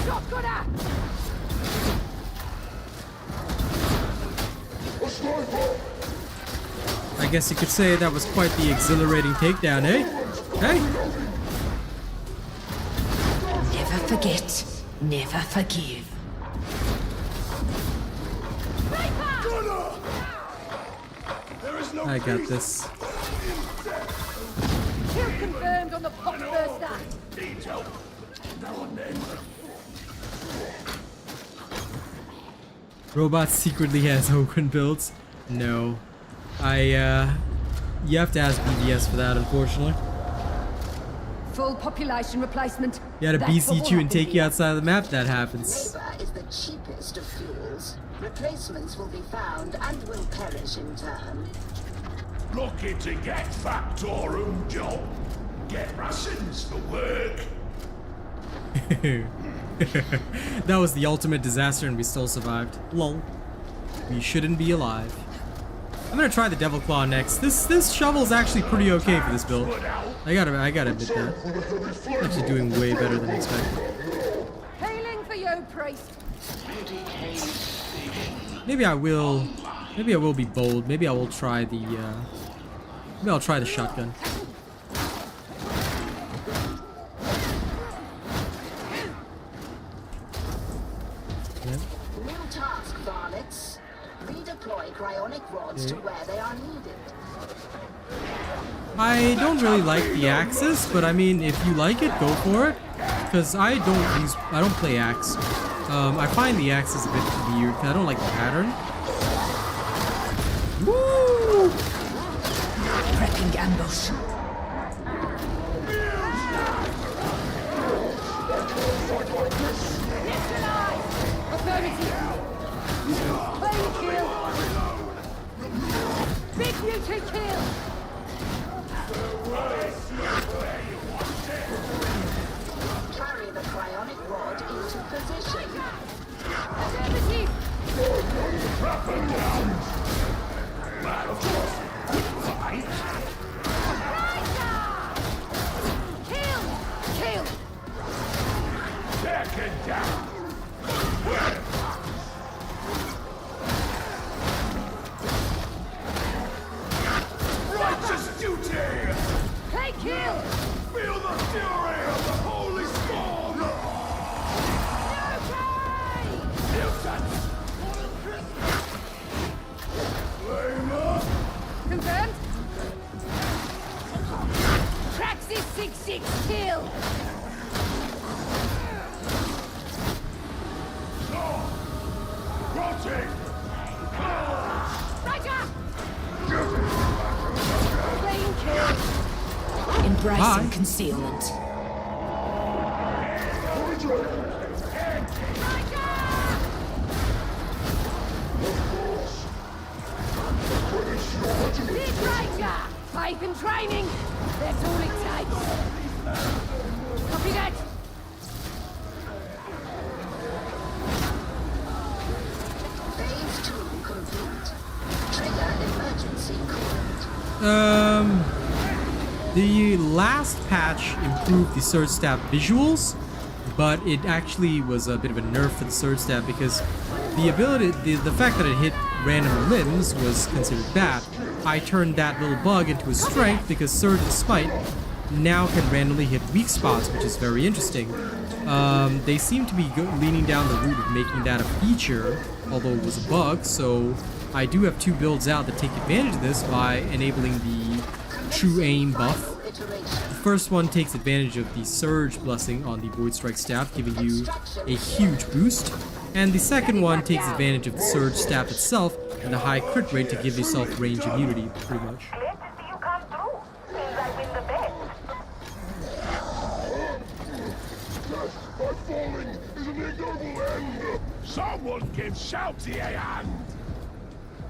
shotgunner. I guess you could say that was quite the exhilarating takedown, eh? Hey! Never forget, never forgive. There is no I got this. Kill confirmed on the pop burster. Needs help. Now and then. Robot secretly has Hogan builds. No. You have to ask BVS for that, unfortunately. Full population replacement. You gotta That's BC for you and take you BVS. outside of the map, that happens. Labor is the cheapest of fuels. Replacements will be found and will perish in turn. Looking to get Factorum job. Get rations for work. That was the ultimate disaster and we still survived. Lol. We shouldn't be alive. I'm gonna try the Devil Claw next. This shovel's actually pretty okay for this build. I gotta admit that. It's actually doing way better than expected. Hailing for you, priest. Maybe I will be bold. Maybe I will try the maybe I'll try the shotgun. Yep. New task, varlets. Redeploy cryonic rods to where they are needed. I don't really like the axes, but I mean, if you like it, go for it. Because I don't play axe. I find the axes a bit weird. 'Cause I don't like the pattern. Woo! Prepping ambush. Affirmative. Clean kill. Big beauty kill. Carry confirmed. Praxis 6-6 kill. Rotting! Roger! Clean kill. Embracing concealment. Big Ranger! Faith and training! That's all it takes. Copy that! Phase 2 complete. Trigger emergency coolant. The last patch improved the Surge Staff visuals, but it actually was a bit of a nerf for the Surge Staff because the ability, the fact that it hit random limbs was considered bad. I turned that little bug into a strength because Surge and Smite now can randomly hit weak spots, which is very interesting. They seem to be leaning down the route of making that a feature, although it was a bug, so I do have 2 builds out that take advantage of this by enabling the True Aim buff. The first one takes advantage of the Surge blessing on the Void Strike Staff, giving you a huge boost. And the second one takes advantage of the Surge Staff itself and the high crit rate to give yourself range immunity, pretty much. Glad to see you come through. Seems I win the bet. My falling is an ignoble end! Someone give Shouty a hand!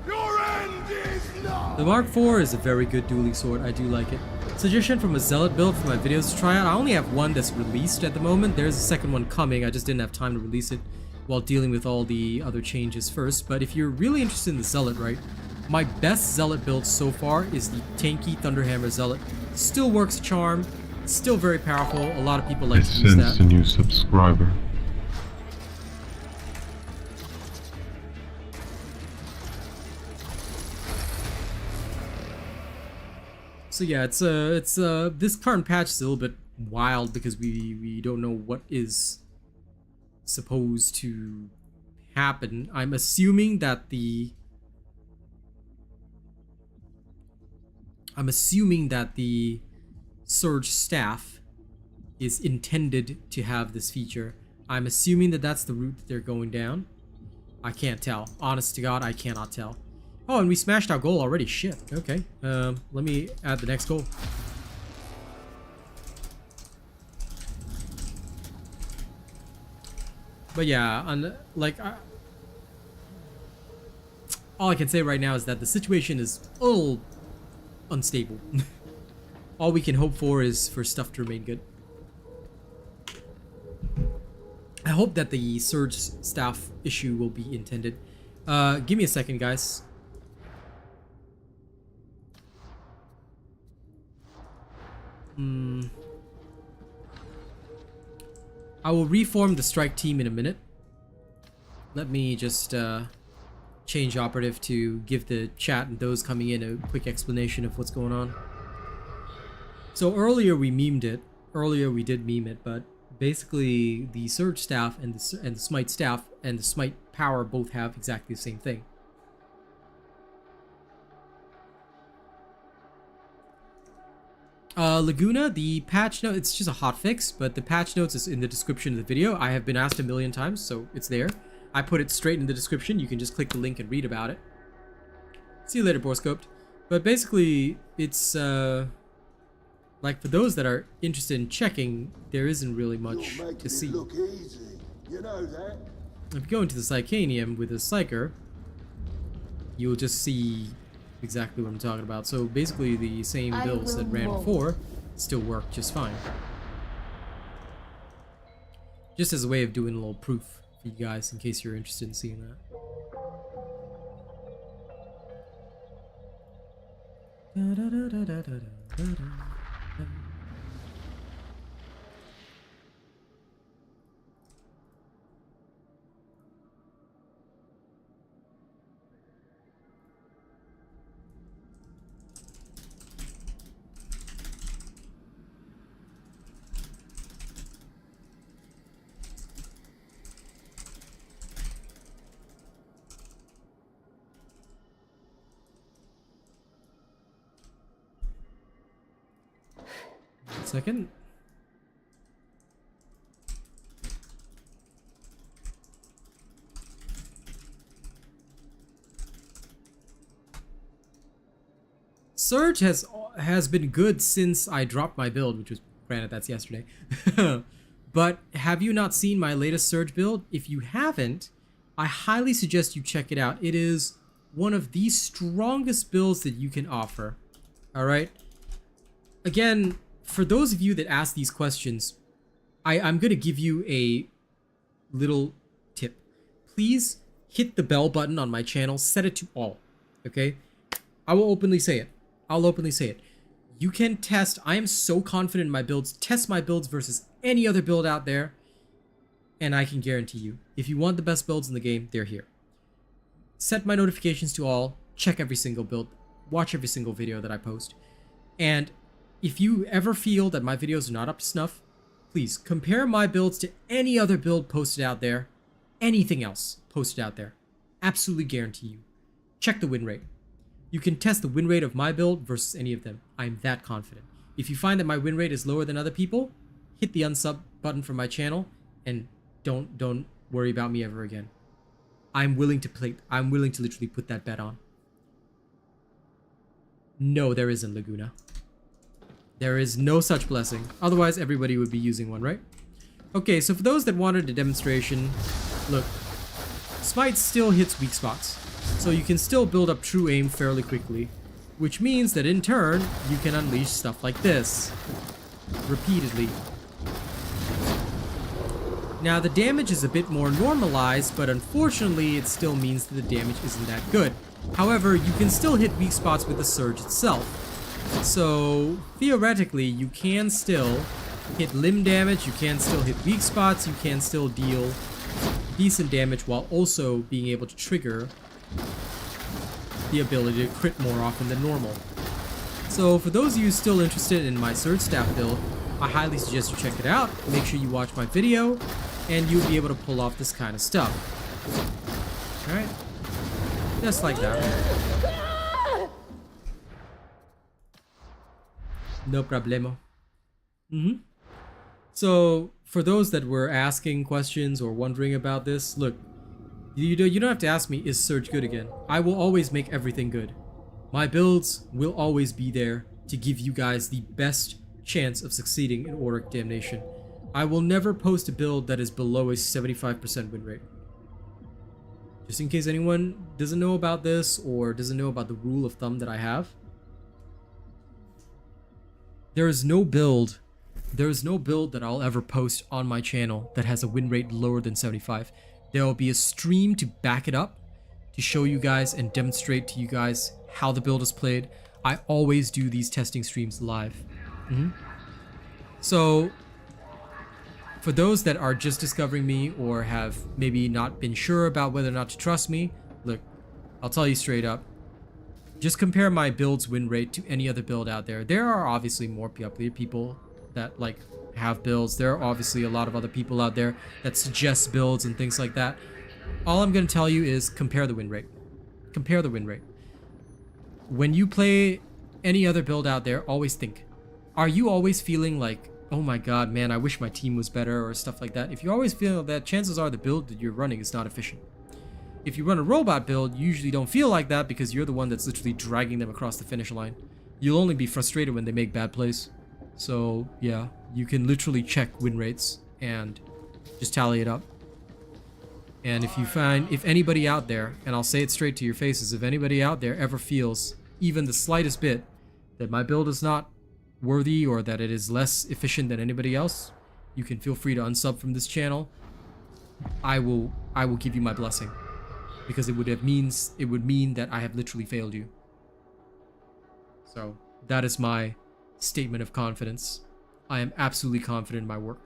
Your end is not! The Mark IV is a very good dueling sword, I do like it. Suggestion from a Zealot build for my videos to try out. I only have one that's released at the moment. There's a second one coming, I just didn't have time to release it while dealing with all the other changes first. But if you're really interested in the Zealot, right, my best Zealot build so far is the tanky Thunderhammer Zealot. Still works a charm, still very powerful, a lot of people like to use that. Sense a new subscriber. So yeah, it's this current patch is a little bit wild because we don't know what is supposed to happen. I'm assuming that the Surge Staff is intended to have this feature. I'm assuming that that's the route that they're going down. I can't tell. Honest to God, I cannot tell. Oh, and we smashed our goal already. Shit. Okay. Let me add the next goal. But yeah, all I can say right now is that the situation is a little unstable. All we can hope for is for stuff to remain good. I hope that the Surge Staff issue will be intended. Give me a second, guys. I will reform the strike team in a minute. Let me just change operative to give the chat and those coming in a quick explanation of what's going on. So earlier we memed it. Earlier we did meme it, but basically the Surge Staff and the Smite Staff and the Smite Power both have exactly the same thing. Laguna, the patch note, it's just a hotfix, but the patch notes is in the description of the video. I have been asked a million times, so it's there. I put it straight in the description. You can just click the link and read about it. See you later, Borscoped. But basically, it's, like, for those that are interested in checking, there isn't really much to see. Look easy. You know that? If you go into the Psychanium with a Psyker, you'll just see exactly what I'm talking about. So basically the same builds that ran before still work just fine. Just as a way of doing a little proof for you guys in case you're interested in seeing that. Second. Surge has been good since I dropped my build, which was, granted, that's yesterday. But have you not seen my latest Surge build? If you haven't, I highly suggest you check it out. It is one of the strongest builds that you can offer. Alright? Again, for those of you that ask these questions, I'm going to give you a little tip. Please hit the bell button on my channel, set it to all. Okay? I will openly say it. I'll openly say it. You can test. I am so confident in my builds. Test my builds versus any other build out there. And I can guarantee you, if you want the best builds in the game, they're here. Set my notifications to all. Check every single build. Watch every single video that I post. And if you ever feel that my videos are not up to snuff, please compare my builds to any other build posted out there. Anything else posted out there. Absolutely guarantee you. Check the win rate. You can test the win rate of my build versus any of them. I'm that confident. If you find that my win rate is lower than other people, hit the unsub button from my channel and don't worry about me ever again. I'm willing to literally put that bet on. No, there isn't, Laguna. There is no such blessing. Otherwise, everybody would be using one, right? Okay, so for those that wanted a demonstration, look, Smite still hits weak spots. So you can still build up true aim fairly quickly, which means that in turn, you can unleash stuff like this repeatedly. Now the damage is a bit more normalized, but unfortunately it still means that the damage isn't that good. However, you can still hit weak spots with the Surge itself. So theoretically, you can still hit limb damage, you can still hit weak spots, you can still deal decent damage while also being able to trigger the ability to crit more often than normal. So for those of you still interested in my Surge Staff build, I highly suggest you check it out. Make sure you watch my video and you'll be able to pull off this kind of stuff. Alright? Just like that. No problemo. So for those that were asking questions or wondering about this, look, you don't have to ask me, is Surge good again? I will always make everything good. My builds will always be there to give you guys the best chance of succeeding in Auric Damnation. I will never post a build that is below a 75% win rate. Just in case anyone doesn't know about this or doesn't know about the rule of thumb that I have. There is no build that I'll ever post on my channel that has a win rate lower than 75. There will be a stream to back it up, to show you guys and demonstrate to you guys how the build is played. I always do these testing streams live. So, for those that are just discovering me or have maybe not been sure about whether or not to trust me, look, I'll tell you straight up. Just compare my build's win rate to any other build out there. There are obviously more people that like have builds. There are obviously a lot of other people out there that suggest builds and things like that. All I'm going to tell you is compare the win rate. Compare the win rate. When you play any other build out there, always think, are you always feeling like, oh my god, man, I wish my team was better or stuff like that? If you always feel that, chances are the build that you're running is not efficient. If you run a robot build, you usually don't feel like that because you're the one that's literally dragging them across the finish line. You'll only be frustrated when they make bad plays. So yeah, you can literally check win rates and just tally it up. And if you find, if anybody out there, and I'll say it straight to your faces, if anybody out there ever feels even the slightest bit that my build is not worthy or that it is less efficient than anybody else, you can feel free to unsub from this channel. I will give you my blessing, because it would mean that I have literally failed you. So that is my statement of confidence. I am absolutely confident in my work.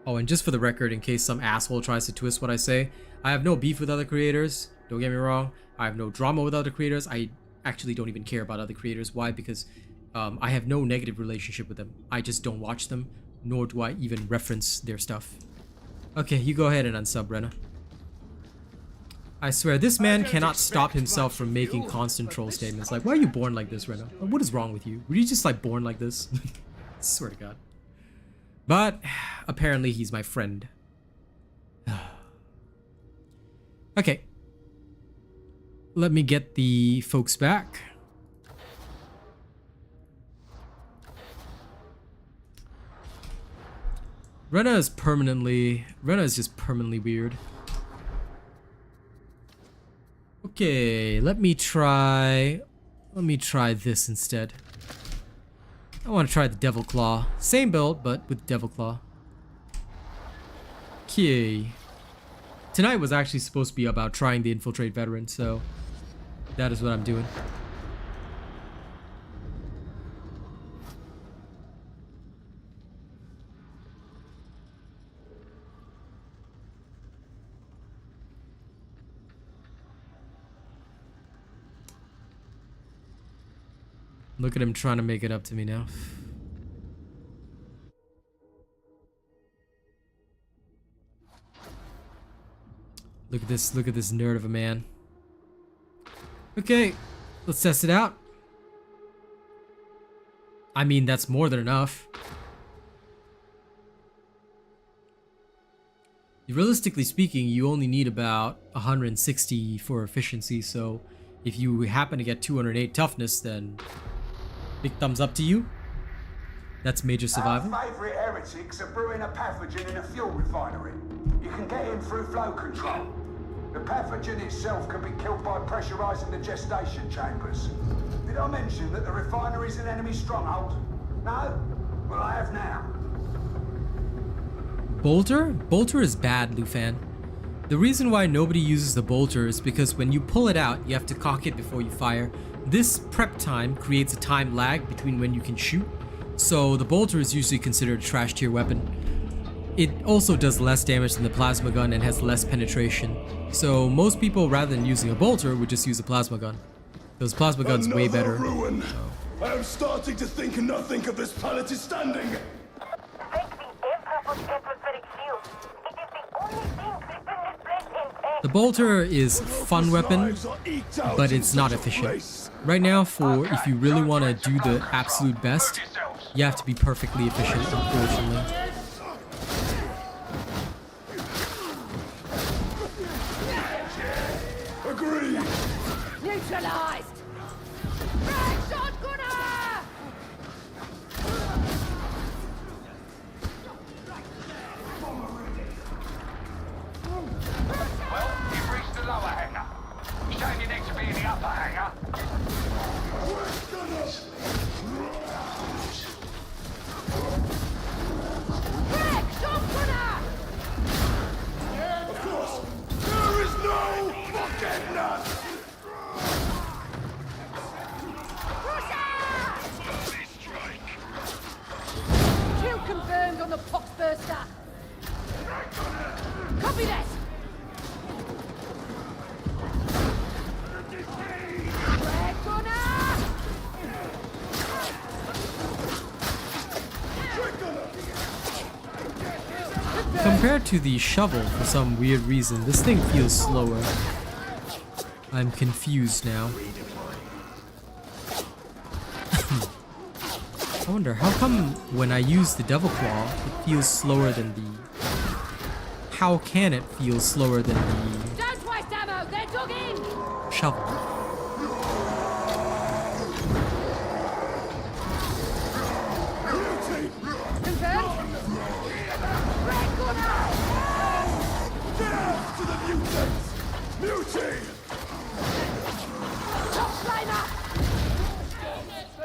Oh, and just for the record, in case some asshole tries to twist what I say, I have no beef with other creators. Don't get me wrong. I have no drama with other creators. I actually don't even care about other creators. Why? Because I have no negative relationship with them. I just don't watch them, nor do I even reference their stuff. Okay, you go ahead and unsub, Brenna. I swear, this man cannot stop himself from making constant troll statements. Like, why are you born like this, Reno? What is wrong with you? Were you just like born like this? Swear to God. But apparently he's my friend. Okay. Let me get the folks back. Rena is just permanently weird. Okay, let me try this instead. I want to try the Devil Claw. Same build, but with Devil Claw. Okay. Tonight was actually supposed to be about trying the Infiltrate Veteran, so that is what I'm doing. Look at him trying to make it up to me now. Look at this nerd of a man. Okay, let's test it out. I mean, that's more than enough. Realistically speaking, you only need about 160 for efficiency, so if you happen to get 208 toughness, then big thumbs up to you. That's major survival. Our favourite heretics are brewing a pathogen in a fuel refinery. You can get in through flow control. The pathogen itself can be killed by pressurising the gestation chambers. Did I mention that the refinery's an enemy stronghold? No? Well, I have now. Bolter? Bolter is bad, Lufan. The reason why nobody uses the bolter is because when you pull it out, you have to cock it before you fire. This prep time creates a time lag between when you can shoot, so the bolter is usually considered a trash tier weapon. It also does less damage than the plasma gun and has less penetration. So most people, rather than using a bolter, would just use a plasma gun. Because plasma gun's way better. Ruin. I am starting to think nothing of this planet is standing. The bolter is a fun weapon, but it's not efficient. Right now, for if you really want to do the absolute best, you have to be perfectly efficient, unfortunately. Agreed. Neutralized! Shotgunner! Well, you've reached the lower hangar. You don't need to be in the upper hangar. Of course, there is no forgetting. Kill confirmed on the pox burster. Copy that. Compared to the shovel, for some weird reason, this thing feels slower. I'm confused now. I wonder, how come when I use the Devil Claw, it feels slower than the... How can it feel slower than the... Don't waste ammo, they're dug in! Shovel? Confirmed? Red gunner! Get out to the mutants! Mutate! Top flamer!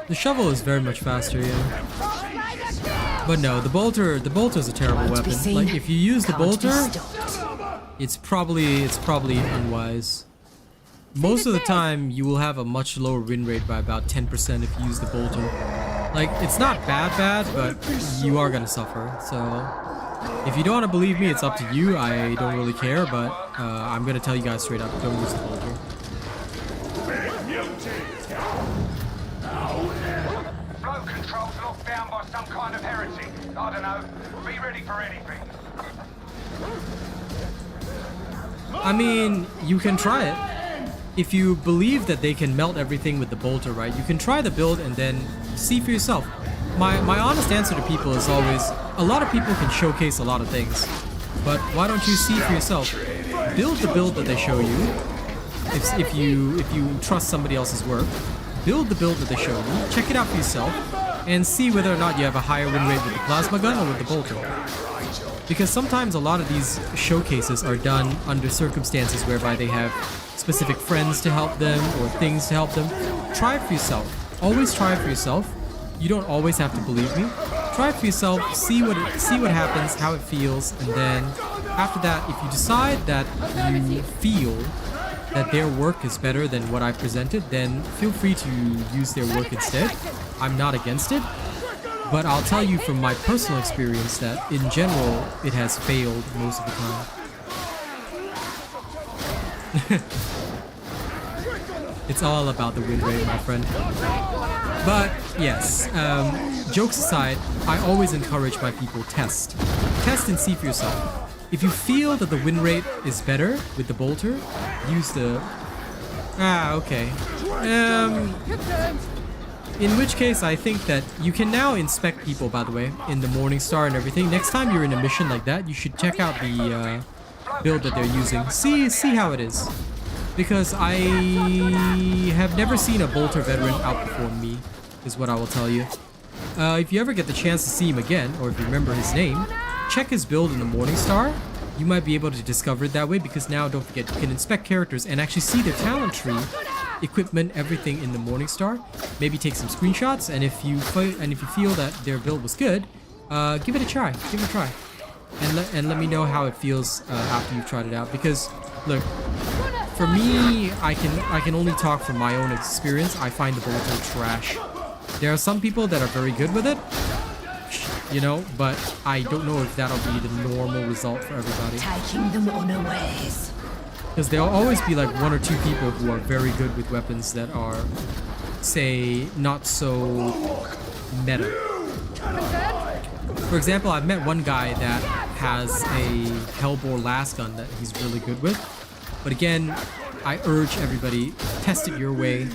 The shovel is very much faster, yeah. But no, the bolter is a terrible weapon. Like, if you use the bolter, it's probably unwise. Most of the time, you will have a much lower win rate by about 10% if you use the bolter. Like, it's not bad, but you are gonna suffer. So, if you don't want to believe me, it's up to you. I don't really care, but I'm gonna tell you guys straight up, don't use the bolter. Flow control's locked down by some kind of heretic. I don't know. Be ready for anything. I mean, you can try it. If you believe that they can melt everything with the bolter, right, you can try the build and then see for yourself. My honest answer to people is always, a lot of people can showcase a lot of things, but why don't you see for yourself? Build the build that they show you. If you trust somebody else's work, build the build that they show you, check it out for yourself, and see whether or not you have a higher win rate with the plasma gun or with the bolter. Because sometimes a lot of these showcases are done under circumstances whereby they have specific friends to help them or things to help them. Try it for yourself. Always try it for yourself. You don't always have to believe me. Try it for yourself, see what happens, how it feels, and then after that, if you decide that you feel that their work is better than what I presented, then feel free to use their work instead. I'm not against it, but I'll tell you from my personal experience that in general, it has failed most of the time. It's all about the win rate, my friend. But yes, jokes aside, I always encourage my people test. Test and see for yourself. If you feel that the win rate is better with the bolter, use the... okay. In which case, I think that you can now inspect people, by the way, in the Morningstar and everything. Next time you're in a mission like that, you should check out the build that they're using. See how it is. Because I have never seen a bolter veteran outperform me, is what I will tell you. If you ever get the chance to see him again, or if you remember his name, check his build in the Morningstar. You might be able to discover it that way, because now, don't forget, you can inspect characters and actually see their talent tree, equipment, everything in the Morningstar. Maybe take some screenshots, and if you feel that their build was good, give it a try. Give it a try, and let me know how it feels after you've tried it out. Because look, for me, I can only talk from my own experience. I find the bolter trash. There are some people that are very good with it, you know, but I don't know if that'll be the normal result for everybody. Taking them unawares. Because there'll always be like one or two people who are very good with weapons that are, say, not so meta. For example, I've met one guy that has a Hellbore lasgun that he's really good with. But again, I urge everybody, test it your way,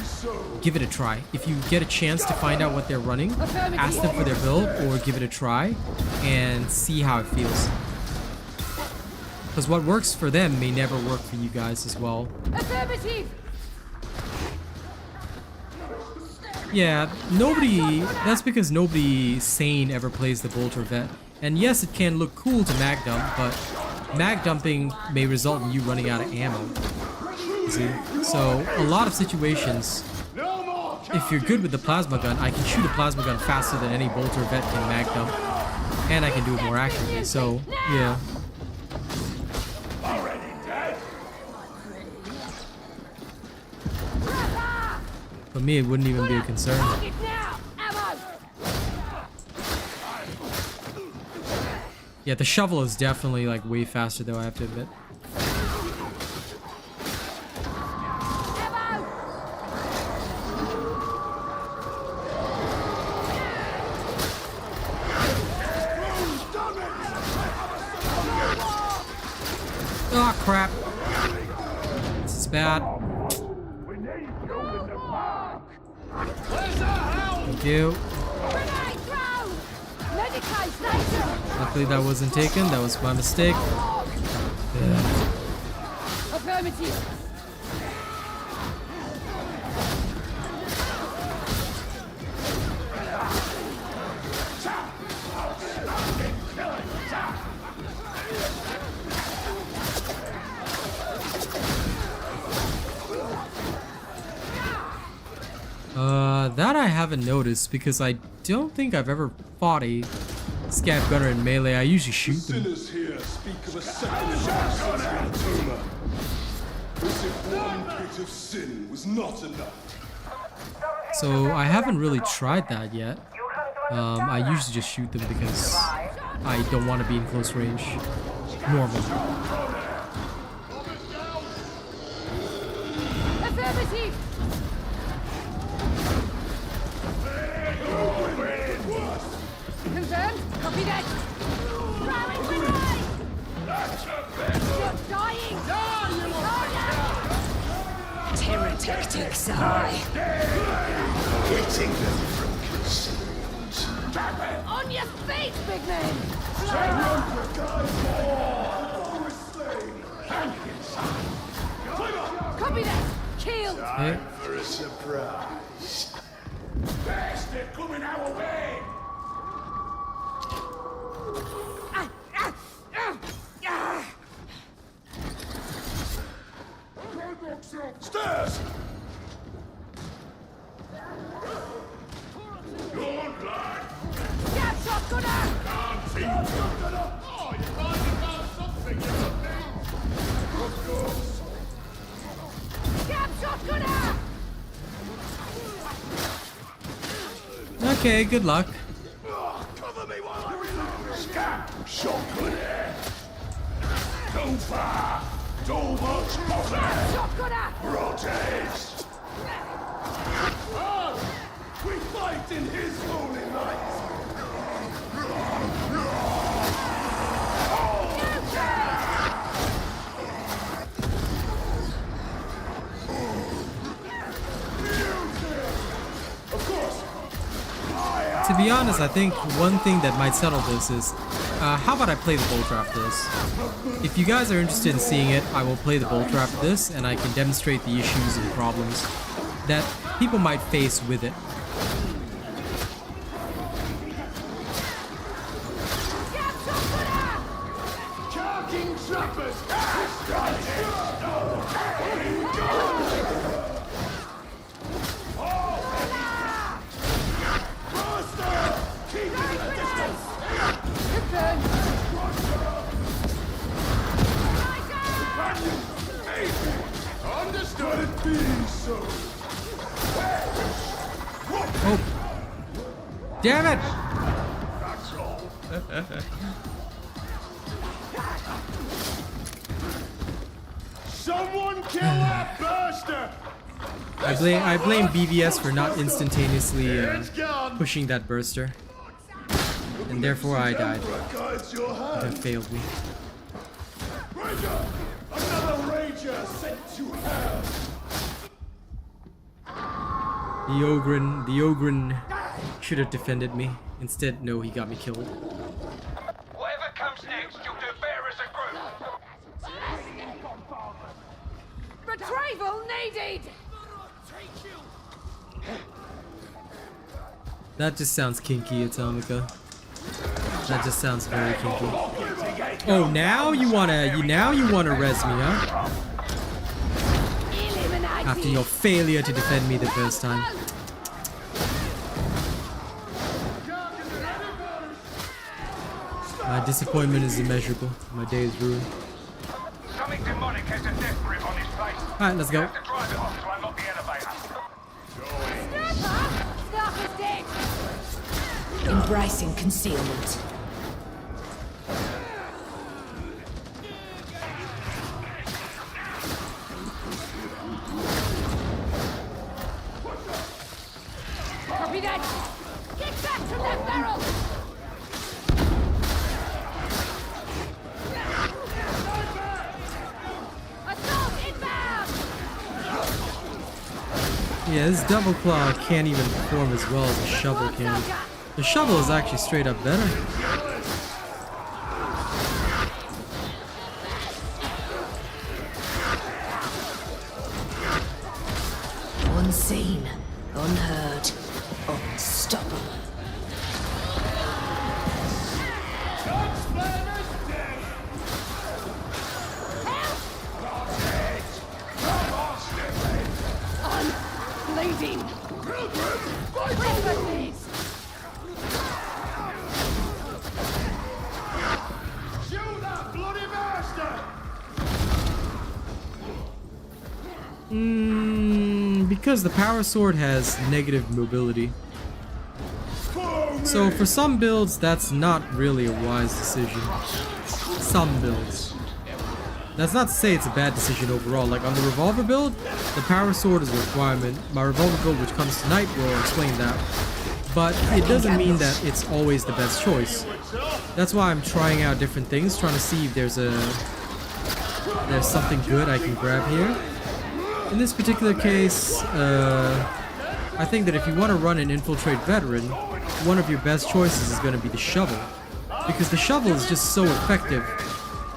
give it a try. If you get a chance to find out what they're running, ask them for their build or give it a try and see how it feels. Because what works for them may never work for you guys as well. Yeah, that's because nobody sane ever plays the bolter vet. And yes, it can look cool to mag dump, but mag dumping may result in you running out of ammo. See? So, a lot of situations, if you're good with the plasma gun, I can shoot a plasma gun faster than any bolter vet can mag dump. And I can do it more accurately, so, yeah. For me, it wouldn't even be a concern. Yeah, the shovel is definitely like way faster though, I have to admit. Oh crap. This is bad. Thank you. Luckily that wasn't taken, that was my mistake. That I haven't noticed because I don't think I've ever fought a scav gunner in melee. I usually shoot them. Sinners here speak of a second chance in newcomer. As if one bit of sin was not enough. So I haven't really tried that yet. I usually just shoot them because I don't want to be in close range. Normally. Confirmed. Copy that. Rally, dying. Hectic's eye. Getting them from concealment. On your feet, big man! Copy that! Kill! Time for a surprise. Bastard coming our way! Stairs! Don't lie! Stab shotgunner! Can't see shotgunner! Oh, you're finding out something, you know. Of course. Stab shotgunner! Okay, good luck. Cover me while I reload! Scab! Shotgunner! Too far! Too much bother! Shotgunner! Protest! Oh! We fight in his holy light! Of course! To be honest, I think one thing that might settle this is, how about I play the Bolter after this? If you guys are interested in seeing it, I will play the Bolter after this, and I can demonstrate the issues and problems that people might face with it. Charging trappers! Understood it being so. Oh! Damn it! That's all. Someone kill that burster! I blame BVS for not instantaneously pushing that burster, and therefore I died. That failed me. Ranger! Another ranger sent to hell! The Ogren should have defended me. Instead, no, he got me killed. Whatever comes next, you'll do better as a group. Retrieval needed! That just sounds kinky, Atomica. That just sounds very kinky. Oh, now you wanna res me, huh? After your failure to defend me the first time. My disappointment is immeasurable. My day is ruined. Something demonic has a death grip on his face. Alright, let's go. Have to drive it off to unlock the elevator. Snapper! Snapper's dead! Embracing concealment. Copy that! Get back from that barrel! Assault inbound! Yeah, this double claw can't even perform as well as a shovel can. The shovel is actually straight up better. Unseen, unheard, unstoppable. I'm bleeding! Pilgrim! Shoot that bloody bastard! Because the power sword has negative mobility. So for some builds, that's not really a wise decision. Some builds. That's not to say it's a bad decision overall. Like on the revolver build, the power sword is a requirement. My revolver build, which comes tonight, will explain that. But it doesn't mean that it's always the best choice. That's why I'm trying out different things, trying to see if there's something good I can grab here. In this particular case, I think that if you want to run an Infiltrate Veteran, one of your best choices is going to be the shovel. Because the shovel is just so effective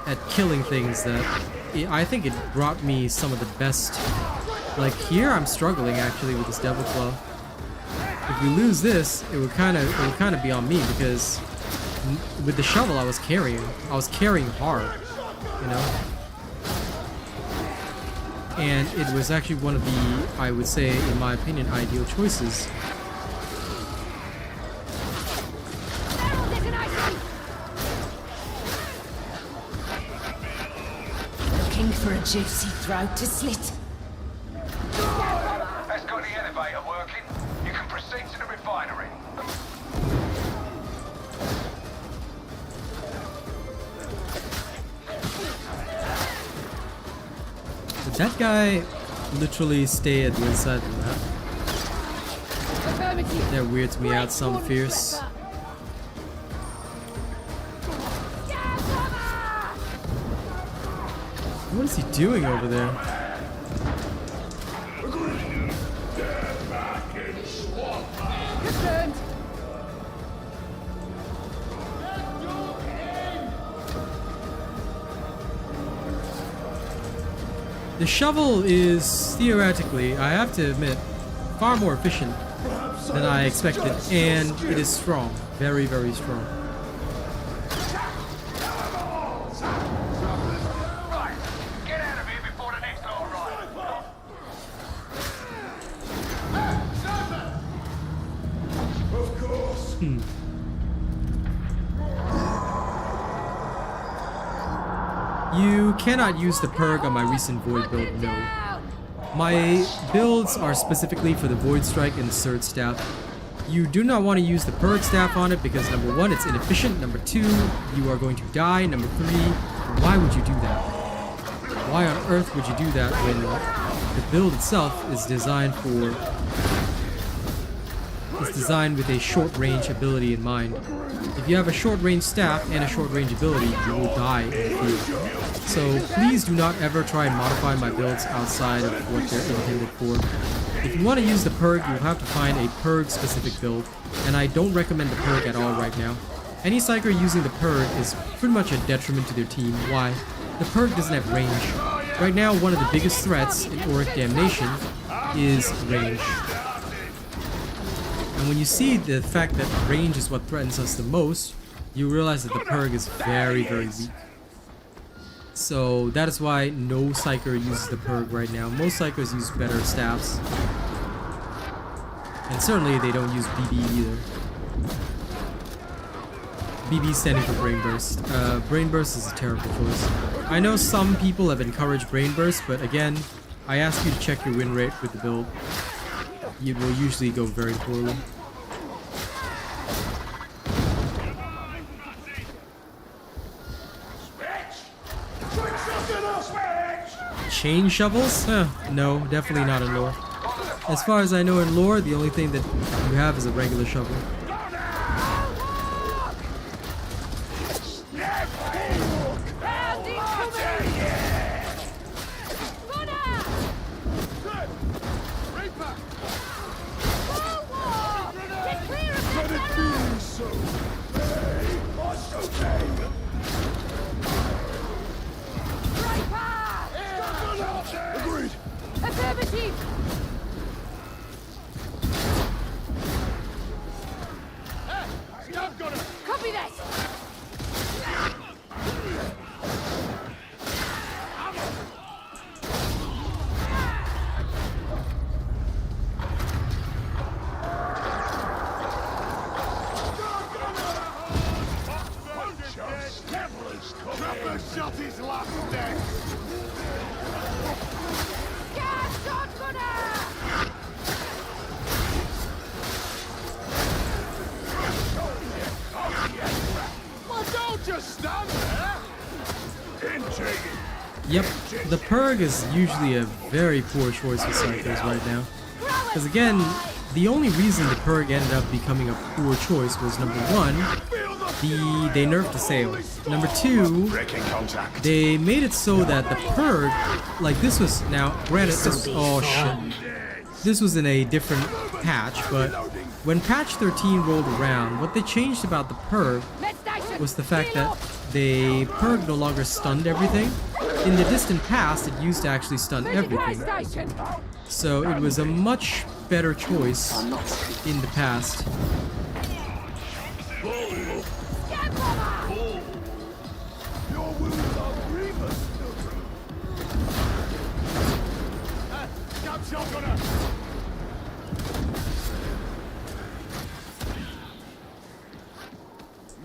at killing things that I think it brought me some of the best. Like here, I'm struggling actually with this Devil Claw. If we lose this, it would kind of be on me because with the shovel I was carrying hard, you know. And it was actually one of the, I would say, in my opinion, ideal choices. Looking for a juicy throat to slit. That's got the elevator working. You can proceed to the refinery. Did that guy literally stay at one side of the map? That weirds me out some fierce. What is he doing over there? The shovel is theoretically, I have to admit, far more efficient than I expected, and it is strong, very, very strong. Right, get out of here before the next lot arrives. Of course. You cannot use the perk on my recent Void build, no. My builds are specifically for the Void Strike and Surge Staff. You do not want to use the perk staff on it because number 1, it's inefficient, number 2, you are going to die, number 3, why would you do that? Why on earth would you do that when the build itself is designed for... It's designed with a short range ability in mind. If you have a short range staff and a short range ability, you will die in the field. So please do not ever try and modify my builds outside of what they're intended for. If you want to use the perk, you'll have to find a perk specific build, and I don't recommend the perk at all right now. Any psyker using the perk is pretty much a detriment to their team. Why? The perk doesn't have range. Right now, one of the biggest threats in Auric Damnation is range. And when you see the fact that range is what threatens us the most, you realize that the perk is very, very weak. So that is why no psyker uses the perk right now. Most psychers use better staffs. And certainly they don't use BB either. BB standing for Brain Burst. Brain Burst is a terrible choice. I know some people have encouraged Brain Burst, but again, I ask you to check your win rate with the build. It will usually go very poorly. Chain shovels? No, definitely not in lore. As far as I know in lore, the only thing that you have is a regular shovel. Copy that! Shot his last deck. Well, don't just stand there. Intriguing. Yep, the perg is usually a very poor choice for psychers right now. Because again, the only reason the perg ended up becoming a poor choice was number 1, they nerfed the sail. Number 2, they made it so that the perk, like this was, now granted this, oh shit, this was in a different patch, but when patch 13 rolled around, what they changed about the perk was the fact that the perk no longer stunned everything. In the distant past, it used to actually stun everything. So it was a much better choice in the past.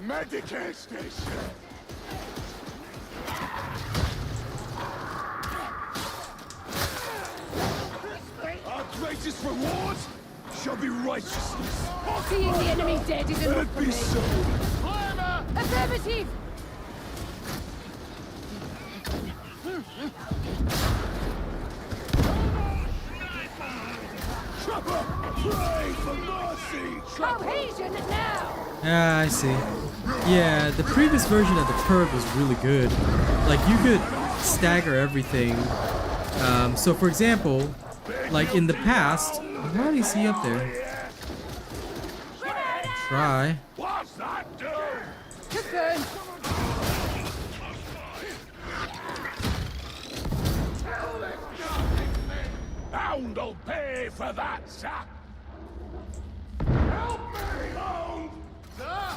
Medicare station. Our greatest reward shall be righteousness. Seeing the enemy dead is enough for me. So. Affirmative! Trapper, pray for mercy. Cohesion now! Ah, I see. Yeah, the previous version of the perk was really good. Like, you could stagger everything. So for example, like in the past, what is he up there? Try. What's that do? Confirmed. Hound'll pay for that, sir. Help me, Hound! Sir!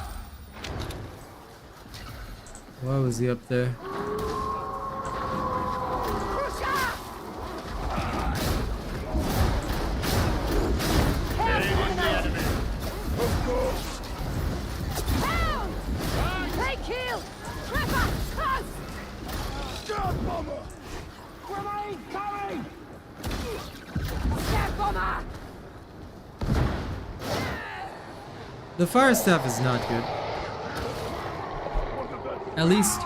Why was he up there? The fire staff is not good. At least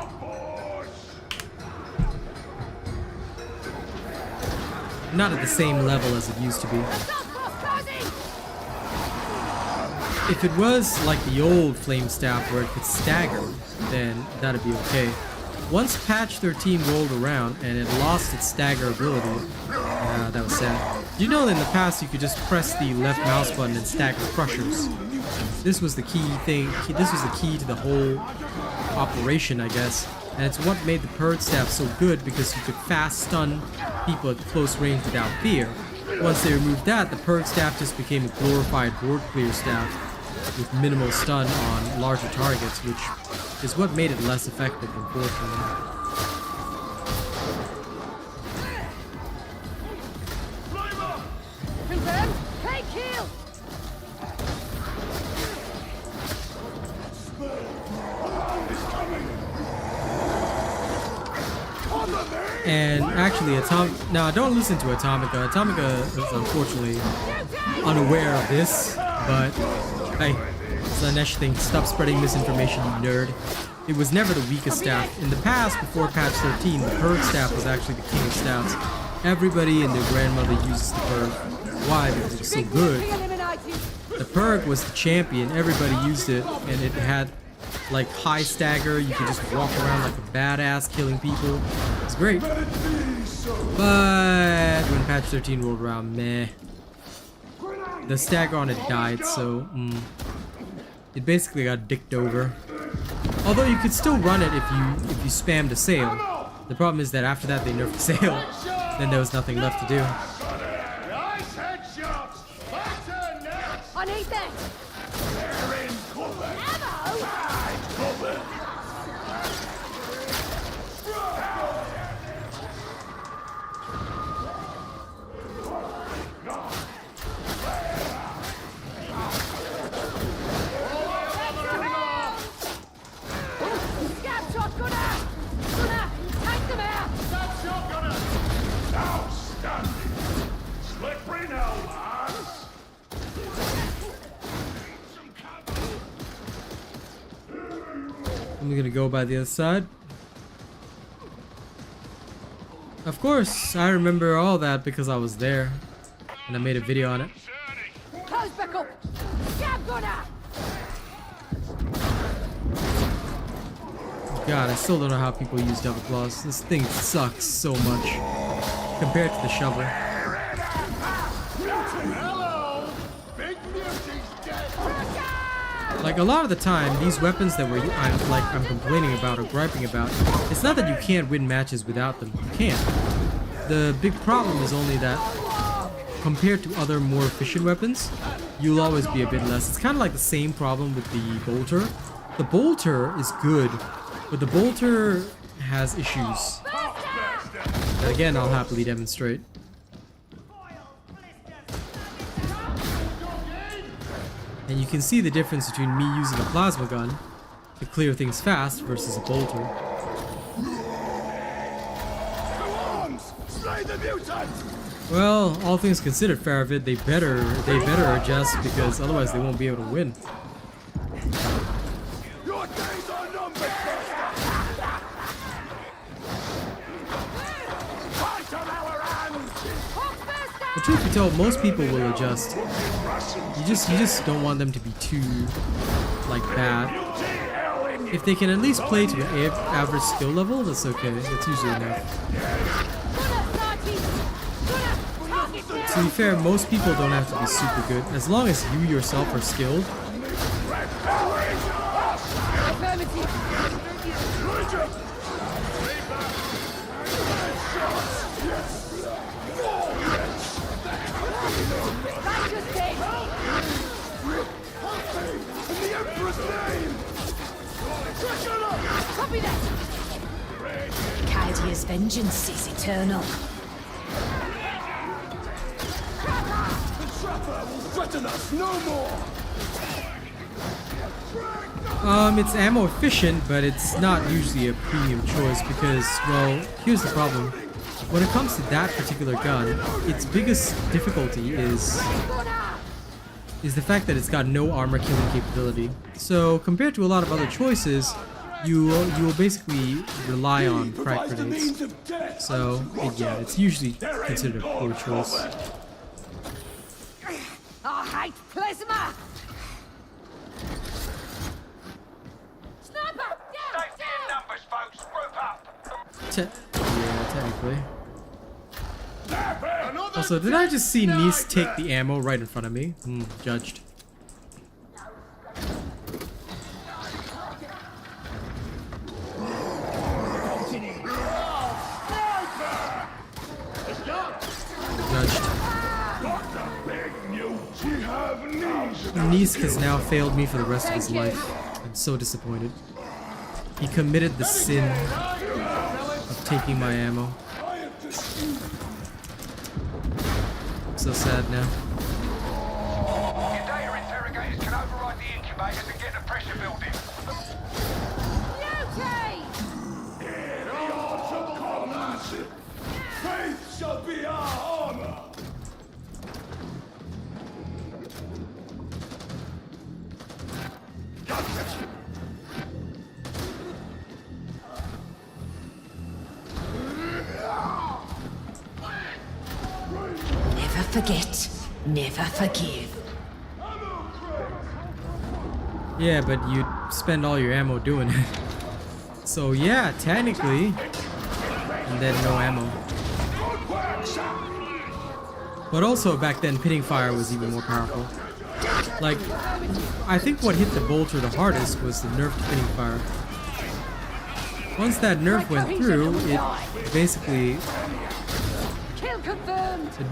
not at the same level as it used to be. If it was like the old flame staff where it could stagger, then that'd be okay. Once patch 13 rolled around and it lost its stagger ability, that was sad. You know, in the past you could just press the left mouse button and stagger crushers. This was the key thing. This was the key to the whole operation, I guess. And it's what made the Purge staff so good, because you could fast stun people at close range without fear. Once they removed that, the Purge staff just became a glorified board clear staff with minimal stun on larger targets, which is what made it less effective, unfortunately. And actually, now don't listen to Atomica. Atomica is unfortunately unaware of this, but hey, Slanesh thinks, stop spreading misinformation, you nerd. It was never the weakest staff. In the past, before patch 13, the Purge staff was actually the king of staffs. Everybody and their grandmother uses the Purge. Why? Because it was so good. The Purge was the champion. Everybody used it, and it had like high stagger. You could just walk around like a badass killing people. It's great. But when patch 13 rolled around, meh. The stagger on it died, so it basically got dicked over. Although you could still run it if you spammed a sail. The problem is that after that they nerfed the sail. Then there was nothing left to do. I need that. I'm gonna go by the other side. Of course, I remember all that because I was there and I made a video on it. Close back up. Scab gunner. God, I still don't know how people use double claws. This thing sucks so much compared to the shovel. Like a lot of the time, these weapons that I'm complaining about or griping about, it's not that you can't win matches without them. You can. The big problem is only that compared to other more efficient weapons, you'll always be a bit less. It's kind of like the same problem with the bolter. The bolter is good, but the bolter has issues that again I'll happily demonstrate. And you can see the difference between me using a plasma gun to clear things fast versus a bolter. Well, all things considered, Faravid, they better adjust because otherwise they won't be able to win. Your days are numbered, The truth be told, most people will adjust. You just don't want them to be too like bad. If they can at least play to an average skill level, that's okay. That's usually enough. To be fair, most people don't have to be super good. As long as you yourself are skilled. Cadia's vengeance is eternal. The trapper will threaten us no more. It's ammo efficient, but it's not usually a premium choice because, well, here's the problem. When it comes to that particular gun, its biggest difficulty is the fact that it's got no armor killing capability. So compared to a lot of other choices, you will basically rely on crack grenades. So yeah, it's usually considered a poor choice. I hate plasma! Sniper! Down! Numbers, folks, group up. Yeah, technically. Also, did I just see Nice take the ammo right in front of me? Judged. Judged. Nice has now failed me for the rest of his life. I'm so disappointed. He committed the sin of taking my ammo. So sad now. Your data interrogators can override the incubators and get the pressure building. Faith shall be our armor. Never forget, never forgive. Yeah, but you spend all your ammo doing it. So yeah, technically. And then no ammo. But also back then, pitting fire was even more powerful. Like, I think what hit the bolter the hardest was the nerf to pitting fire. Once that nerf went through, it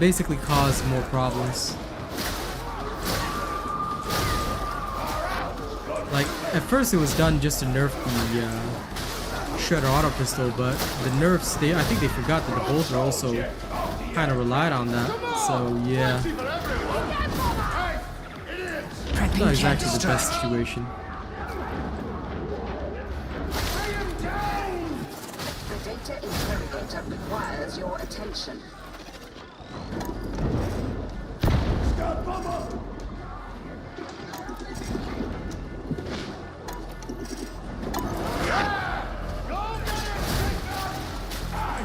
basically caused more problems. Like, at first it was done just to nerf the Shredder auto pistol, but the nerfs, I think they forgot that the bolter also kind of relied on that. So yeah, it's not exactly the best situation. The data interrogator requires your attention.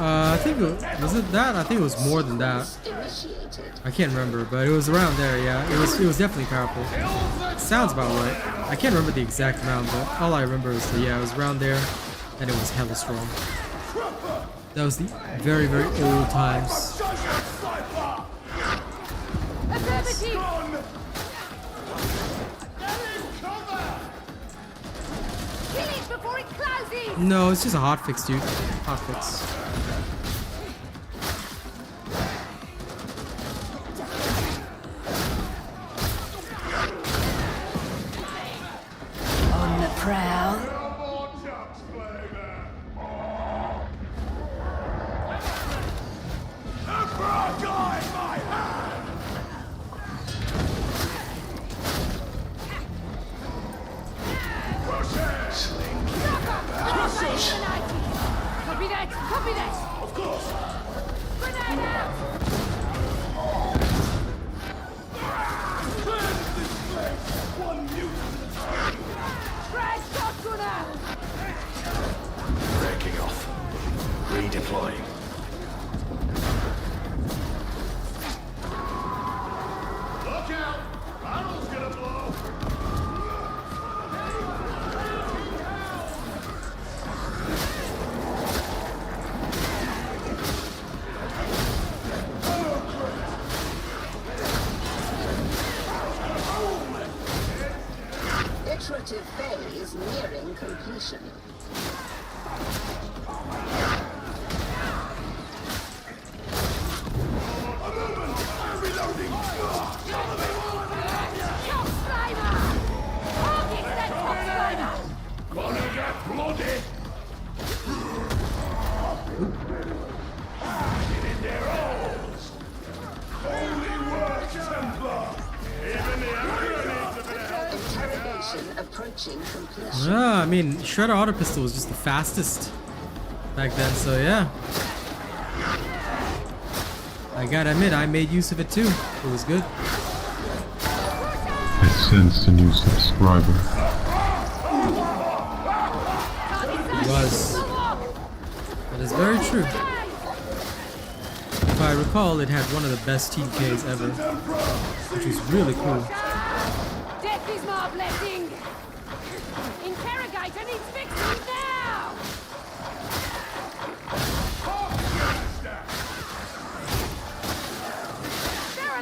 I think was it that? I think it was more than that. I can't remember, but it was around there. Yeah, it was definitely powerful. Sounds about right. I can't remember the exact amount, but all I remember is that, yeah, it was around there. and it was hella strong. That was the very, very old times. No, it's just a hotfix, dude. Hotfix. On the prowl. Copy that! Copy that! Of course! Grenade out! One newcomer. Crash shotgunner! Breaking off. Redeploying. Look out! Barrel's gonna blow! Iterative phase nearing completion. I'm reloading! Top slimer! Target that top slimer! Gonna get bloody! Get in their holes! Holy work, Templar! Even the Emperor needs a bit of help! Interrogation approaching completion. I mean, Shredder Auto Pistol was just the fastest back then, so yeah. I gotta admit, I made use of it too. It was good. I sensed a new subscriber. It was. That is very true. If I recall, it had one of the best TDKs ever, which was really cool. Death is my blessing! Interrogator needs fixing now!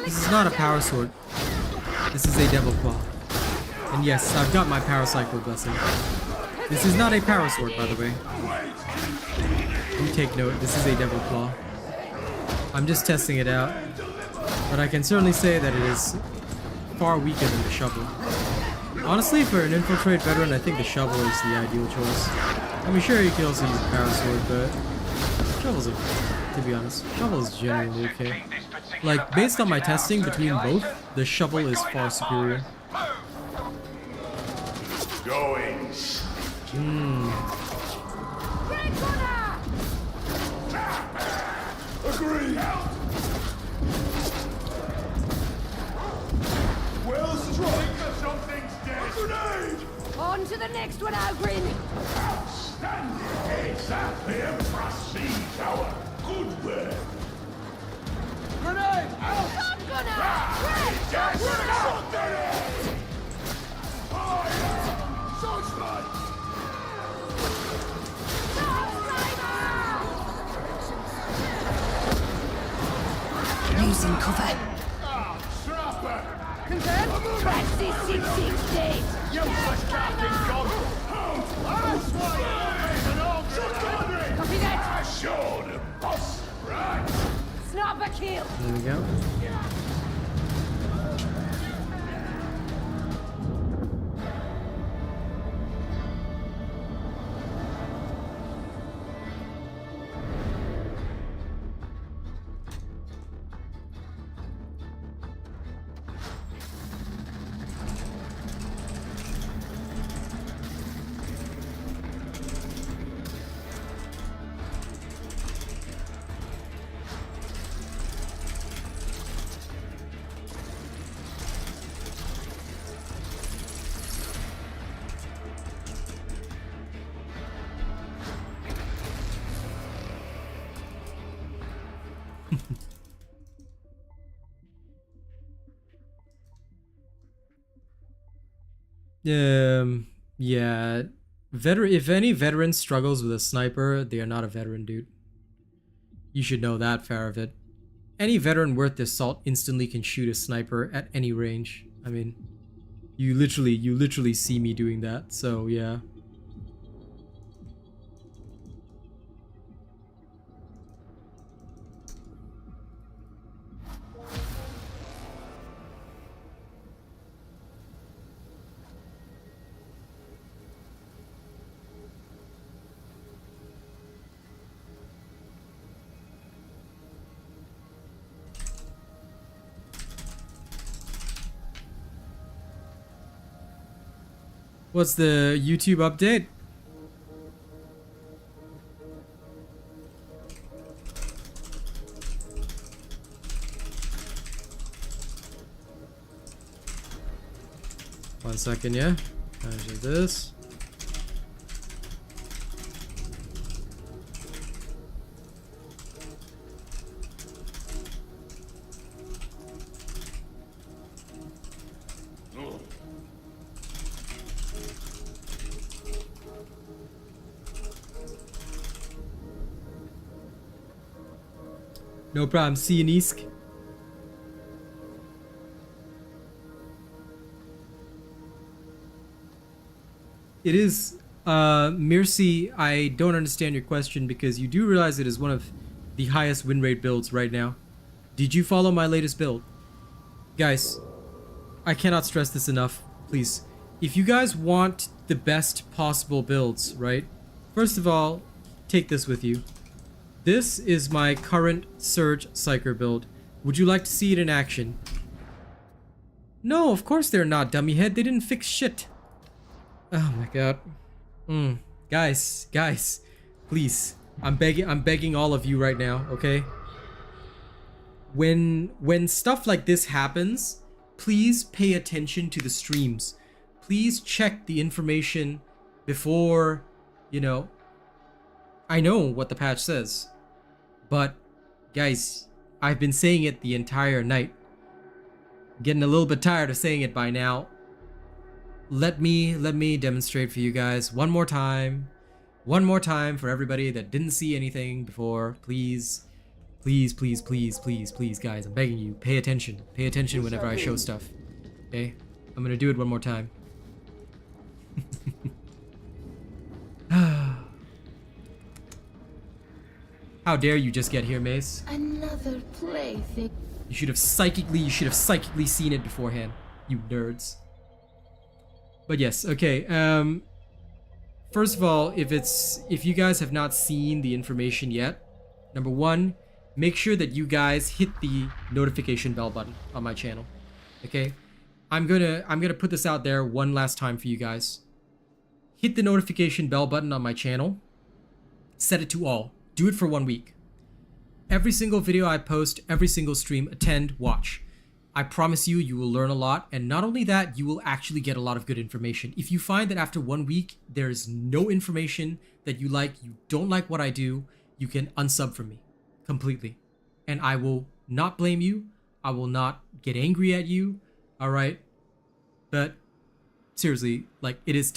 This is not a power sword. This is a devil claw. And yes, I've got my power cycle blessing. This is not a power sword, by the way. You take note, this is a devil claw. I'm just testing it out. But I can certainly say that it is far weaker than the shovel. Honestly, for an infiltrate veteran, I think the shovel is the ideal choice. I mean, sure, you could also use a power sword, but shovel's okay, to be honest. Shovel is generally okay. Like, based on my testing between both, the shovel is far superior. Going. Agree. Well struck. Something's dead. Grenade. On to the next one, Ogrin! Outstanding. Exactly. Proceed our good work. Grenade. Out. Shotgunner! Yes. Searchlight. Losing cover. Trapper. Confirmed? Practice 6 dead! Useless captain gone. Copy that! Assured him, boss. Right. Sniper kill! There we go. Yeah. If any veteran struggles with a sniper, they are not a veteran, dude. You should know that, Faravit. Any veteran worth their salt instantly can shoot a sniper at any range. I mean, you literally see me doing that, so yeah. What's the YouTube update? One second, yeah. Measure this. No problem. See you, Nisk. It is, Mircy, I don't understand your question because you do realize it is one of the highest win rate builds right now. Did you follow my latest build? Guys, I cannot stress this enough. Please, if you guys want the best possible builds, right? First of all, take this with you. This is my current Surge Psyker build. Would you like to see it in action? No, of course they're not, dummy head. They didn't fix shit. Oh my god. Guys, please. I'm begging all of you right now, okay? When stuff like this happens, please pay attention to the streams. Please check the information before, you know, I know what the patch says. But, guys, I've been saying it the entire night. Getting a little bit tired of saying it by now. Let me demonstrate for you guys one more time. One more time for everybody that didn't see anything before. Please, please, please, please, please, please, guys, I'm begging you. Pay attention. Pay attention whenever I show stuff. Okay? I'm gonna do it one more time. How dare you just get here, Mace? Another plaything. You should have psychically seen it beforehand, you nerds. But yes, okay. First of all, if you guys have not seen the information yet, number one, make sure that you guys hit the notification bell button on my channel. Okay? I'm gonna put this out there one last time for you guys. Hit the notification bell button on my channel. Set it to all. Do it for 1 week. Every single video I post, every single stream, attend, watch. I promise you, you will learn a lot. And not only that, you will actually get a lot of good information. If you find that after 1 week, there's no information that you like, you don't like what I do, you can unsub from me completely. And I will not blame you. I will not get angry at you. All right. But seriously, like it is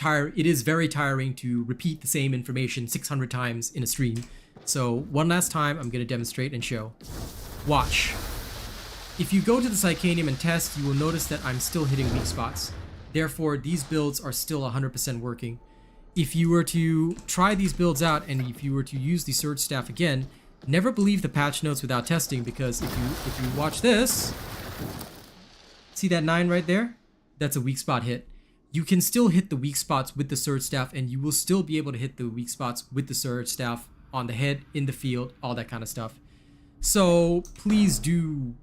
very tiring to repeat the same information 600 times in a stream. So one last time, I'm going to demonstrate and show. Watch. If you go to the Psychanium and test, you will notice that I'm still hitting weak spots. Therefore, these builds are still 100% working. If you were to try these builds out and if you were to use the Surge Staff again, never believe the patch notes without testing, because if you watch this, see that 9 right there? That's a weak spot hit. You can still hit the weak spots with the Surge Staff, and you will still be able to hit the weak spots with the Surge Staff on the head, in the field, all that kind of stuff. So please do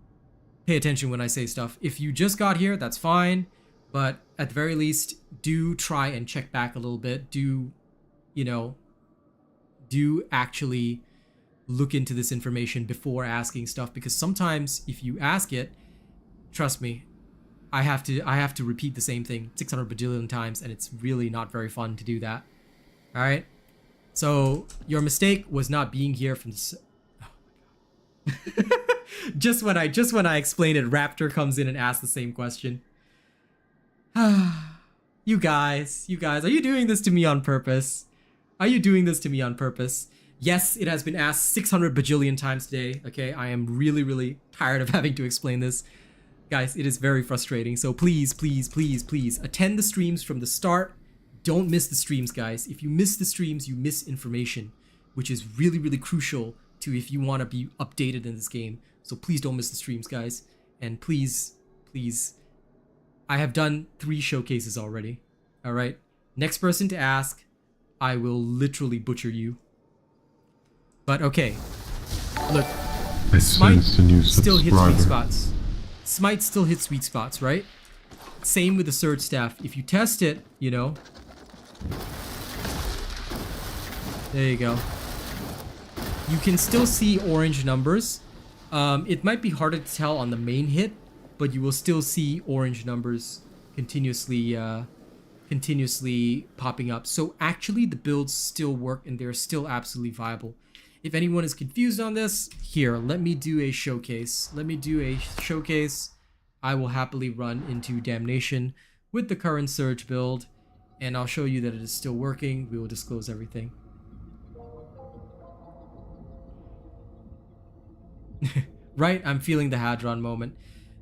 pay attention when I say stuff. If you just got here, that's fine, but at the very least, do try and check back a little bit. Do actually look into this information before asking stuff, because sometimes if you ask it, trust me, I have to repeat the same thing 600 bajillion times, and it's really not very fun to do that. All right. So your mistake was not being here from the. Oh my god! just when I explain it, Raptor comes in and asks the same question. You guys, are you doing this to me on purpose? Are you doing this to me on purpose? Yes, it has been asked 600 bajillion times today, okay? I am really, really tired of having to explain this. Guys, it is very frustrating, so please, please, please, please, attend the streams from the start. Don't miss the streams, guys. If you miss the streams, you miss information, which is really, really crucial to if you want to be updated in this game. So please don't miss the streams, guys. And please, please, I have done 3 showcases already, alright? Next person to ask, I will literally butcher you. But okay, look, Smite still hits sweet spots. Smite still hits sweet spots, right? Same with the Surge Staff. If you test it, you know. There you go. You can still see orange numbers. It might be harder to tell on the main hit, but you will still see orange numbers continuously popping up. So actually the builds still work and they're still absolutely viable. If anyone is confused on this, here, let me do a showcase. I will happily run into Damnation with the current Surge build, and I'll show you that it is still working. We will disclose everything. Right? I'm feeling the Hadron moment.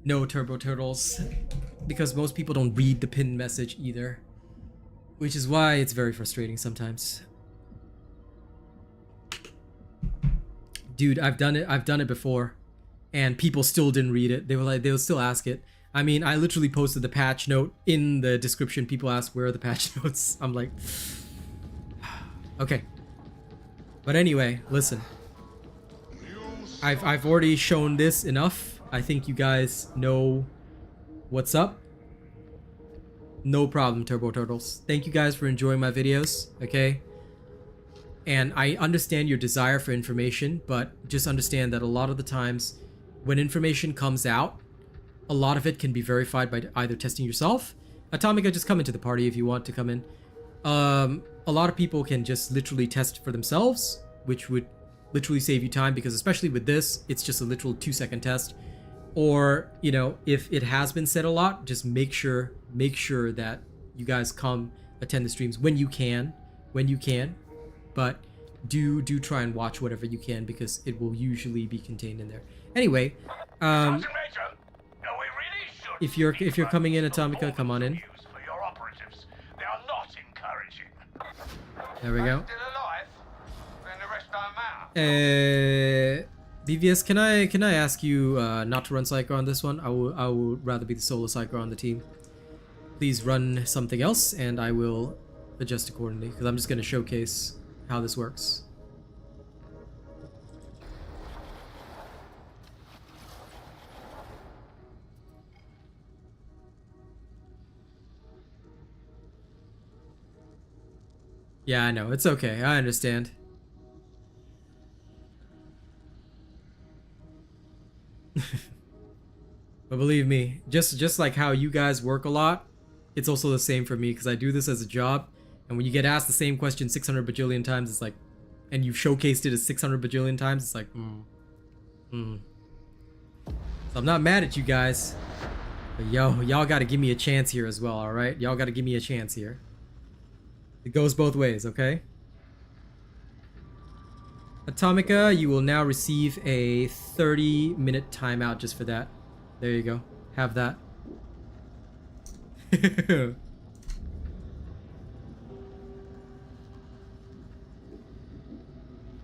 No, Turbo Turtles. Because most people don't read the pinned message either. Which is why it's very frustrating sometimes. Dude, I've done it before, and people still didn't read it. They'll still ask it. I mean, I literally posted the patch note in the description. People ask, where are the patch notes? I'm like, okay. But anyway, listen. I've already shown this enough. I think you guys know what's up. No problem, Turbo Turtles. Thank you guys for enjoying my videos, okay? And I understand your desire for information, but just understand that a lot of the times when information comes out, a lot of it can be verified by either testing yourself. Atomica, just come into the party if you want to come in. A lot of people can just literally test for themselves, which would literally save you time, because especially with this, it's just a literal 2-second test. Or, you know, if it has been said a lot, just make sure that you guys come attend the streams when you can. But do try and watch whatever you can, because it will usually be contained in there. Anyway, if you're coming in, Atomica, come on in. There we go. BVS, can I ask you not to run Psycho on this one? I will rather be the solo Psycho on the team. Please run something else, and I will adjust accordingly, because I'm just going to showcase how this works. Yeah, I know. It's okay. I understand. But believe me, just like how you guys work a lot, it's also the same for me, because I do this as a job. And when you get asked the same question 600 bajillion times, it's like, and you've showcased it as 600 bajillion times, it's like, So I'm not mad at you guys, but y'all gotta give me a chance here as well, alright? Y'all gotta give me a chance here. It goes both ways, okay? Atomica, you will now receive a 30-minute timeout just for that. There you go. Have that.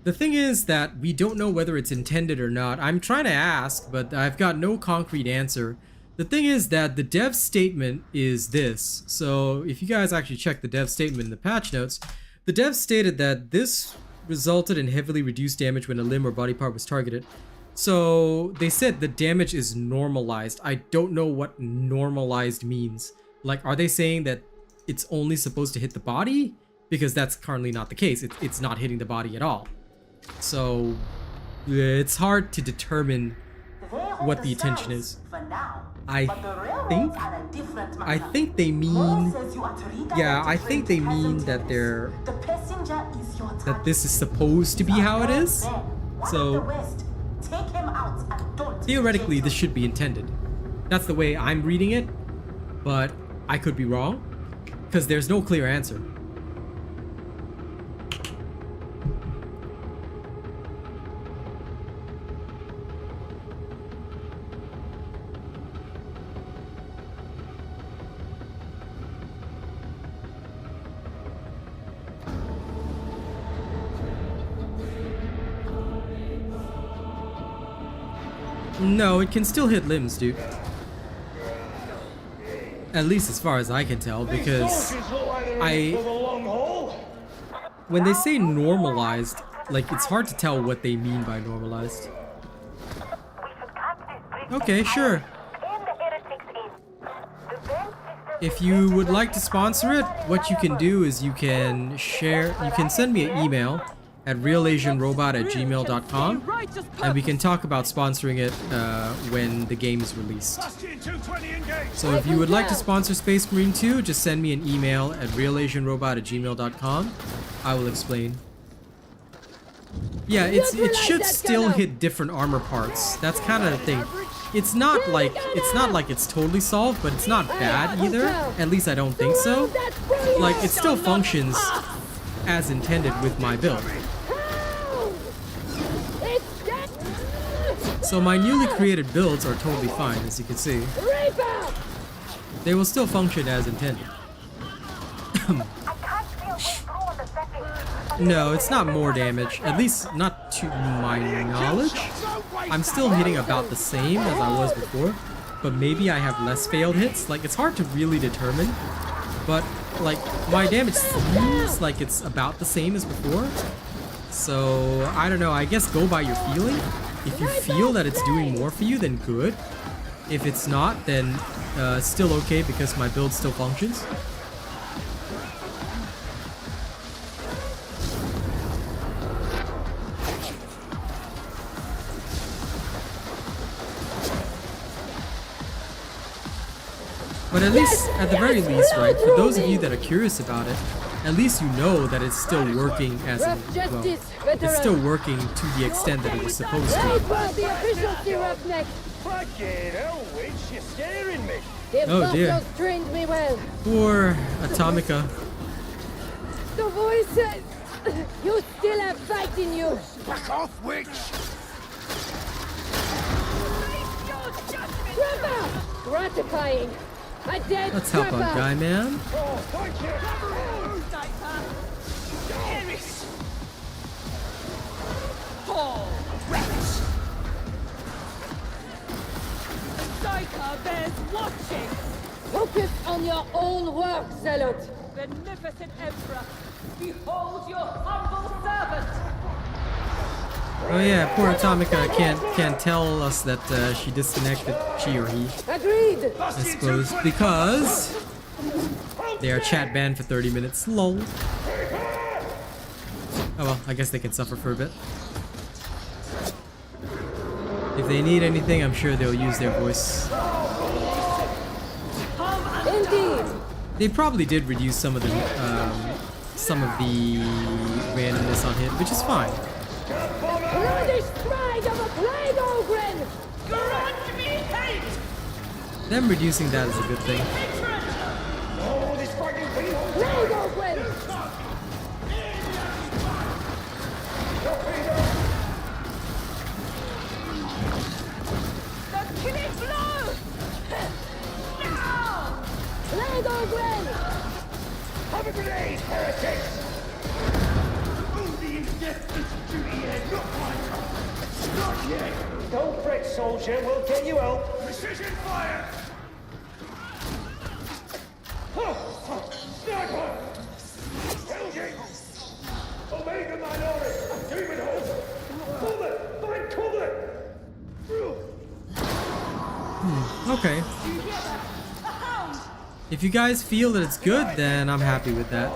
The thing is that we don't know whether it's intended or not. I'm trying to ask, but I've got no concrete answer. The thing is that the dev statement is this. So if you guys actually check the dev statement in the patch notes, the dev stated that this resulted in heavily reduced damage when a limb or body part was targeted. So they said the damage is normalized. I don't know what normalized means. Like, are they saying that it's only supposed to hit the body? Because that's currently not the case. It's not hitting the body at all. So it's hard to determine what the intention is. I think they mean, yeah, I think they mean that that this is supposed to be how it is. So theoretically this should be intended. That's the way I'm reading it, but I could be wrong. because there's no clear answer. No, it can still hit limbs, dude. At least as far as I can tell, because when they say normalized, like, it's hard to tell what they mean by normalized. Okay, sure. If you would like to sponsor it, what you can do is you can send me an email at RealAsianRobot@gmail.com, and we can talk about sponsoring it when the game is released. So if you would like to sponsor Space Marine 2, just send me an email at RealAsianRobot@gmail.com. I will explain. Yeah, it should still hit different armor parts. That's kind of the thing. It's not like it's totally solved, but it's not bad either. At least I don't think so. Like, it still functions as intended with my build. So my newly created builds are totally fine, as you can see. They will still function as intended. No, it's not more damage, at least not to my knowledge. I'm still hitting about the same as I was before, but maybe I have less failed hits. Like, it's hard to really determine, but like, my damage seems like it's about the same as before. So I don't know, I guess go by your feeling. If you feel that it's doing more for you, then good. If it's not, then still okay, because my build still functions. But at least, at the very least, right, for those of you that are curious about it, at least you know that it's still working as in, well, it's still working to the extent that it was supposed to. Oh dear. Poor Atomica. The voice says you still have fight in you. Back off, witch! Trevor! Gratifying. A dead Let's help out, guy man. There's watching. Focus on your own work, Zealot. Beneficent Emperor, behold your humble servant. Oh yeah, poor Atomica can't tell us that she disconnected, she or he. Agreed. I suppose because they are chat banned for 30 minutes. Lol. Oh well, I guess they can suffer for a bit. If they need anything, I'm sure they'll use their voice. Indeed. They probably did reduce some of the randomness on hit, which is fine. Them reducing that is a good thing. Have a grenade, heretics! Only in death is duty and not mine. Not yet! Don't fret, soldier, we'll get you out. Precision fire! Sniper! Helgate! Omega minority! Demon host! Cover! Find cover! Okay. If you guys feel that it's good, then I'm happy with that.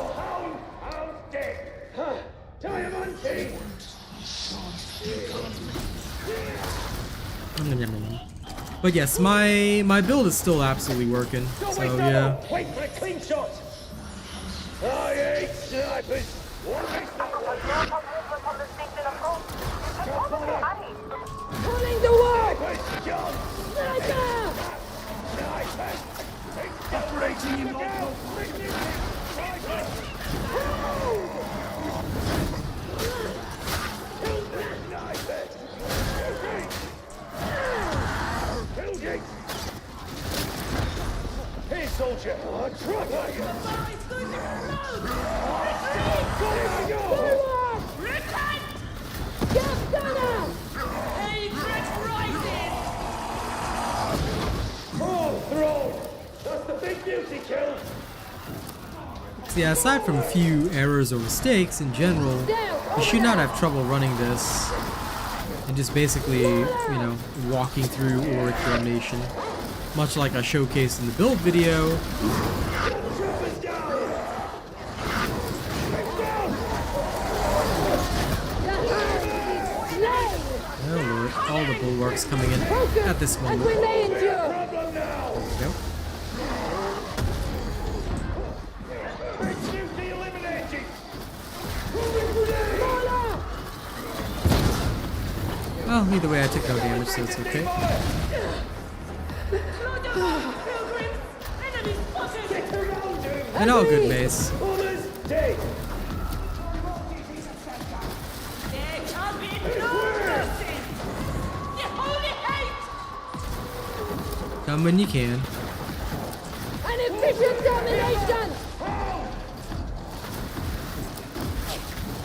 But yes, my build is still absolutely working. So yeah. Wait for a clean shot! I hate snipers! Pulling the word! Sniper! Operating in multiple. So yeah, aside from a few errors or mistakes, in general, you should not have trouble running this and just basically, you know, walking through auric damnation. Much like I showcased in the build video. Oh lord, all the bulwarks coming in at this moment. There we go. Well, either way I took no damage, so it's okay. And all good, Mace. Come when you can. An efficient domination!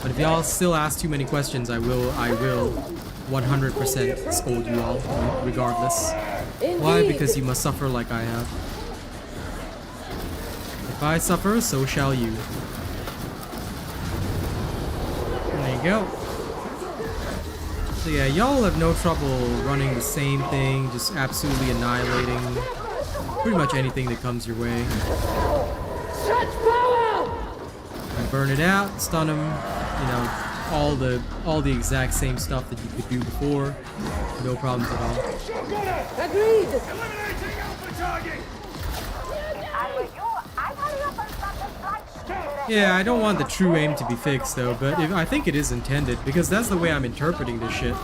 But if y'all still ask too many questions, I will 100% scold you all, regardless. Why? Because you must suffer like I have. If I suffer, so shall you. There you go. So yeah, y'all have no trouble running the same thing, just absolutely annihilating pretty much anything that comes your way. And burn it out, stun them, you know, all the exact same stuff that you could do before. No problems at all. Agreed! Yeah, I don't want the true aim to be fixed though, but I think it is intended because that's the way I'm interpreting this shit.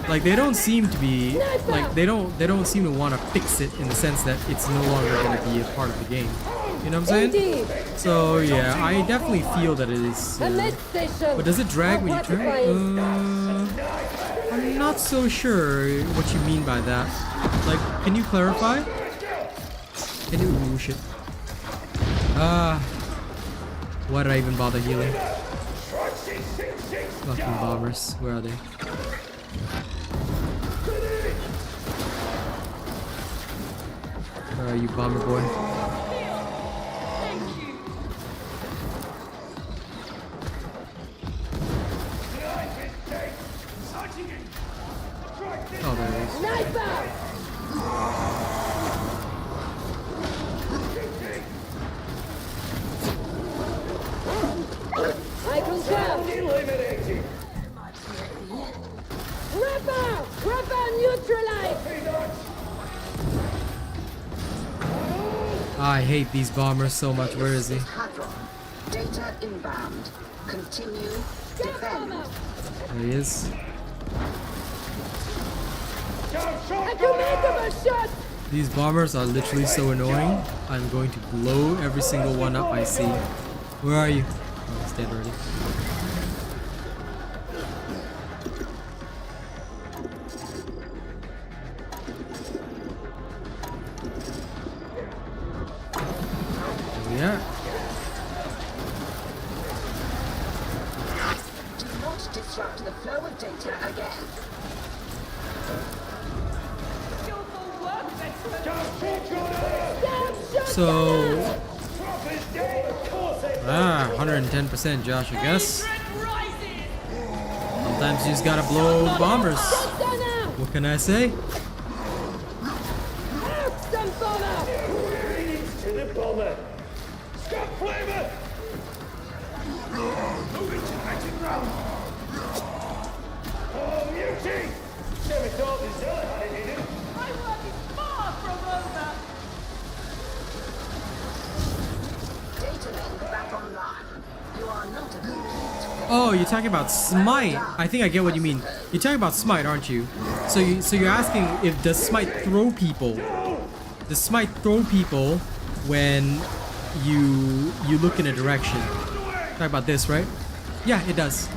Like they don't seem to be like they don't seem to want to fix it in the sense that it's no longer going to be a part of the game. You know what I'm saying? So yeah, I definitely feel that it is. But does it drag when you turn? I'm not so sure what you mean by that. Like, can you clarify? Can you? Ooh, shit. Why did I even bother healing? Fucking bombers. Where are they? Where are you, bomber boy? Oh, there it is. I confirm. Ripper neutralized. I hate these bombers so much. Where is he? Data inbound. Continue. Defend. There he is. These bombers are literally so annoying. I'm going to blow every single one up I see. Where are you? Oh, he's dead already. There we are. Do not disrupt the flow of data again. 110% Josh, I guess. Sometimes you just gotta blow bombers. What can I say? Oh, you're talking about Smite. I think I get what you mean. You're talking about Smite, aren't you? So you're asking if does Smite throw people? Does Smite throw people when you look in a direction? Talking about this, right? Yeah, it does.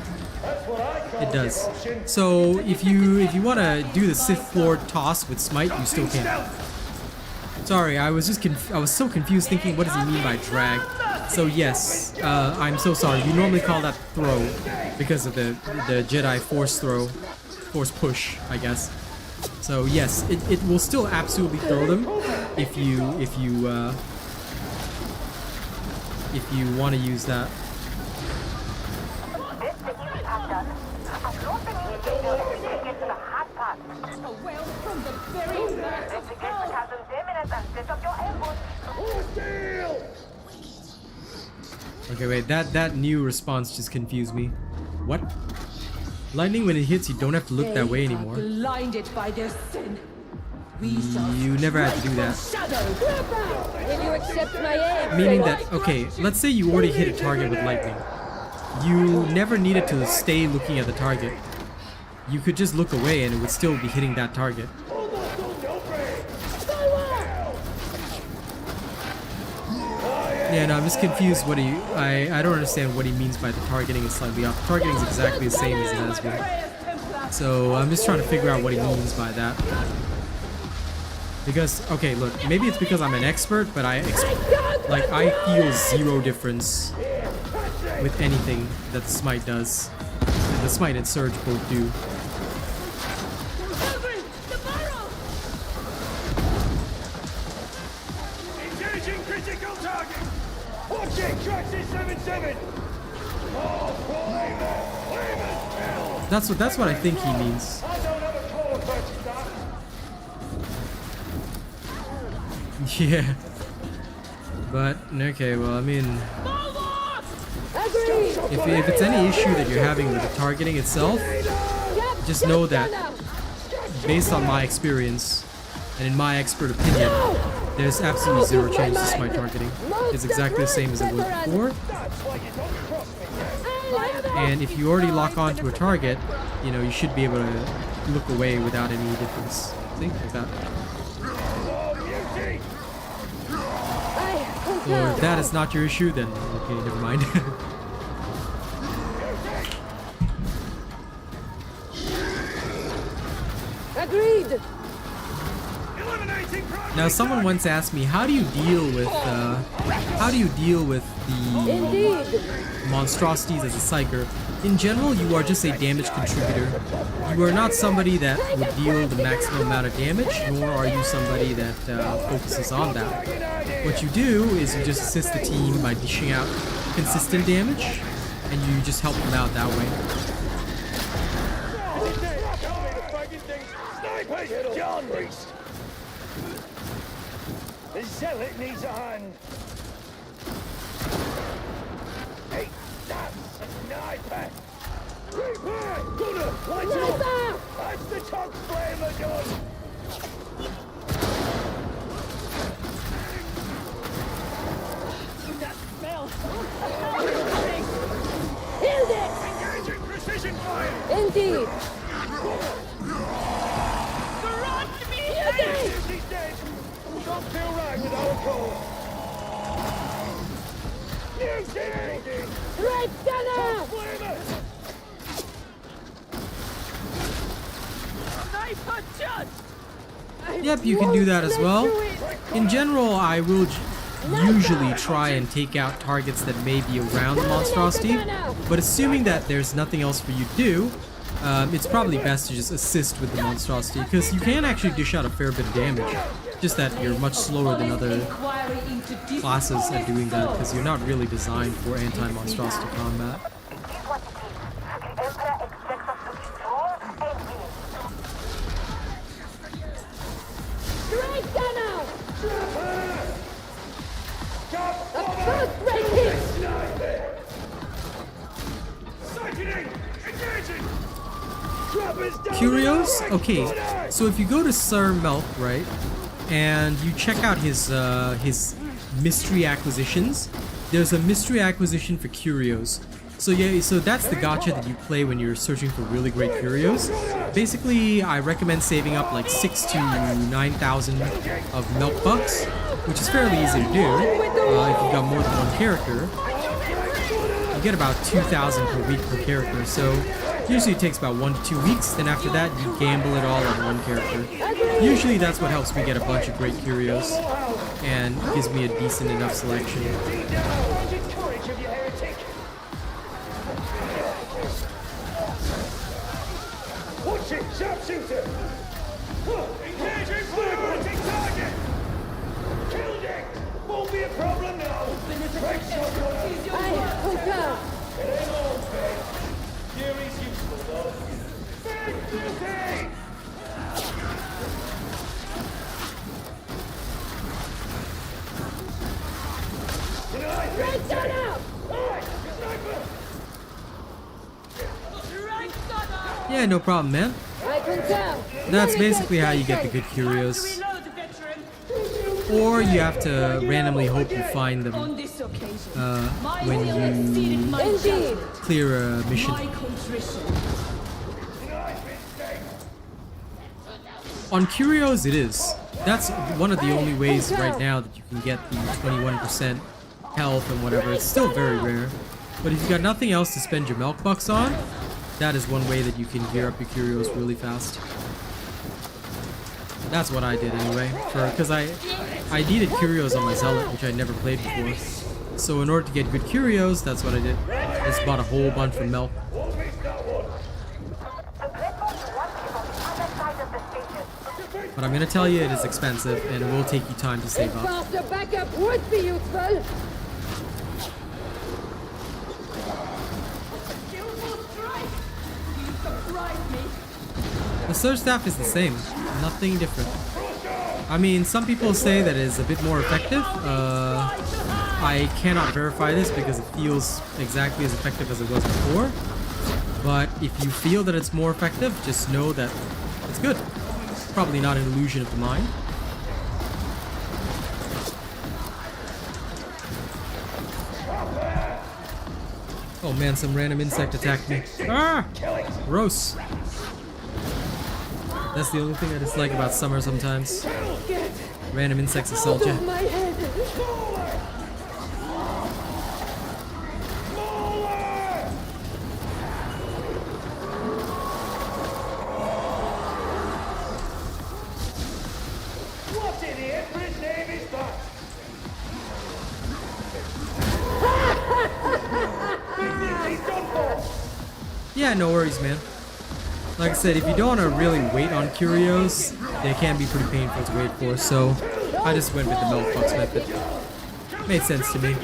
It does. So if you want to do the Sith Lord toss with Smite, you still can. Sorry, I was just I was so confused thinking, what does he mean by drag? So yes, I'm so sorry. You normally call that throw because of the Jedi force push, I guess. So yes, it will still absolutely throw them if you want to use that. Okay, wait, that new response just confused me. What? Lightning, when it hits, you don't have to look that way anymore. Blinded by their sin. You never had to do that. Will you accept my aid? Meaning that, okay, let's say you already hit a target with lightning. You never needed to stay looking at the target. You could just look away and it would still be hitting that target. Yeah, no, I'm just confused what I don't understand what he means by the targeting is slightly off. The targeting is exactly the same as it has been. So I'm just trying to figure out what he means by that. Because, okay, look, maybe it's because I'm an expert, but I feel zero difference with anything that the Smite does. And the Smite and Surge both do. Engaging critical target. Watch it, Traxxas 77. Oh, That's what I think he means. I don't have a call for that. Yeah. But okay, well, I mean, if it's any issue that you're having with the targeting itself, just know that based on my experience and in my expert opinion, there's absolutely zero change to Smite targeting. It's exactly the same as it was before. And if you already lock onto a target, you know, you should be able to look away without any difference. See? Like that. Or if that is not your issue, then okay, never mind. Agreed. Now, someone once asked me, how do you deal with the monstrosities as a psyker? In general, you are just a damage contributor. You are not somebody that would deal the maximum amount of damage, nor are you somebody that focuses on that. What you do is you just assist the team by dishing out consistent damage, and you just help them out that way. The zealot needs a hand. Hey, that's a sniper. Reaper! Gunner, light it up! That's the top flamer gun! That smell! Healed it! Engaging precision fire! Indeed! He's dead! Don't feel right without a call. Red gunner! Sniper judge! Yep, you can do that as well. In general, I will usually try and take out targets that may be around the monstrosity, but assuming that there's nothing else for you to do, it's probably best to just assist with the monstrosity, because you can actually dish out a fair bit of damage. Just that you're much slower than other classes at doing that, because you're not really designed for anti-monstrosity combat. Curios? Okay, so if you go to Sir Melk, right, and you check out his mystery acquisitions, there's a mystery acquisition for curios. So yeah, so that's the gacha that you play when you're searching for really great curios. Basically, I recommend saving up like 6,000 to 9,000 of Melk bucks, which is fairly easy to do. If you've got more than one character, you get about 2,000 per week per character. So Usually it takes about 1 to 2 weeks, then after that you gamble it all on one character. Usually that's what helps me get a bunch of great curios and gives me a decent enough selection. Watch it, sharpshooter! Engaging fire! Target! Killed it! Won't be a problem now! Right shot, it ain't all bad. Fury's useful though. Big beauty! Right side out! Alright, sniper! Yeah, no problem, man. I can tell. That's basically how you get the good curios. Or you have to randomly hope you find them when you clear a mission. On curios, it is. That's one of the only ways right now that you can get the 21% health and whatever. It's still very rare. But if you've got nothing else to spend your milk bucks on, that is one way that you can gear up your curios really fast. That's what I did anyway, because I needed curios on my zealot, which I never played before. So in order to get good curios, that's what I did. Just bought a whole bunch from milk. But I'm gonna tell you, it is expensive, and it will take you time to save up. Faster backup would be useful. The surge staff is the same, nothing different. I mean, some people say that it is a bit more effective. I cannot verify this because it feels exactly as effective as it was before. But if you feel that it's more effective, just know that it's good. It's probably not an illusion of the mind. Oh man, some random insect attacked me. Ah! Gross. That's the only thing I dislike about summer sometimes. Random insects assault you. What's in here? His name is Buck. He's done for. Yeah, no worries, man. Like I said, if you don't want to really wait on curios, they can be pretty painful to wait for, so I just went with the milk box method. Made sense to me.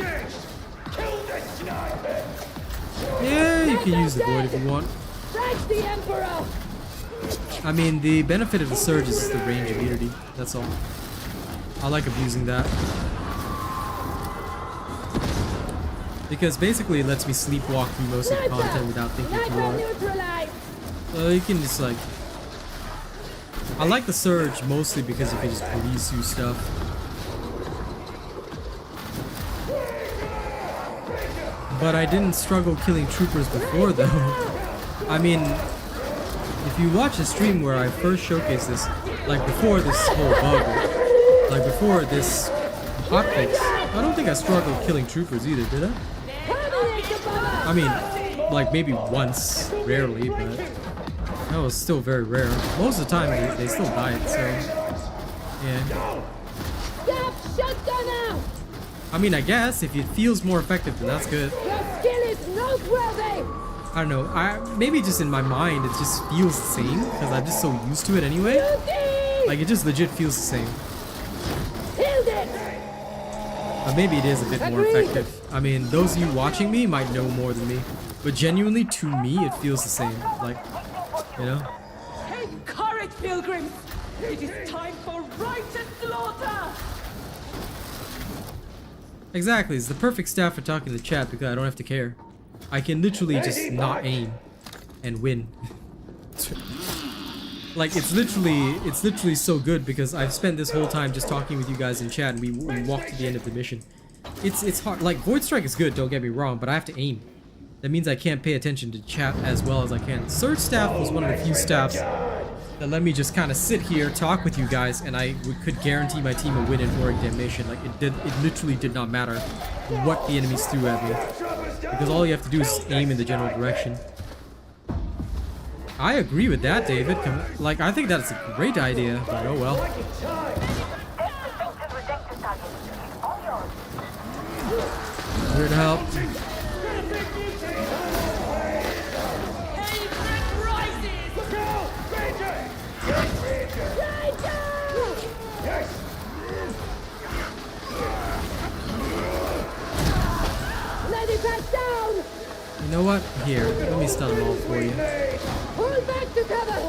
Yeah, you can use the void if you want. I mean, the benefit of the surge is the range immunity, that's all. I like abusing that. Because basically it lets me sleepwalk through most of the content without thinking too hard. So you can just like... I like the surge mostly because you can just police you stuff. But I didn't struggle killing troopers before though. I mean, if you watch a stream where I first showcased this, like before this whole bug, like before this hotfix, I don't think I struggled killing troopers either, did I? I mean, like maybe once, rarely, but that was still very rare. Most of the time they still died, so yeah. I mean, I guess if it feels more effective, then that's good. I don't know. Maybe just in my mind it just feels the same because I'm just so used to it anyway. Like it just legit feels the same. But maybe it is a bit more effective. I mean, those of you watching me might know more than me, but genuinely to me it feels the same. Like, you know. Take courage, pilgrims! It is time for righteous slaughter! Exactly, it's the perfect staff for talking to the chat because I don't have to care. I can literally just not aim and win. Like it's literally so good because I've spent this whole time just talking with you guys in chat and we walked to the end of the mission. It's hard. Like Void Strike is good, don't get me wrong, but I have to aim. That means I can't pay attention to chat as well as I can. Surge Staff was one of the few staffs that let me just kind of sit here, talk with you guys, and I could guarantee my team a win in Auric Damnation. Like it literally did not matter what the enemies threw at me. Because all you have to do is aim in the general direction. I agree with that, David. Like, I think that's a great idea, but oh well. Here to help. You know what? Here, let me stun them all for you. Hold back to cover!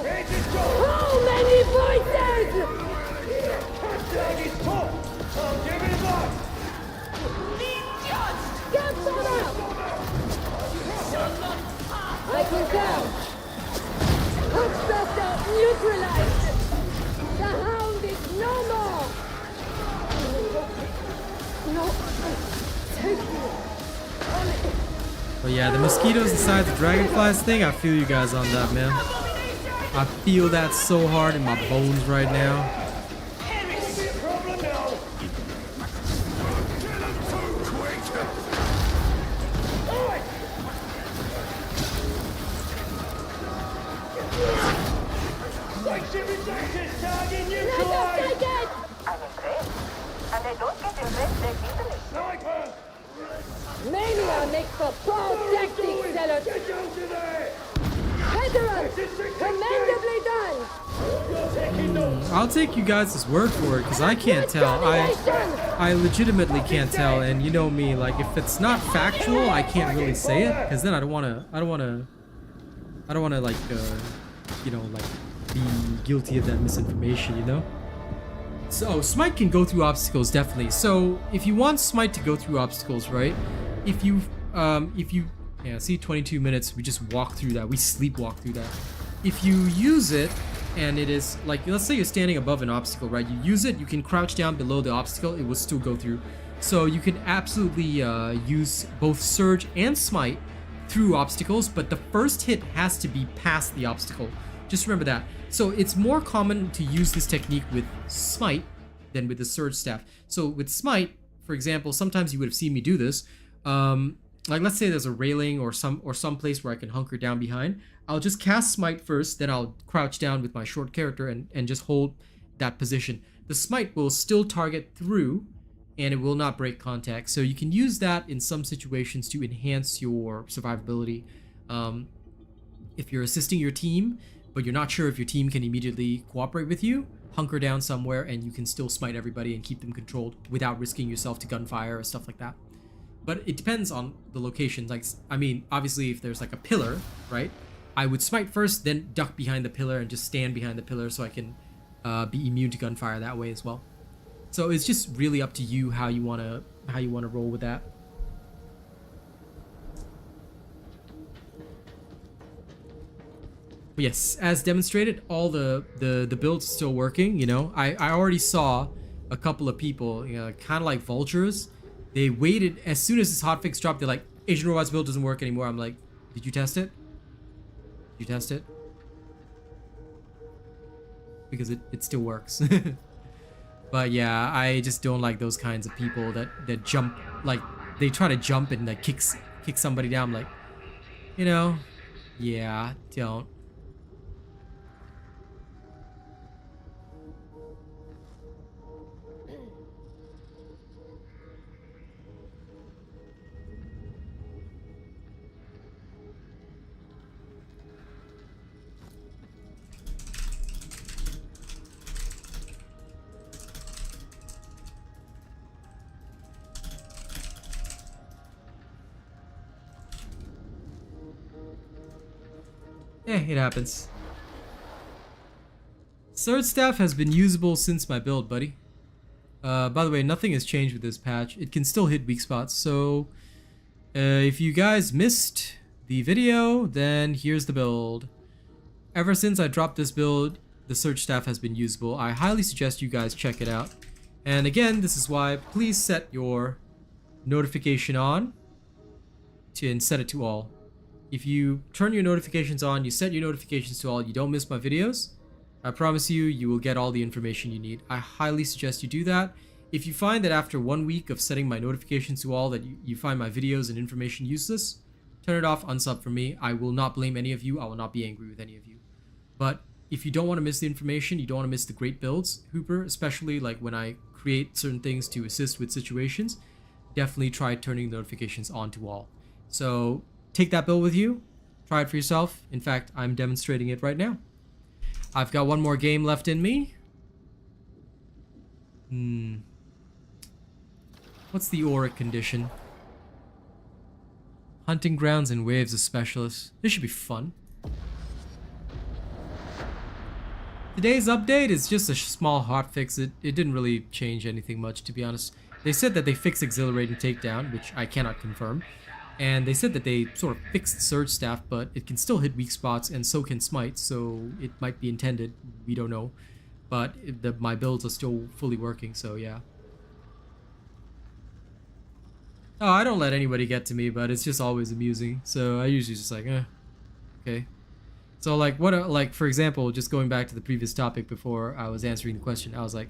How many voices? Get cover! I can tell. Hookbuster neutralized. The hound is no more. No. Take you. But yeah, the mosquitoes inside the dragonflies thing, I feel you guys on that, man. I feel that so hard in my bones right now. Mania makes for poor tactics, zealot. Veteran, commendably done. I'll take you guys' word for it, because I can't tell. I legitimately can't tell, and you know me, like, if it's not factual, I can't really say it, because then I don't want to, like, you know, like, be guilty of that misinformation, you know? So, Smite can go through obstacles, definitely. So, if you want Smite to go through obstacles, right? If you, yeah, see, 22 minutes, we just walk through that. We sleepwalk through that. If you use it, and it is, like, let's say you're standing above an obstacle, right? You use it, you can crouch down below the obstacle, it will still go through. So, you can absolutely use both Surge and Smite through obstacles, but the first hit has to be past the obstacle. Just remember that. So it's more common to use this technique with Smite than with the Surge staff. So with Smite, for example, sometimes you would have seen me do this. Like let's say there's a railing or some place where I can hunker down behind. I'll just cast Smite first, then I'll crouch down with my short character and just hold that position. The Smite will still target through, and it will not break contact. So you can use that in some situations to enhance your survivability. If you're assisting your team, but you're not sure if your team can immediately cooperate with you, hunker down somewhere and you can still smite everybody and keep them controlled without risking yourself to gunfire or stuff like that. But it depends on the location. Like, I mean, obviously if there's like a pillar, right? I would smite first, then duck behind the pillar and just stand behind the pillar so I can be immune to gunfire that way as well. So it's just really up to you how you wanna roll with that. But yes, as demonstrated, all the builds are still working. You know, I already saw a couple of people, you know, kind of like vultures. They waited as soon as this hotfix dropped. They're like, Asian Robot's build doesn't work anymore. I'm like, did you test it? Did you test it? Because it still works. But yeah, I just don't like those kinds of people that jump, like they try to jump and like kick somebody down. I'm like, you know, yeah, don't. It happens. Surge staff has been usable since my build, buddy. By the way, nothing has changed with this patch. It can still hit weak spots, so if you guys missed the video, then here's the build. Ever since I dropped this build, the Surge staff has been usable. I highly suggest you guys check it out. And again, this is why please set your notification on and set it to all. If you turn your notifications on, you set your notifications to all, you don't miss my videos, I promise you, you will get all the information you need. I highly suggest you do that. If you find that after 1 week of setting my notifications to all that you find my videos and information useless, turn it off, unsub from me. I will not blame any of you. I will not be angry with any of you. But if you don't want to miss the information, you don't want to miss the great builds, Hooper, especially like when I create certain things to assist with situations, definitely try turning notifications on to all. So take that build with you, try it for yourself. In fact, I'm demonstrating it right now. I've got one more game left in me. What's the auric condition? Hunting grounds and waves of specialists. This should be fun. Today's update is just a small hotfix. It didn't really change anything much, to be honest. They said that they fixed exhilarating takedown, which I cannot confirm. And they said that they sort of fixed surge staff, but it can still hit weak spots, and so can smite, so it might be intended. We don't know. But my builds are still fully working, so yeah. Oh, I don't let anybody get to me, but it's just always amusing. So I usually just like, okay. So like, like for example, just going back to the previous topic before I was answering the question, I was like,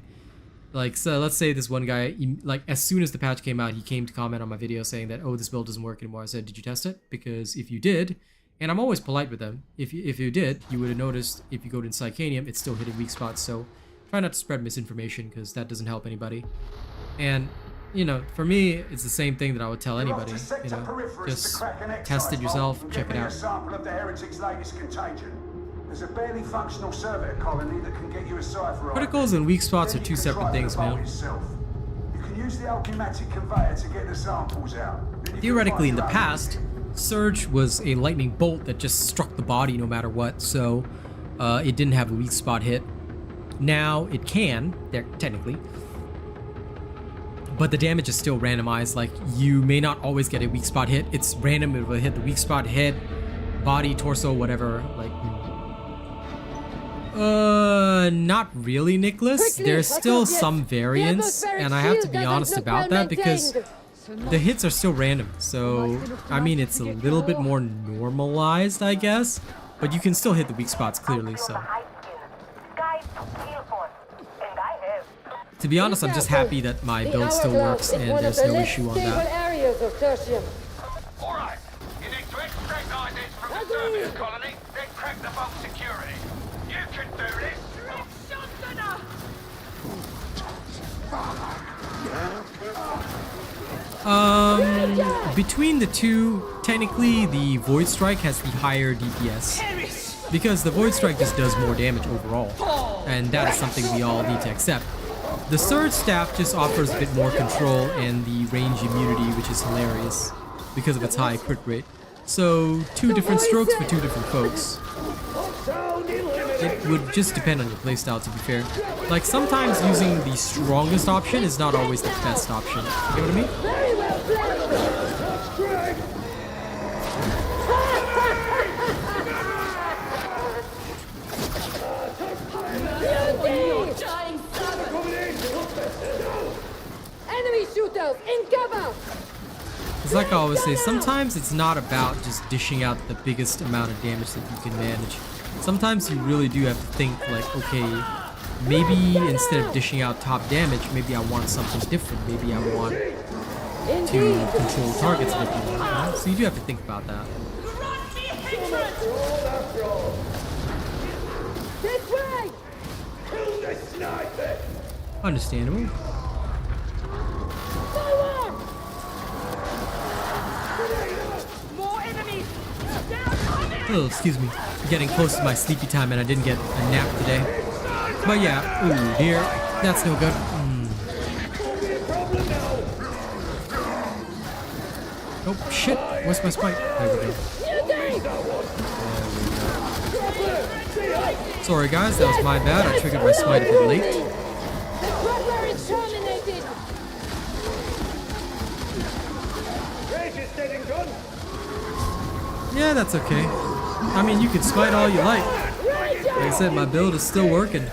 so let's say this one guy, like as soon as the patch came out, he came to comment on my video saying that, oh, this build doesn't work anymore. I said, did you test it? Because if you did, and I'm always polite with them, if you did, you would have noticed if you go to Psychanium, it's still hitting weak spots. So try not to spread misinformation because that doesn't help anybody. And you know, for me, it's the same thing that I would tell anybody. You know, just test it yourself, check it out. There's a barely functional servitor colony that can get you a cipher. Criticals and weak spots are two separate things, man. You can use the alchematic conveyor to get the samples out. Theoretically, in the past, Surge was a lightning bolt that just struck the body no matter what, so it didn't have a weak spot hit. Now it can, technically, but the damage is still randomized. Like, you may not always get a weak spot hit. It's random. It will hit the weak spot, head, body, torso, whatever. Like, not really, Nicholas. There's still some variance, and I have to be honest about that because the hits are still random. So, I mean, it's a little bit more normalized, I guess, but you can still hit the weak spots clearly, so. To be honest, I'm just happy that my build still works and there's no issue on that. Alright, you need to extract IDs from the service colony, then crack the vault security. You can do this! Between the two, technically the Void Strike has the higher DPS. Because the Void Strike just does more damage overall. And that is something we all need to accept. The Surge Staff just offers a bit more control and the range immunity, which is hilarious because of its high crit rate. So, two different strokes for two different folks. It would just depend on your playstyle, to be fair. Like, sometimes using the strongest option is not always the best option. You know what I mean? In cover! It's like I always say, sometimes it's not about just dishing out the biggest amount of damage that you can manage. Sometimes you really do have to think like, okay, maybe instead of dishing out top damage, maybe I want something different. Maybe I want to control targets a bit more. You know? So you do have to think about that. This way! Understandable. Oh, excuse me. Getting close to my sleepy time and I didn't get a nap today. But yeah, ooh dear, that's no good. Oh shit, where's my spike? There we go. Sorry guys, that was my bad. I triggered my smite a bit late. Yeah, that's okay. I mean, you can smite all you like. Like I said, my build is still working.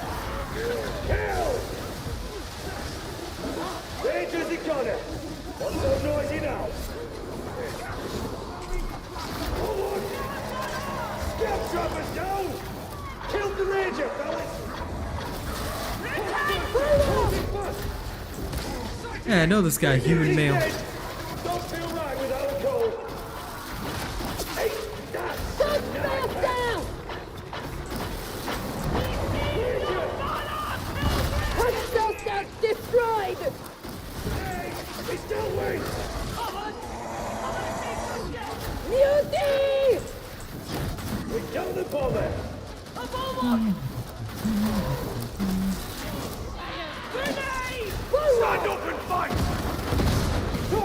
Yeah, I know this guy, human male. Stand up and fight!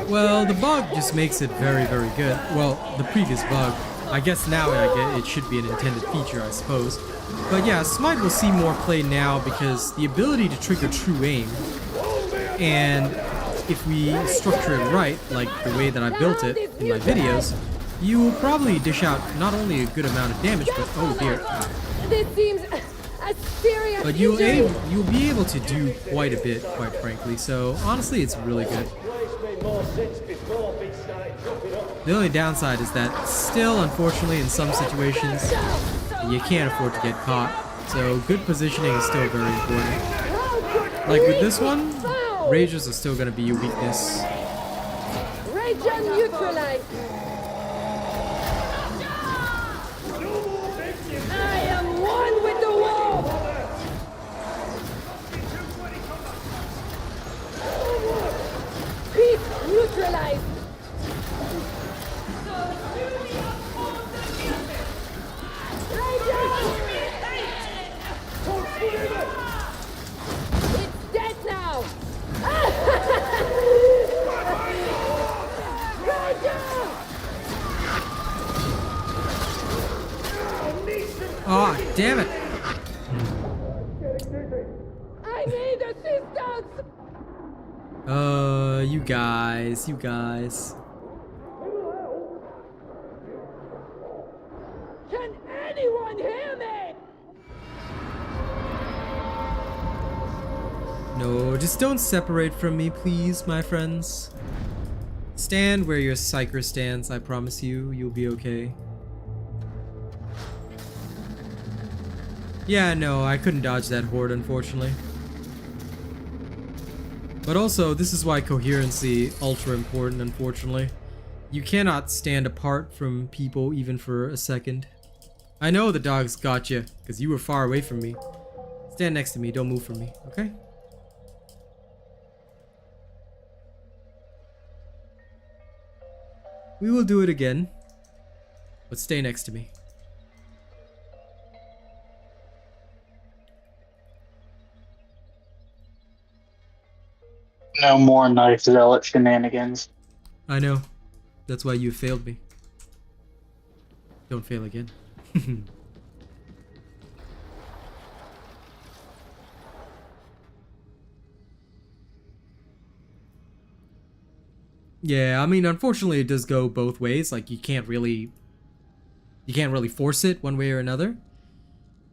Well, the bug just makes it very, very good. Well, the previous bug. I guess now it should be an intended feature, I suppose. But yeah, Smite will see more play now because the ability to trigger true aim, and if we structure it right, like the way that I built it in my videos, you will probably dish out not only a good amount of damage, but oh dear. This seems a serious But you'll be able to do quite a bit, quite frankly. So honestly, it's really good. The only downside is that still, unfortunately, in some situations, you can't afford to get caught. So good positioning is still very important. Like with this one, Rages are still going to be your weakness. Rager neutralized. I am one with the wall. Peace neutralized. It's dead now. Oh, damn it! I need assistance. You guys. Can anyone hear me? No, just don't separate from me, please, my friends. Stand where your psyker stands, I promise you, you'll be okay. Yeah, no, I couldn't dodge that horde, unfortunately. But also, this is why coherency ultra important, unfortunately. You cannot stand apart from people even for a second. I know the dogs got you, because you were far away from me. Stand next to me, don't move from me, okay? We will do it again, but stay next to me. No more knife zealot shenanigans. I know. That's why you failed me. Don't fail again. Yeah, I mean, unfortunately, it does go both ways. Like, you can't really force it one way or another.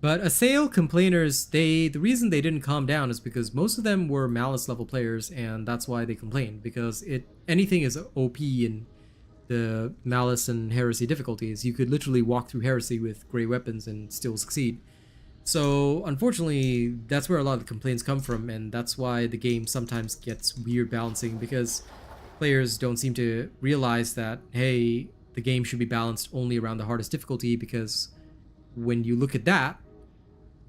But Assail complainers, the reason they didn't calm down is because most of them were Malice level players, and that's why they complained. Because anything is OP in the Malice and Heresy difficulties. You could literally walk through Heresy with great weapons and still succeed. So, unfortunately, that's where a lot of the complaints come from, and that's why the game sometimes gets weird balancing, because players don't seem to realize that, hey, the game should be balanced only around the hardest difficulty, because when you look at that,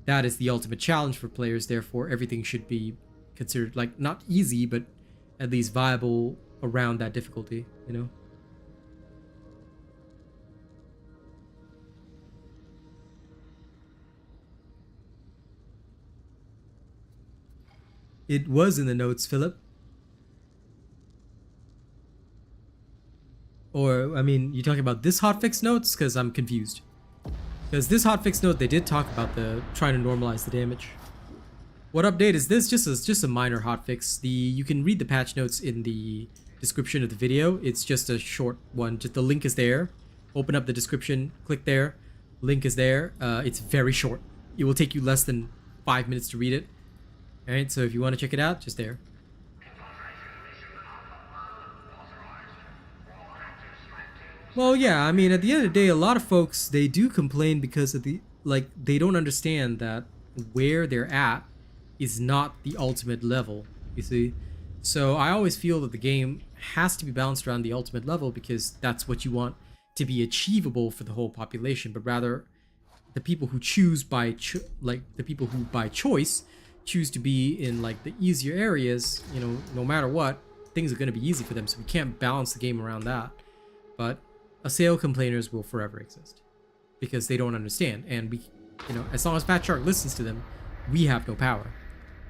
that is the ultimate challenge for players. Therefore, everything should be considered, like, not easy, but at least viable around that difficulty, you know? It was in the notes, Philip. Or, I mean, you talking about this hotfix notes? Because I'm confused. Because this hotfix note, they did talk about the trying to normalize the damage. What update is this? Just a minor hotfix. You can read the patch notes in the description of the video. It's just a short one. Just the link is there. Open up the description, click there. Link is there. It's very short. It will take you less than 5 minutes to read it. Alright, so if you want to check it out, just there. Well, yeah, I mean, at the end of the day, a lot of folks, they do complain because of they don't understand that where they're at is not the ultimate level, you see? So I always feel that the game has to be balanced around the ultimate level because that's what you want to be achievable for the whole population, but rather the people who choose by choice choose to be in like the easier areas, you know, no matter what, things are going to be easy for them, so we can't balance the game around that. But Assail complainers will forever exist because they don't understand, and you know, as long as Fat Shark listens to them, we have no power.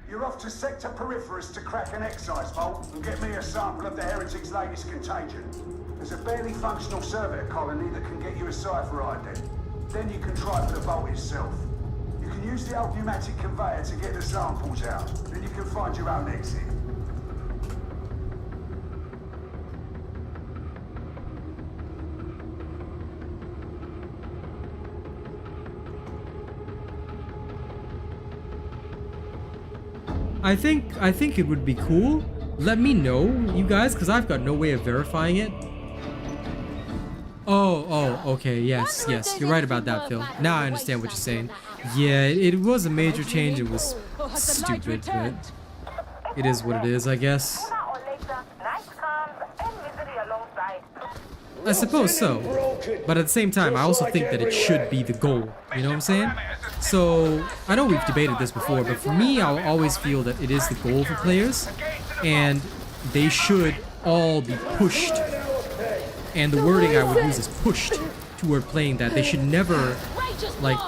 You're off to Sector Peripherus to crack an excise vault and get me a sample of the heretic's latest contagion. There's a barely functional servitor colony that can get you a cipher ID. Then you can try for the vault itself. You can use the old pneumatic conveyor to get the samples out. Then you can find your own exit. I think it would be cool. Let me know, you guys, because I've got no way of verifying it. Oh, okay, yes, you're right about that, Phil. Now I understand what you're saying. Yeah, it was a major change. It was stupid, but it is what it is, I guess. I suppose so. But at the same time, I also think that it should be the goal. You know what I'm saying? So, I know we've debated this before, but for me, I'll always feel that it is the goal for players, and they should all be pushed. And the wording I would use is pushed toward playing that. They should never, like,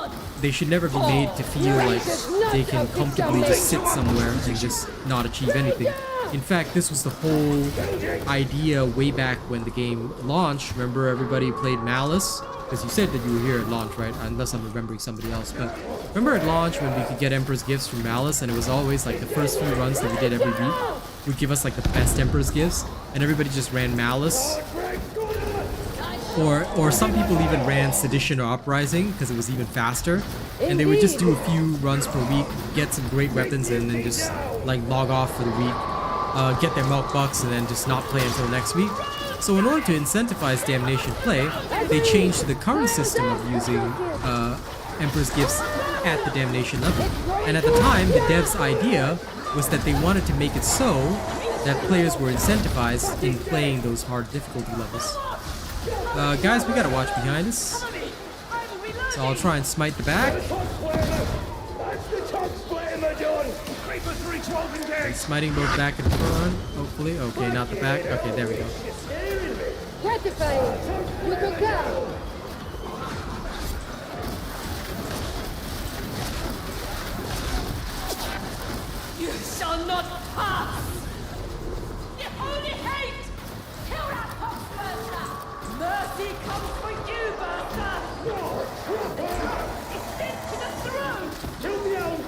they should never be made to feel like they can comfortably just sit somewhere and just not achieve anything. In fact, this was the whole idea way back when the game launched. Remember, everybody played Malice? Because you said that you were here at launch, right? Unless I'm remembering somebody else. But remember at launch when we could get Emperor's Gifts from Malice, and it was always like the first few runs that we did every week would give us like the best Emperor's Gifts, and everybody just ran Malice. Or some people even ran Sedition or Uprising because it was even faster, and they would just do a few runs per week, get some great weapons, and then just like log off for the week, get their milk bucks, and then just not play until next week. So in order to incentivize Damnation play, they changed to the current system of using Emperor's Gifts at the Damnation level. And at the time, the devs' idea was that they wanted to make it so that players were incentivized in playing those hard difficulty levels. Guys, we gotta watch behind us. So I'll try and smite the back. And smiting both back and front, hopefully. Okay, not the back. Okay, there we go. You can go. You shall not pass! You holy hate! Kill that fox, Bertha! Mercy comes for you, Bertha! It's sent to the throne! Kill me out!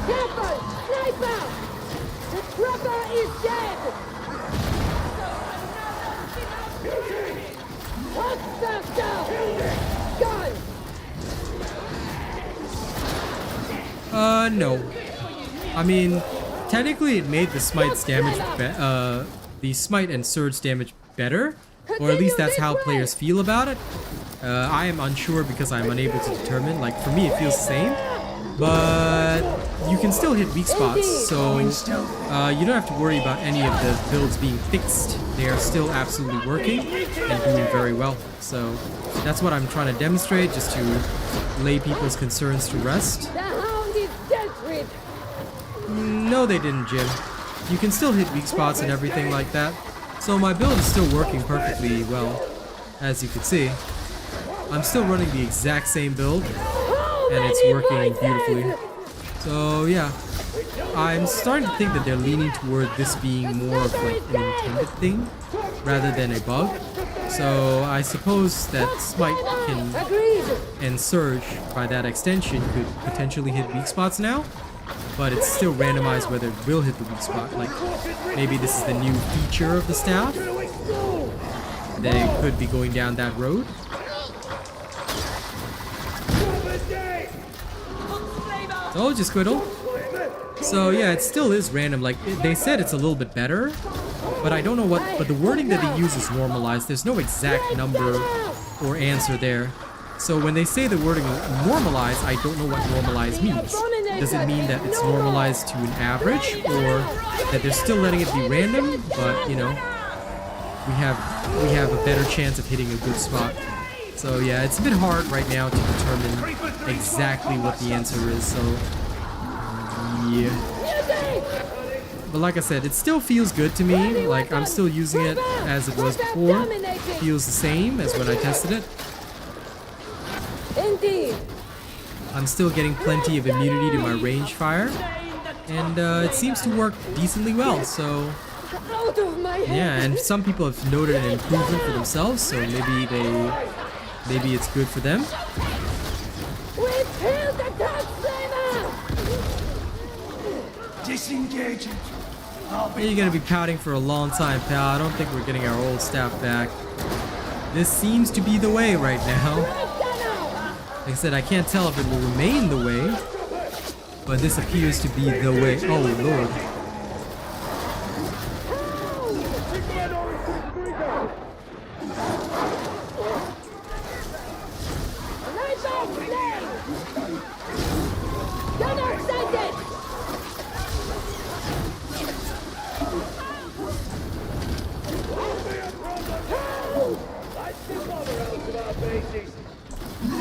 Careful! Sniper! The trapper is dead! Hot faster! Gun! No. I mean, technically it made the smite's damage, the smite and surge damage better, or at least that's how players feel about it. I am unsure because I'm unable to determine. Like, for me it feels the same, but you can still hit weak spots, so you don't have to worry about any of the builds being fixed. They are still absolutely working and doing very well. So that's what I'm trying to demonstrate, just to lay people's concerns to rest. The hound is dead. No, they didn't, Jim. You can still hit weak spots and everything like that. So my build is still working perfectly well, as you can see. I'm still running the exact same build, and it's working beautifully. So yeah, I'm starting to think that they're leaning toward this being more of like an intended thing, rather than a bug. So I suppose that Smite and Surge, by that extension, could potentially hit weak spots now. But it's still randomized whether it will hit the weak spot. Like, maybe this is the new feature of the staff. They could be going down that road. Oh, just Squiddle. So yeah, it still is random. Like, they said it's a little bit better, but I don't know what, but the wording that they use is normalized. There's no exact number or answer there. So when they say the wording normalized, I don't know what normalized means. Does it mean that it's normalized to an average, or that they're still letting it be random, but you know, we have a better chance of hitting a good spot. So yeah, it's a bit hard right now to determine exactly what the answer is. So yeah. But like I said, it still feels good to me. Like, I'm still using it as it was before. It feels the same as when I tested it. Indeed. I'm still getting plenty of immunity to my range fire, and it seems to work decently well, so Out of my head. yeah, and some people have noted an improvement for themselves, so maybe it's good for them. We've killed the Dark Flamer! Disengaging. You're gonna be pouting for a long time, pal. I don't think we're getting our old staff back. This seems to be the way right now. Like I said, I can't tell if it will remain the way, but this appears to be the way. Oh lord.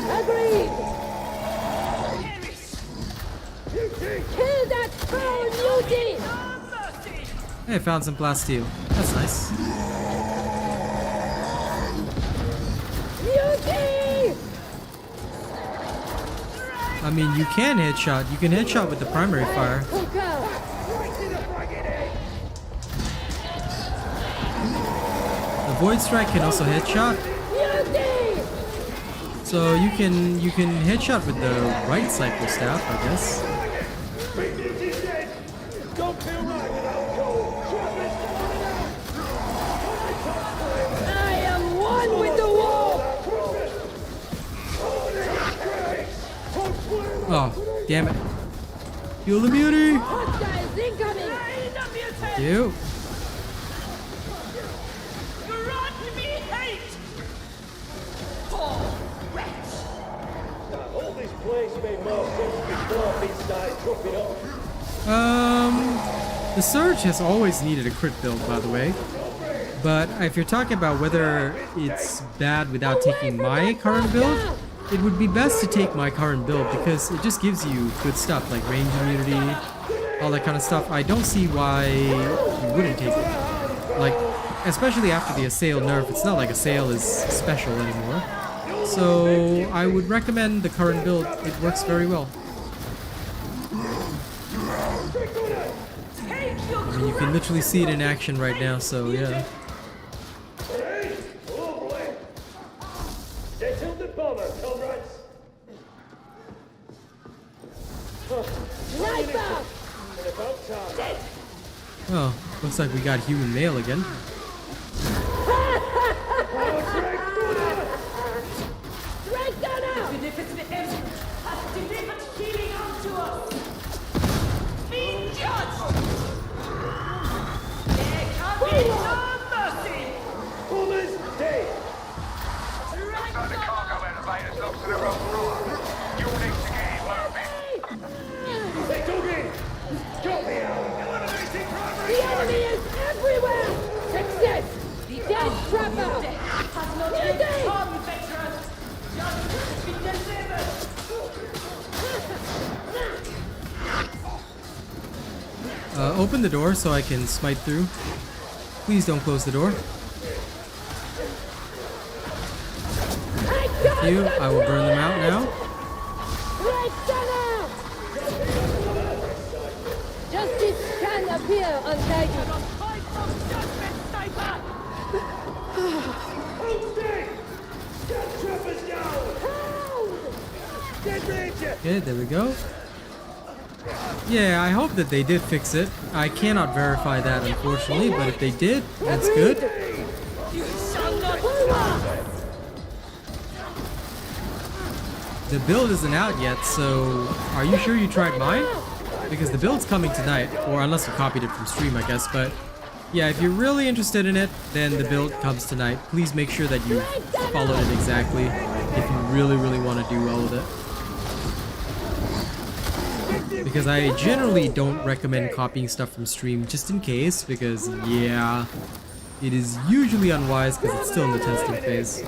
Agreed! Kill that foul mutie! Hey, I found some plasteel. That's nice. Mutie! I mean, you can headshot. You can headshot with the primary fire. The Void Strike can also headshot. So you can headshot with the right cycle staff, I guess. I am one with the wall! Oh, damn it. Kill the beauty! Hostiles incoming! You. The Surge has always needed a crit build, by the way. But if you're talking about whether it's bad without taking my current build, it would be best to take my current build because it just gives you good stuff like range immunity, all that kind of stuff. I don't see why you wouldn't take it. Like, especially after the Assail nerf, it's not like Assail is special anymore. So I would recommend the current build. It works very well. I mean, you can literally see it in action right now, so yeah. Oh, looks like we got human male again. Open the door so I can smite through. Please don't close the door. Thank you. I will burn them out now. Justice can appear untidy. Okay, there we go. Yeah, I hope that they did fix it. I cannot verify that, unfortunately, but if they did, that's good. The build isn't out yet, so are you sure you tried mine? Because the build's coming tonight, or unless you copied it from stream, I guess, but yeah, if you're really interested in it, then the build comes tonight. Please make sure that you followed it exactly if you really, really want to do well with it. Because I generally don't recommend copying stuff from stream just in case, because yeah, it is usually unwise because it's still in the testing phase.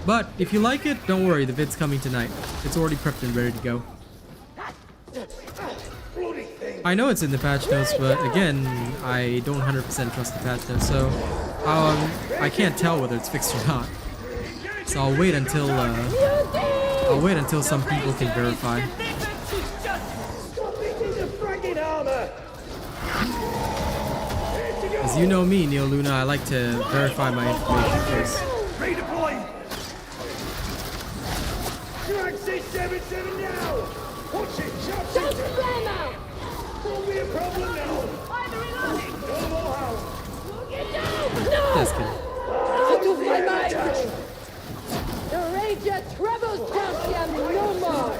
But if you like it, don't worry, the vid's coming tonight. It's already prepped and ready to go. I know it's in the patch notes, but again, I don't 100% trust the patch notes, so I can't tell whether it's fixed or not. So I'll wait until some people can verify. Stop eating the fragging armor! As you know me, Neo Luna, I like to verify my information first. Redeploy! Drag 677 now! Watch it, sharpshooter! Won't be a problem now! No more help! Just kidding. Out of my mind! The Ranger Trebles champion no more!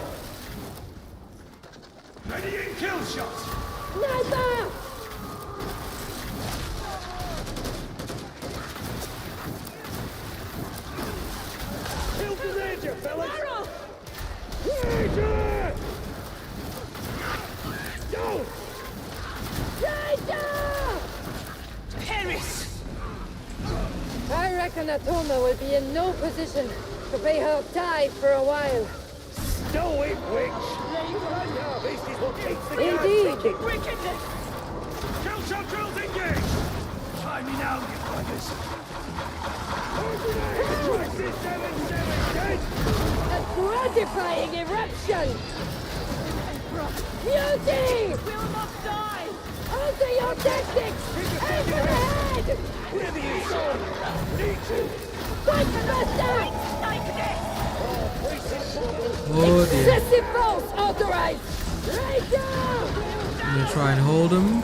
Ready in kill shot! Sniper! Kill the Ranger, fellas! Ranger! Go! Ranger! Paris! I reckon Atoma will be in no position to pay her tithe for a while. Stow it, witch! This is what keeps the Indeed. guards ticking. Wickedness! Kill shot drills engaged! Try me now, you brothers! Drag 677 dead! A gratifying eruption! Beauty! Will not die! Alter your tactics! Aim for the head! Whatever you say! Need to! Fight faster! Oh dear. Excessive force authorized! Right down! I'm gonna try and hold him.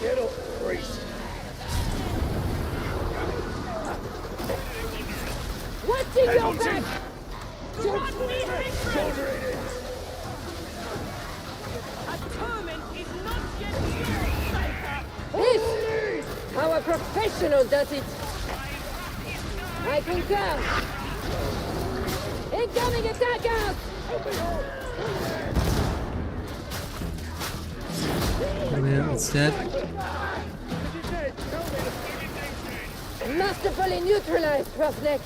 Get up, priest! What's in your back? Shoulder it in! Atonement is not yet here, Psycho! This! How a professional does it! I concur! Incoming attackers! Come here instead. Masterfully neutralized, Roughneck!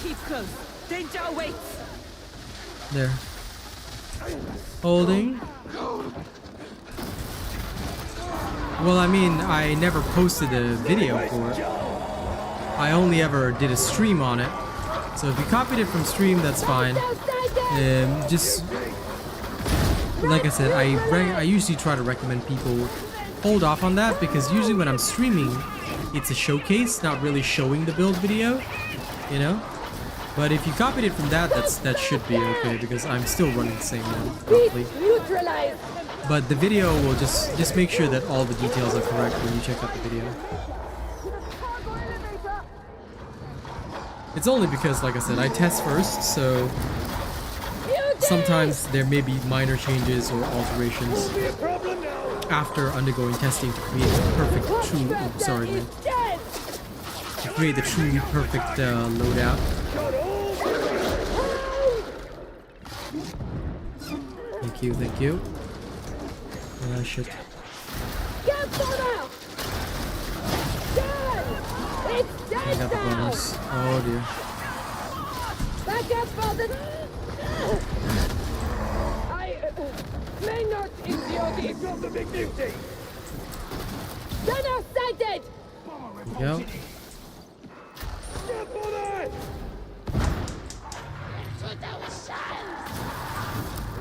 Keep close. Danger awaits. There. Holding. Well, I mean, I never posted a video for it. I only ever did a stream on it. So if you copied it from stream, that's fine. Just like I said, I usually try to recommend people hold off on that because usually when I'm streaming, it's a showcase, not really showing the build video, you know. But if you copied it from that should be okay because I'm still running the same one roughly. But the video will just make sure that all the details are correct when you check out the video. It's only because, like I said, I test first, so sometimes there may be minor changes or alterations after undergoing testing to create the perfect to create the truly perfect loadout. Thank you. Shit. I got the bonus. Oh dear. Back up for the... I may not endure this. Drop the big duty! Gunner sighted! There you go. Step on it!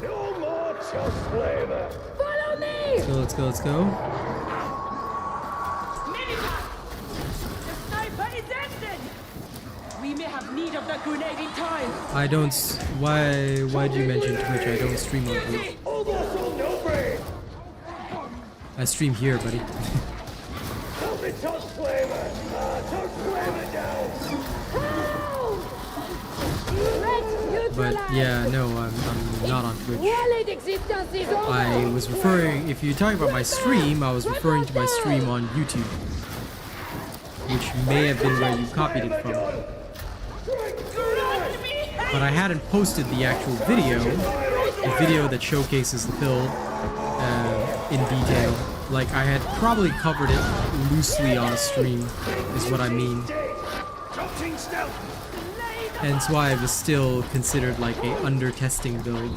No more just flavor! Follow me! Let's go. The sniper is ended! We may have need of the grenade in time! I don't. Why do you mention Twitch? I don't stream on Twitch. Almost on no brain! I stream here, buddy. Help me touch flavor! Touch flavor down! But yeah, no, I'm not on Twitch. I was referring, if you're talking about my stream, I was referring to my stream on YouTube, which may have been where you copied it from. But I hadn't posted the actual video, the video that showcases the build in detail. Like, I had probably covered it loosely on a stream, is what I mean. And that's why it was still considered like a under-testing build.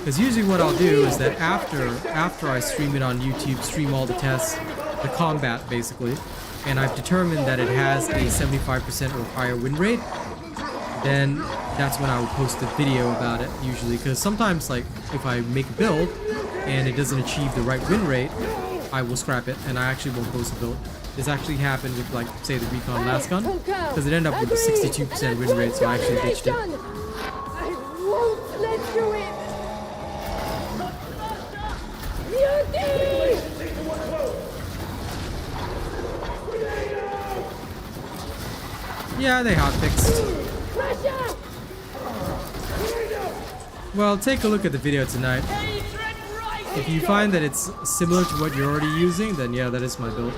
Because usually what I'll do is that after I stream it on YouTube, stream all the tests, the combat basically, and I've determined that it has a 75% or higher win rate, then that's when I will post a video about it usually. Because sometimes, like, if I make a build and it doesn't achieve the right win rate, I will scrap it and I actually won't post a build. This actually happened with, like, say the Recon last gun, because it ended up with a 62% win rate, so I actually ditched it. I won't let you in. Beauty! Yeah, they hotfixed. Well, take a look at the video tonight. If you find that it's similar to what you're already using, then yeah, that is my build.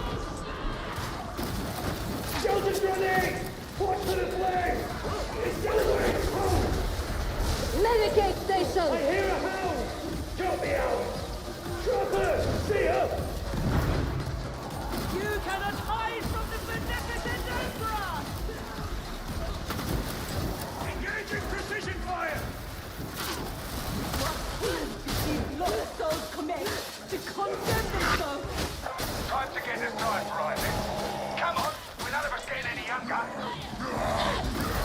Medicate station! I hear a hound! Drop me out! Drop her! See her! You cannot hide from the beneficent Emperor! Engaging precision fire! These lost souls commit to condemn themselves! Time to get this time rising. Come on, we're none of us getting any younger.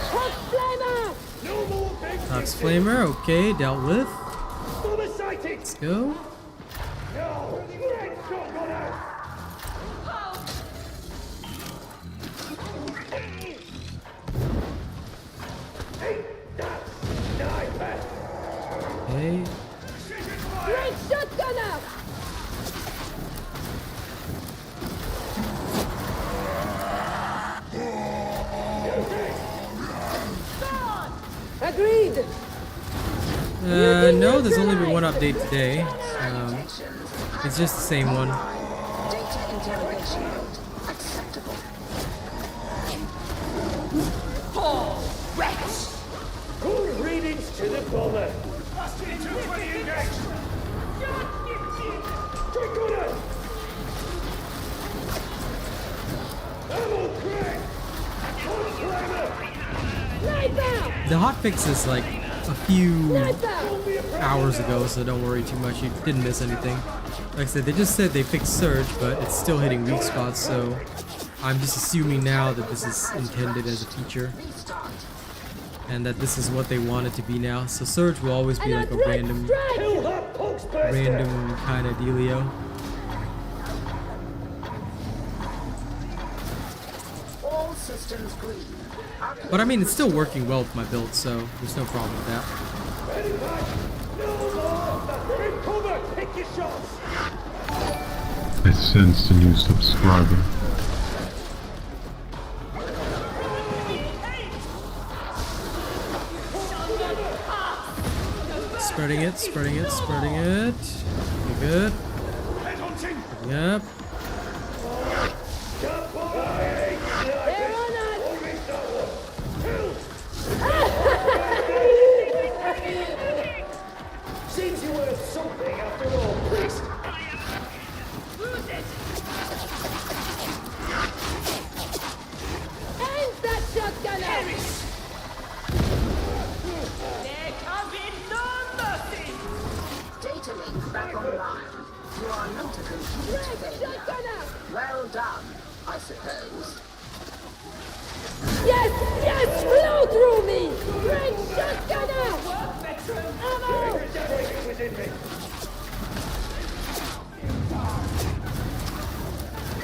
Hot flamer! No more big Tox Flamer, okay, dealt with. bomber sighting! Let's go. No! Red shotgun out! Hey, that's sniper! Okay. Precision fire! Great shotgunner! Agreed! No, there's only been one update today. It's just the same one. Data interrogation rate acceptable. Good readings to the bomber! Busted 220 engaged! Take on her! Ammo crack! Hot flamer! Sniper! The hotfix is like a few hours ago, so don't worry too much. You didn't miss anything. Like I said, they just said they fixed Surge, but it's still hitting weak spots, so I'm just assuming now that this is intended as a feature and that this is what they want it to be now. So Surge will always be like a random Kill her, Pulse Burster! kind of dealio. All systems green. But I mean, it's still working well with my build, so there's no problem with that. Ready, back! No more! Take cover! Take your shots! I sensed a new subscriber. Spreading it, spreading it, spreading it. Okay, good. Head hunting! Yep. They're on us! Seems you were something after all, priest. End that shotgunner! There can be no mercy! Data link back online. You are not a complete failure. Shotgunner! Well done, I suppose. Yes! Yes! Flow through me! Great shotgunner! Ammo! Everything within me.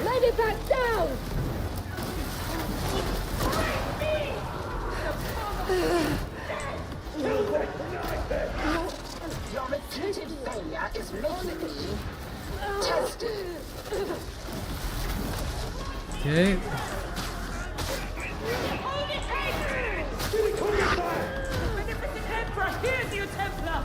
Lady back down! Your repeated failure is making me tested. Okay. Beneficent Emperor, here's you, Templar!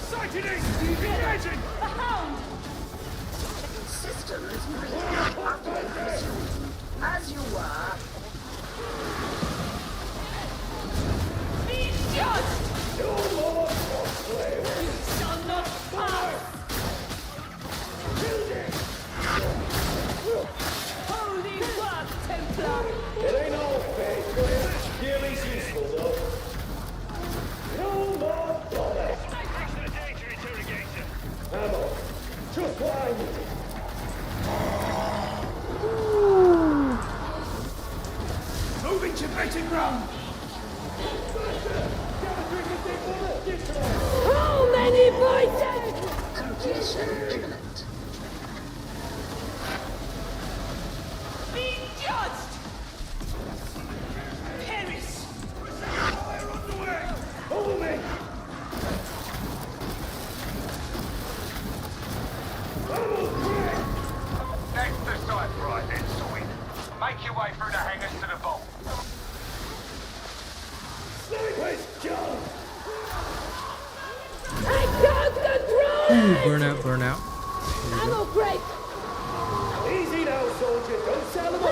Sighted it! Engaging! The Hound! Systems green. Update resumed. As you were. Be judged! No more cosplay! You shall not pass! Holy work, Templar! It ain't all fake, will ya? Give me some burnout, burnout. Ammo crate! Easy now, soldier. Don't sell them all.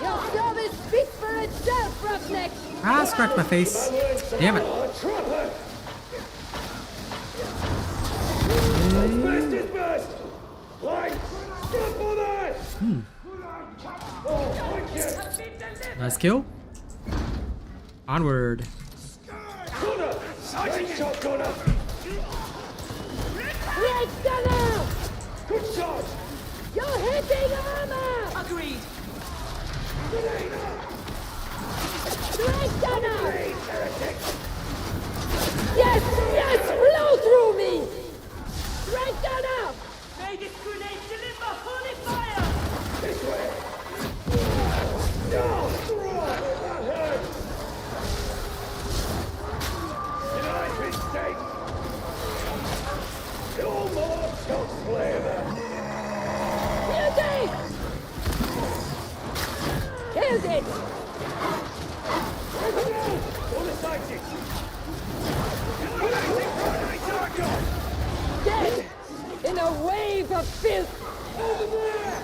Your service speaks for itself, roughneck! Ah, scratch my face. Damn it. Best is best. Like, stop for that. Nice kill. Onward. Gunner, sighting shot, Gunner. Great gunner! Good shot. You're hitting armor! Agreed. Great gunner! Yes, yes, blow through me! Great gunner! May this grenade deliver holy fire! This way. No, that hurt. Did I mistake? No more choke flavor. Beauty! Killed it! On the side, Dead! In a wave of filth! over there.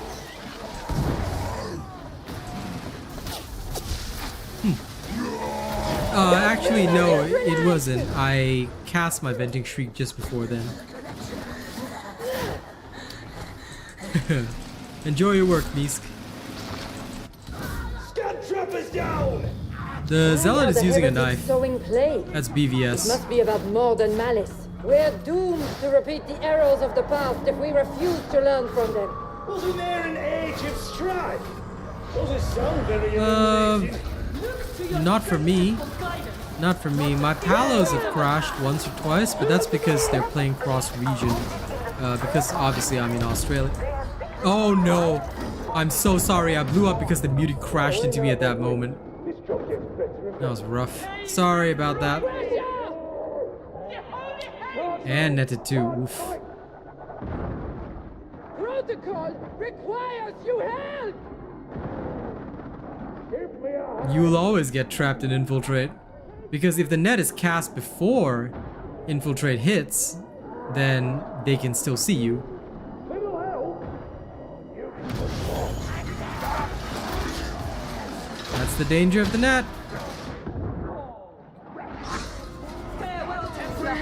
Actually, no, it wasn't. I cast my venting shriek just before then. Enjoy your work, Misk. Scan trappers down. The zealot is using a Heretics knife. sowing plague. That's It BVS. must be about more than malice. We're doomed to repeat the errors of the past if we refuse to learn from them. Wasn't there an age of strife? Doesn't sound very illuminating. Not for me. Not for me. My palos have crashed once or twice, but that's because they're playing cross-region. Because obviously I'm in Australia. Oh no! I'm so sorry. I blew up because the mutant crashed into me at that moment. That was rough. Sorry about that. And netted too. Oof. Protocol requires you help! You will always get trapped in Infiltrate. Because if the net is cast before Infiltrate hits, then they can still see you. That's the danger of the net. Farewell, Templar.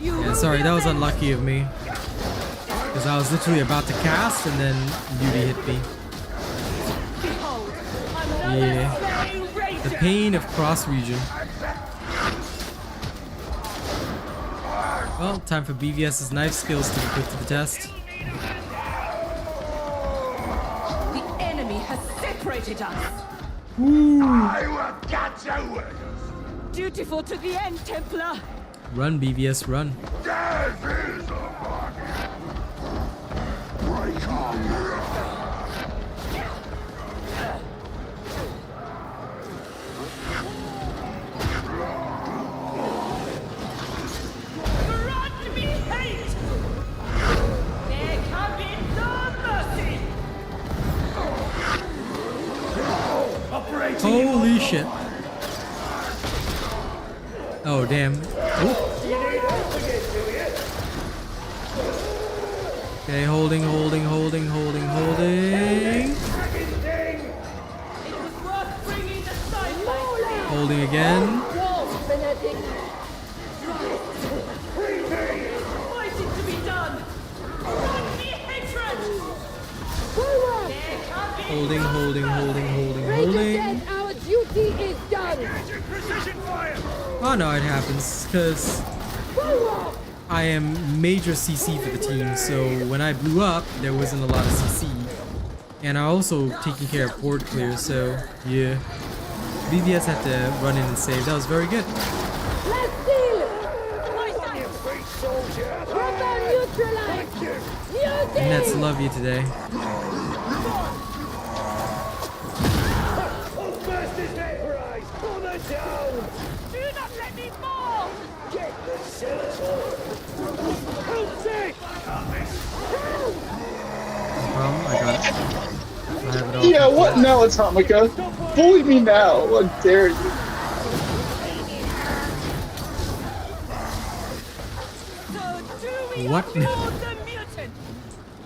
You Yeah, will sorry, be that was avenged. unlucky of me. Because I was literally about to cast and then Beauty hit me. Behold, I'm Yeah. slaying The Raider. pain of cross-region. Well, time for BVS's knife skills to be put to the test. The enemy has separated us. I will catch you. Dutiful to the end, Templar. Run, BVS, run. Death is a break on. Grant me hate. There can be no mercy. Holy shit. Oh, damn. Ooh. Okay, holding. It was worth bringing the sideline. Holding again. Walls, fanatic! Fighting to be done. Grant me hatred. Forward! There can be Holding. Raider said our duty is done! Oh no, it happens. Because Forward! I am major CC for the team, so when I blew up, there wasn't a lot of CC. And I also taking care of board clear, so yeah. BVS had to run in and save. That was very good. Let's deal! Proper neutralize! Beauty! Nets love you today. First is vaporized. Pull them down. Do not let me fall. Get the senator. Help sick. I got it. I have it all. Yeah, what now, Atomica? Bully me now. How dare you? What?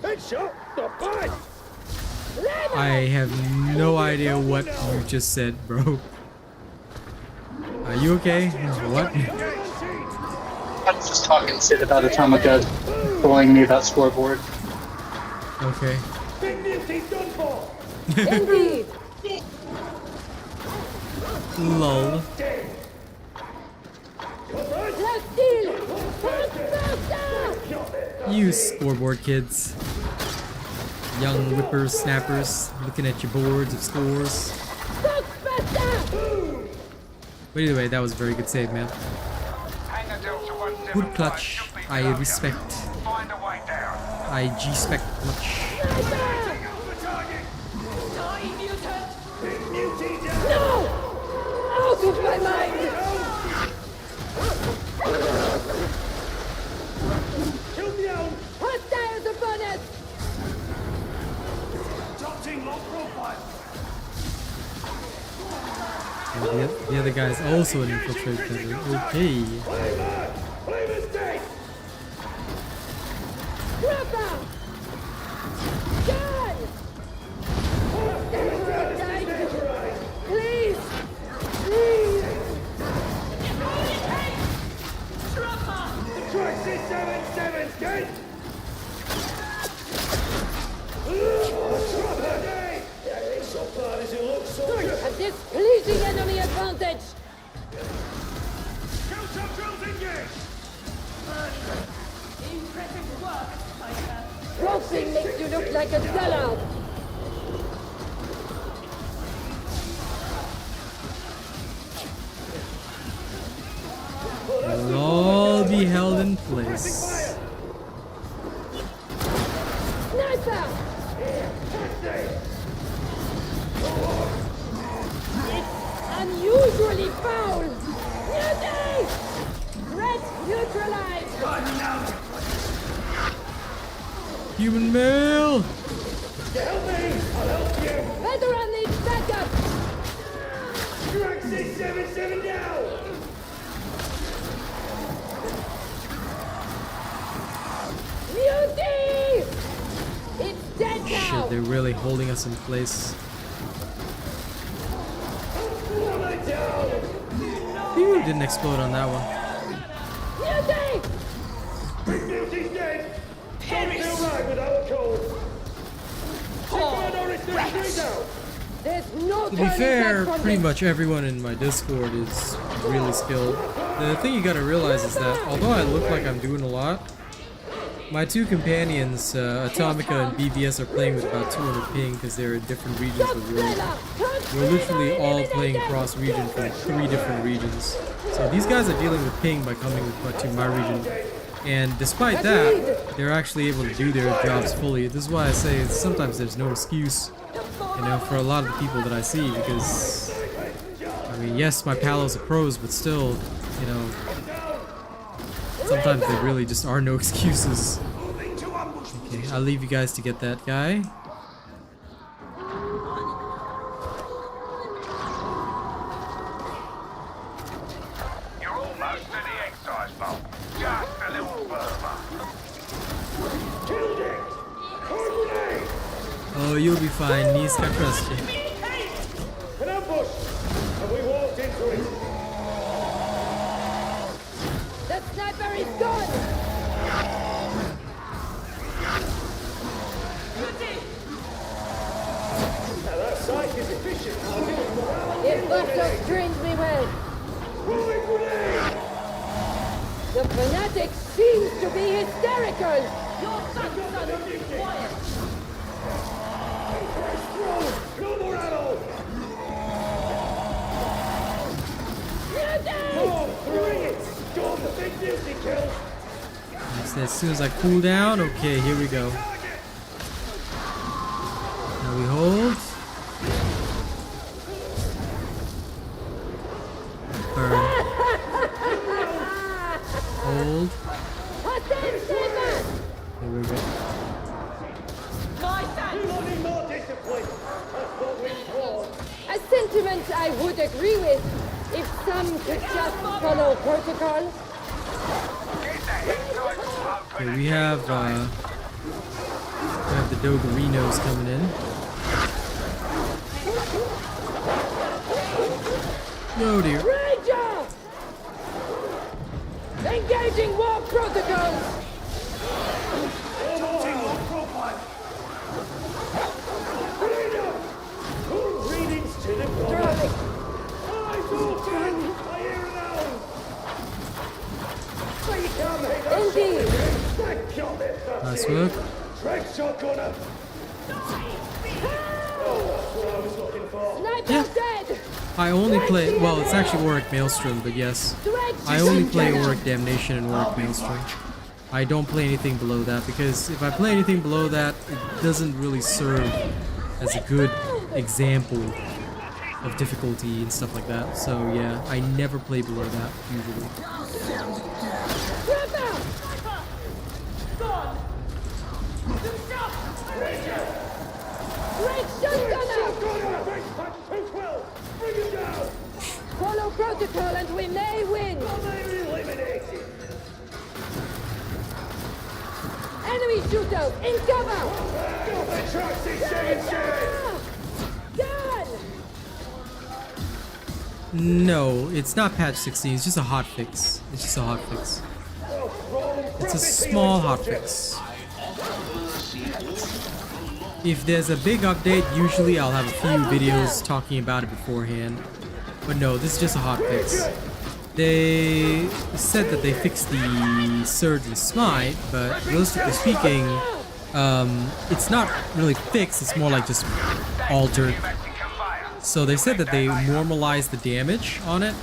Headshot, not bad. I have no idea what you just said, bro. Are you okay? What? I was just talking shit about Atomica bullying me about scoreboard. Okay. Big Nifty's done for. Indeed. Lol. Left steel. Faster. You scoreboard kids. Young whippersnappers looking at your boards of scores. Faster. But either way, that was a very good save, man. Good clutch. I respect. I G-spect much. No! Out of my mind! Kill me out. Hostiles upon us! Top team low profile. The other guy's also an infiltrate veteran. Okay. Play mistake. Dropper! Gun! Please! Please! Track 677, Kate. So bad as it looks, soldier. A displeasing enemy advantage! Counter drills engaged. Impressive work, Spiker. Roping makes you look like a sellout! We'll all be held in place. Sniper! It's unusually foul! Mutiny! Threat neutralized! Human male! Veteran needs backup! Track 677 now. Mutiny! It's dead now! Shit, they're really holding us in place. Phew, didn't explode on that one. Mutiny! Big Nifty's dead. Don't feel right without a cold. There's no To be turning fair, back from pretty this. much everyone in my Discord is really skilled. The thing you gotta realize is that although I look like I'm doing a lot, my two companions, Atomica and BVS, are playing with about 200 ping because they're in different regions of the world. We're literally all playing cross-region from 3 different regions. So these guys are dealing with ping by coming to my region. And despite that, they're actually able to do their jobs fully. This is why I say sometimes there's no excuse, you know, for a lot of the people that I see, because, I mean, yes, my palos are pros, but still, you know, sometimes there really just are no excuses. Okay, I'll leave you guys to get that guy. You're almost to the exercise bowl. Just a little further. Killed it! Oh, you'll be fine, Niska, I trust you. An ambush! And we walked into it. The sniper is gone! Now that sight is efficient. It must have trained me well. Rolling grenade! The fanatic seems to be hysterical! Your son is quiet. No more ammo! Mutiny! Bring it! Storm the big Nifty kill! As soon as I cool down, okay, here we go. Now we hold. Burn. Hold. Hostile sniper! Here we go. My son! You need more discipline! That's what we want! A sentiment I would agree with if some could just follow protocol. Get Okay, we have the Dogarinos coming in. Oh dear. Ranger! Engaging war protocols! Greetings to the Darling! Indeed! Nice work. Sniper's dead! I only play, well, it's actually Auric Maelstrom, but yes. I only play Auric Damnation and Auric Maelstrom. I don't play anything below that, because if I play anything below that, it doesn't really serve as a good example of difficulty and stuff like that. So yeah, I never play below that, usually. Great shotgunner! Follow protocol and we may win! Enemy shooters in cover! Done! No, it's not patch 16, it's just a hotfix. It's just a hotfix. It's a small hotfix. If there's a big update, usually I'll have a few videos talking about it beforehand. But no, this is just a hotfix. They said that they fixed the Surge and Smite, but realistically speaking, it's not really fixed, it's more like just altered. So they said that they normalized the damage on it,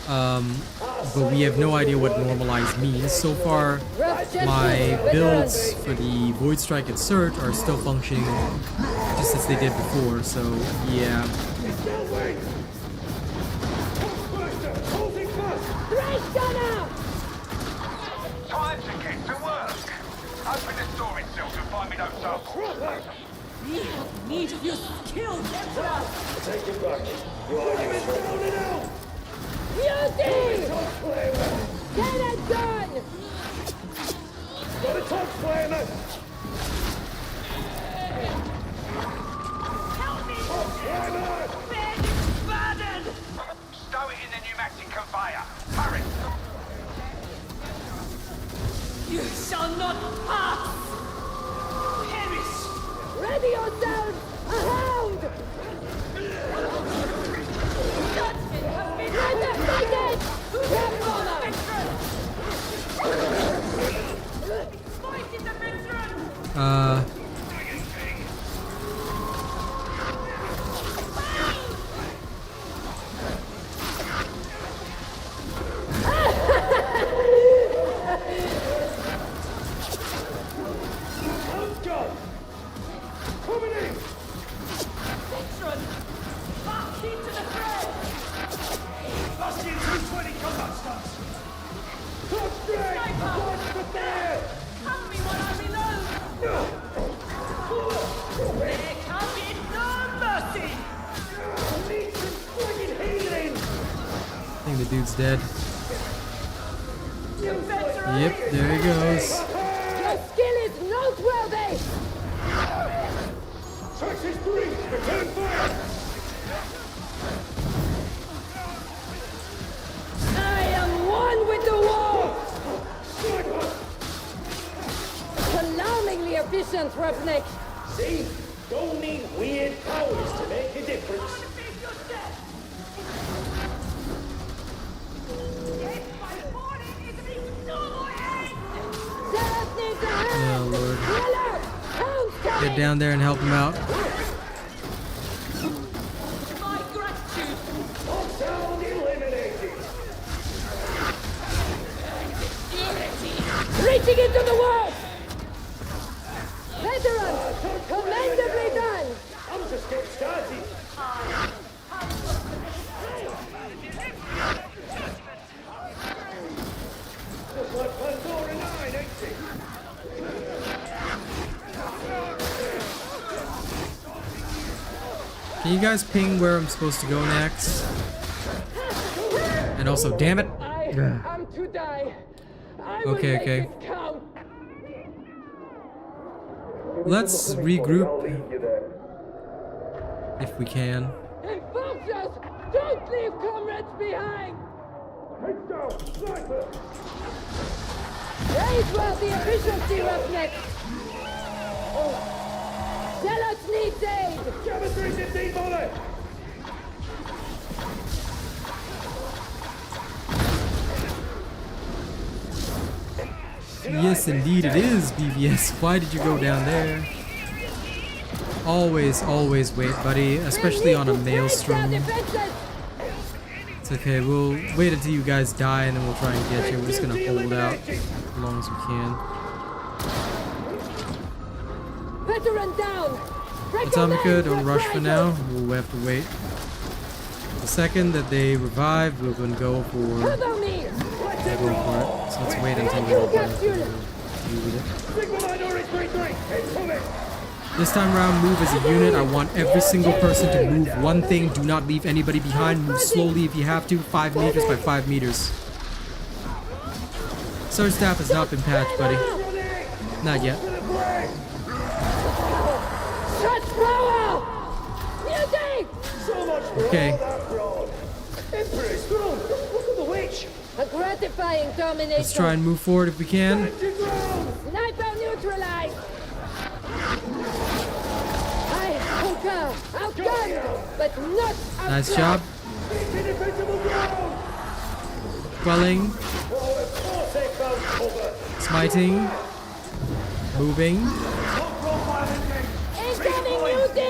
but we have no idea what normalized means. So far, my builds for the Void Strike and Surge are still functioning just as they did before, so yeah. Time to get to work. Open the storage cells and find me those samples. We have need of your skills, Emperor! Take it back. Beauty! Get it done! Got a top flamer! Help me! Bear this burden! Stow it in the pneumatic conveyor. Hurry! You shall not pass! Perish! Ready yourselves! A hound! Judgment has been Defeated! Grab honor! Fight is a veteran! Coming in! Veteran! Back into the fray! Bust in 220 combat stunts! Top straight! Sniper! Watch the bear! Help me while I reload! There can be no mercy! Need some friggin' healing! I think the dude's dead. You veteran! Yep, there he goes. Your skill is noteworthy! Texas 3! Return fire! I am one with the war! Alarmingly efficient, Roughneck! See? Don't need weird powers to make a difference. Seraph needs a hand! Oh lord. Reload! Hound's coming! Get down there and help him out. My gratitude! Sound eliminated! Reaching into the wall! Veterans! Commendably done! I'm just getting started. Just like Pandora 9, ain't it? Can you guys ping where I'm supposed to go next? And also, damn it. I am to die. I will Okay, make okay. it count. Let's regroup if we can. Enforcers, don't leave comrades behind. Heads down! Sniper! Raise while the efficiency roughneck. Zealots needs aid. Jabba 315 volley! Yes, indeed it is, BVS. Why did you go down there? Always, always wait, buddy. Especially on a maelstrom. It's okay, we'll wait until you guys die and then we'll try and get you. We're just gonna hold out as long as we can. Veteran down. Atomica, don't rush for now. We'll have to wait. The second that they revive, we're gonna go for it. So let's wait until they revive. This time around, move as a unit. I want every single person to move one thing. Do not leave anybody behind. Move slowly if you have to. 5 meters by 5 meters. Surge staff has not been patched, buddy. Not yet. Okay. A gratifying domination. Let's try and move forward if we can. Sniper neutralized. I conquer, outgunned, but not outclassed. Nice job. Quelling. Smiting. Moving. Incoming UD.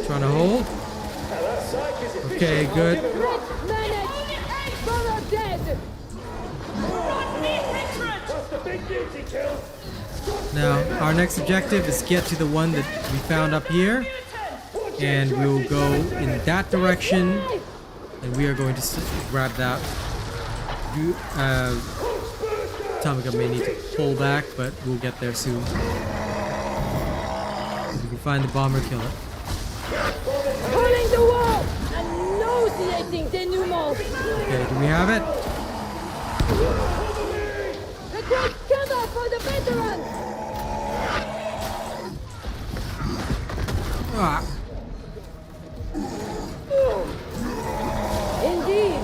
Trying to hold. Okay, good. Now, our next objective is get to the one that we found up here. And we will go in that direction. And we are going to grab that. Atomica may need to pull back, but we'll get there soon. If we can find the bomber, kill it. Calling the wall! Annunciating denouement! Okay, do we have it? Request cover for the veteran! Ah. Indeed!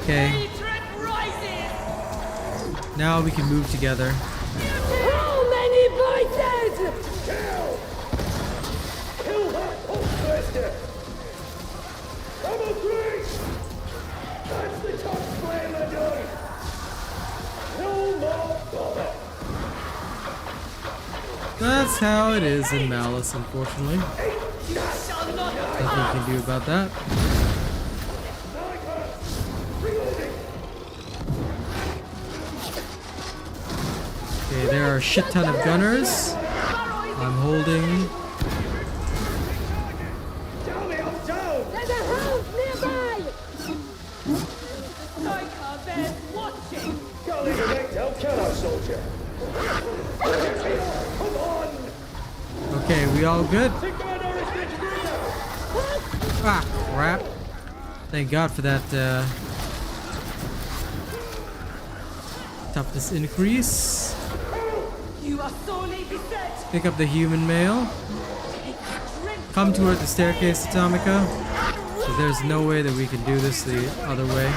Okay. Now we can move together. How many voices? Kill that post-master! Double 3! That's the top flame of doing! No more bother! That's how it is in Malice, unfortunately. Nothing you can do about that. Okay, there are a shit ton of gunners. I'm holding. There's a house nearby! Can't leave your neck down, can I, soldier? Come on! Okay, we all good? Ah, crap. Thank God for that toughness increase. You are sorely beset. Pick up the human male. Come toward the staircase, Atomica. So there's no way that we can do this the other way.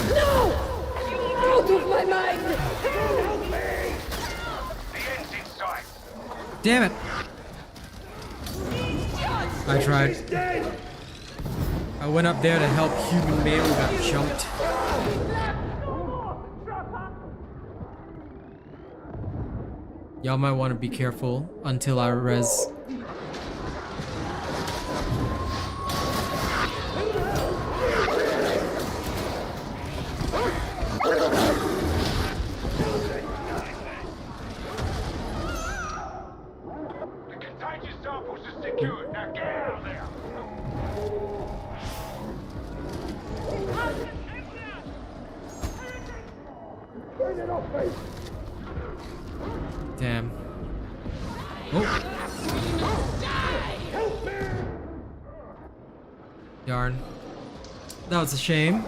No! Out of my mind! Help me! The end's in sight. Damn it! I tried. I went up there to help human male who got jumped. Y'all might want to be careful until I res. The contagious samples are secured. Now get out of there! Turn it off, mate! Damn. Darn. That was a shame.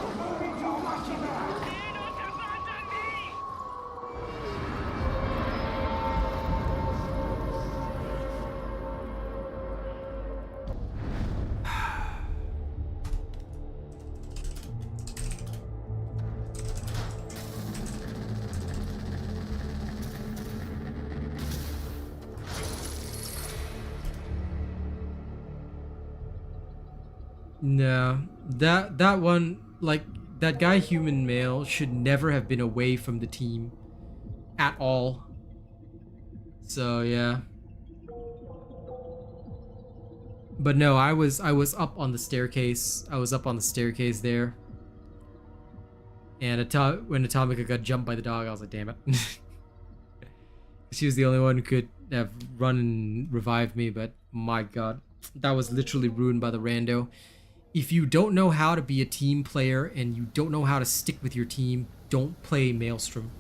No, that one, like, that guy human male should never have been away from the team at all. So yeah. But no, I was up on the staircase. I was up on the staircase there. And when Atomica got jumped by the dog, I was like, damn it. She was the only one who could have run and revived me, but my god. That was literally ruined by the rando. If you don't know how to be a team player and you don't know how to stick with your team, don't play Maelstrom.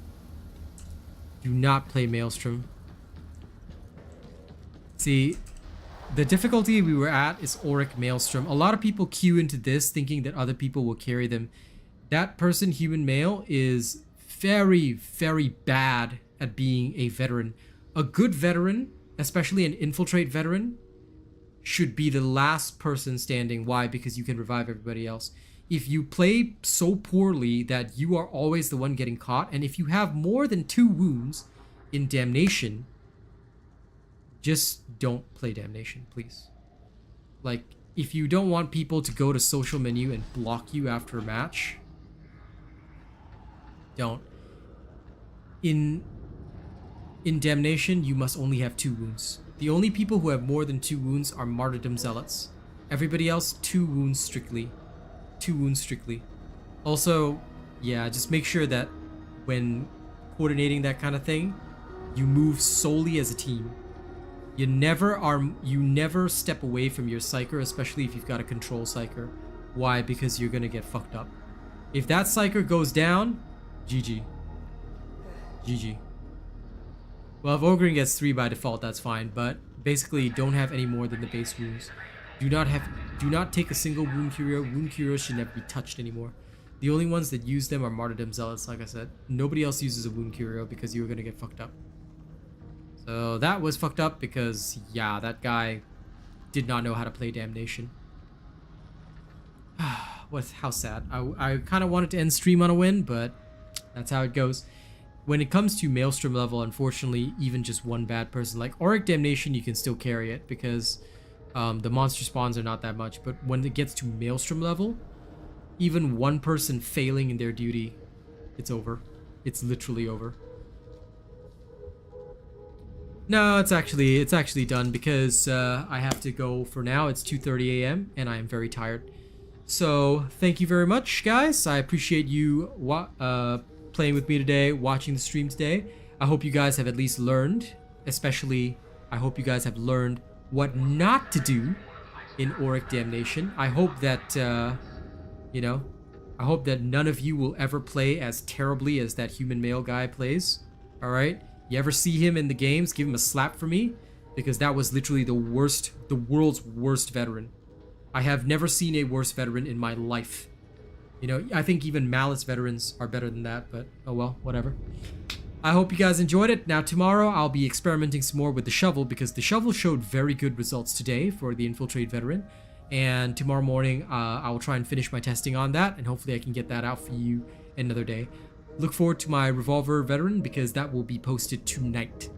Do not play Maelstrom. See, the difficulty we were at is Auric Maelstrom. A lot of people queue into this thinking that other people will carry them. That person, human male, is very, very bad at being a veteran. A good veteran, especially an infiltrate veteran, should be the last person standing. Why? Because you can revive everybody else. If you play so poorly that you are always the one getting caught, and if you have more than 2 wounds in Damnation, just don't play Damnation, please. Like, if you don't want people to go to social menu and block you after a match, don't. In Damnation, you must only have 2 wounds. The only people who have more than 2 wounds are Martyrdom Zealots. Everybody else, 2 wounds strictly. 2 wounds strictly. Also, yeah, just make sure that when coordinating that kind of thing, you move solely as a team. You never step away from your Psyker, especially if you've got a control Psyker. Why? Because you're gonna get fucked up. If that Psyker goes down, GG. GG. Well, if Ogren gets 3 by default, that's fine, but basically don't have any more than the base wounds. Do not take a single wound curio. Wound curios should never be touched anymore. The only ones that use them are Martyrdom Zealots, like I said. Nobody else uses a wound curio because you're gonna get fucked up. So that was fucked up because, yeah, that guy did not know how to play Damnation. How sad. I kind of wanted to end stream on a win, but that's how it goes. When it comes to Maelstrom level, unfortunately, even just one bad person, like Auric Damnation, you can still carry it because the monster spawns are not that much. But when it gets to Maelstrom level, even one person failing in their duty, it's over. It's literally over. No, it's actually done because I have to go for now. It's 2:30 a.m. and I am very tired. So thank you very much, guys. I appreciate you playing with me today, watching the stream today. I hope you guys have at least learned, especially I hope you guys have learned what not to do in Auric Damnation. I hope that, you know, I hope that none of you will ever play as terribly as that human male guy plays. All right? You ever see him in the games, give him a slap for me, because that was literally the world's worst veteran. I have never seen a worse veteran in my life. You know, I think even Malice veterans are better than that, but oh well, whatever. I hope you guys enjoyed it. Now tomorrow I'll be experimenting some more with the shovel because the shovel showed very good results today for the Infiltrate Veteran. And tomorrow morning I will try and finish my testing on that and hopefully I can get that out for you another day. Look forward to my Revolver Veteran because that will be posted tonight.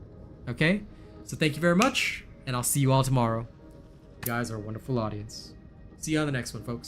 Okay? So thank you very much and I'll see you all tomorrow. You guys are a wonderful audience. See you on the next one, folks.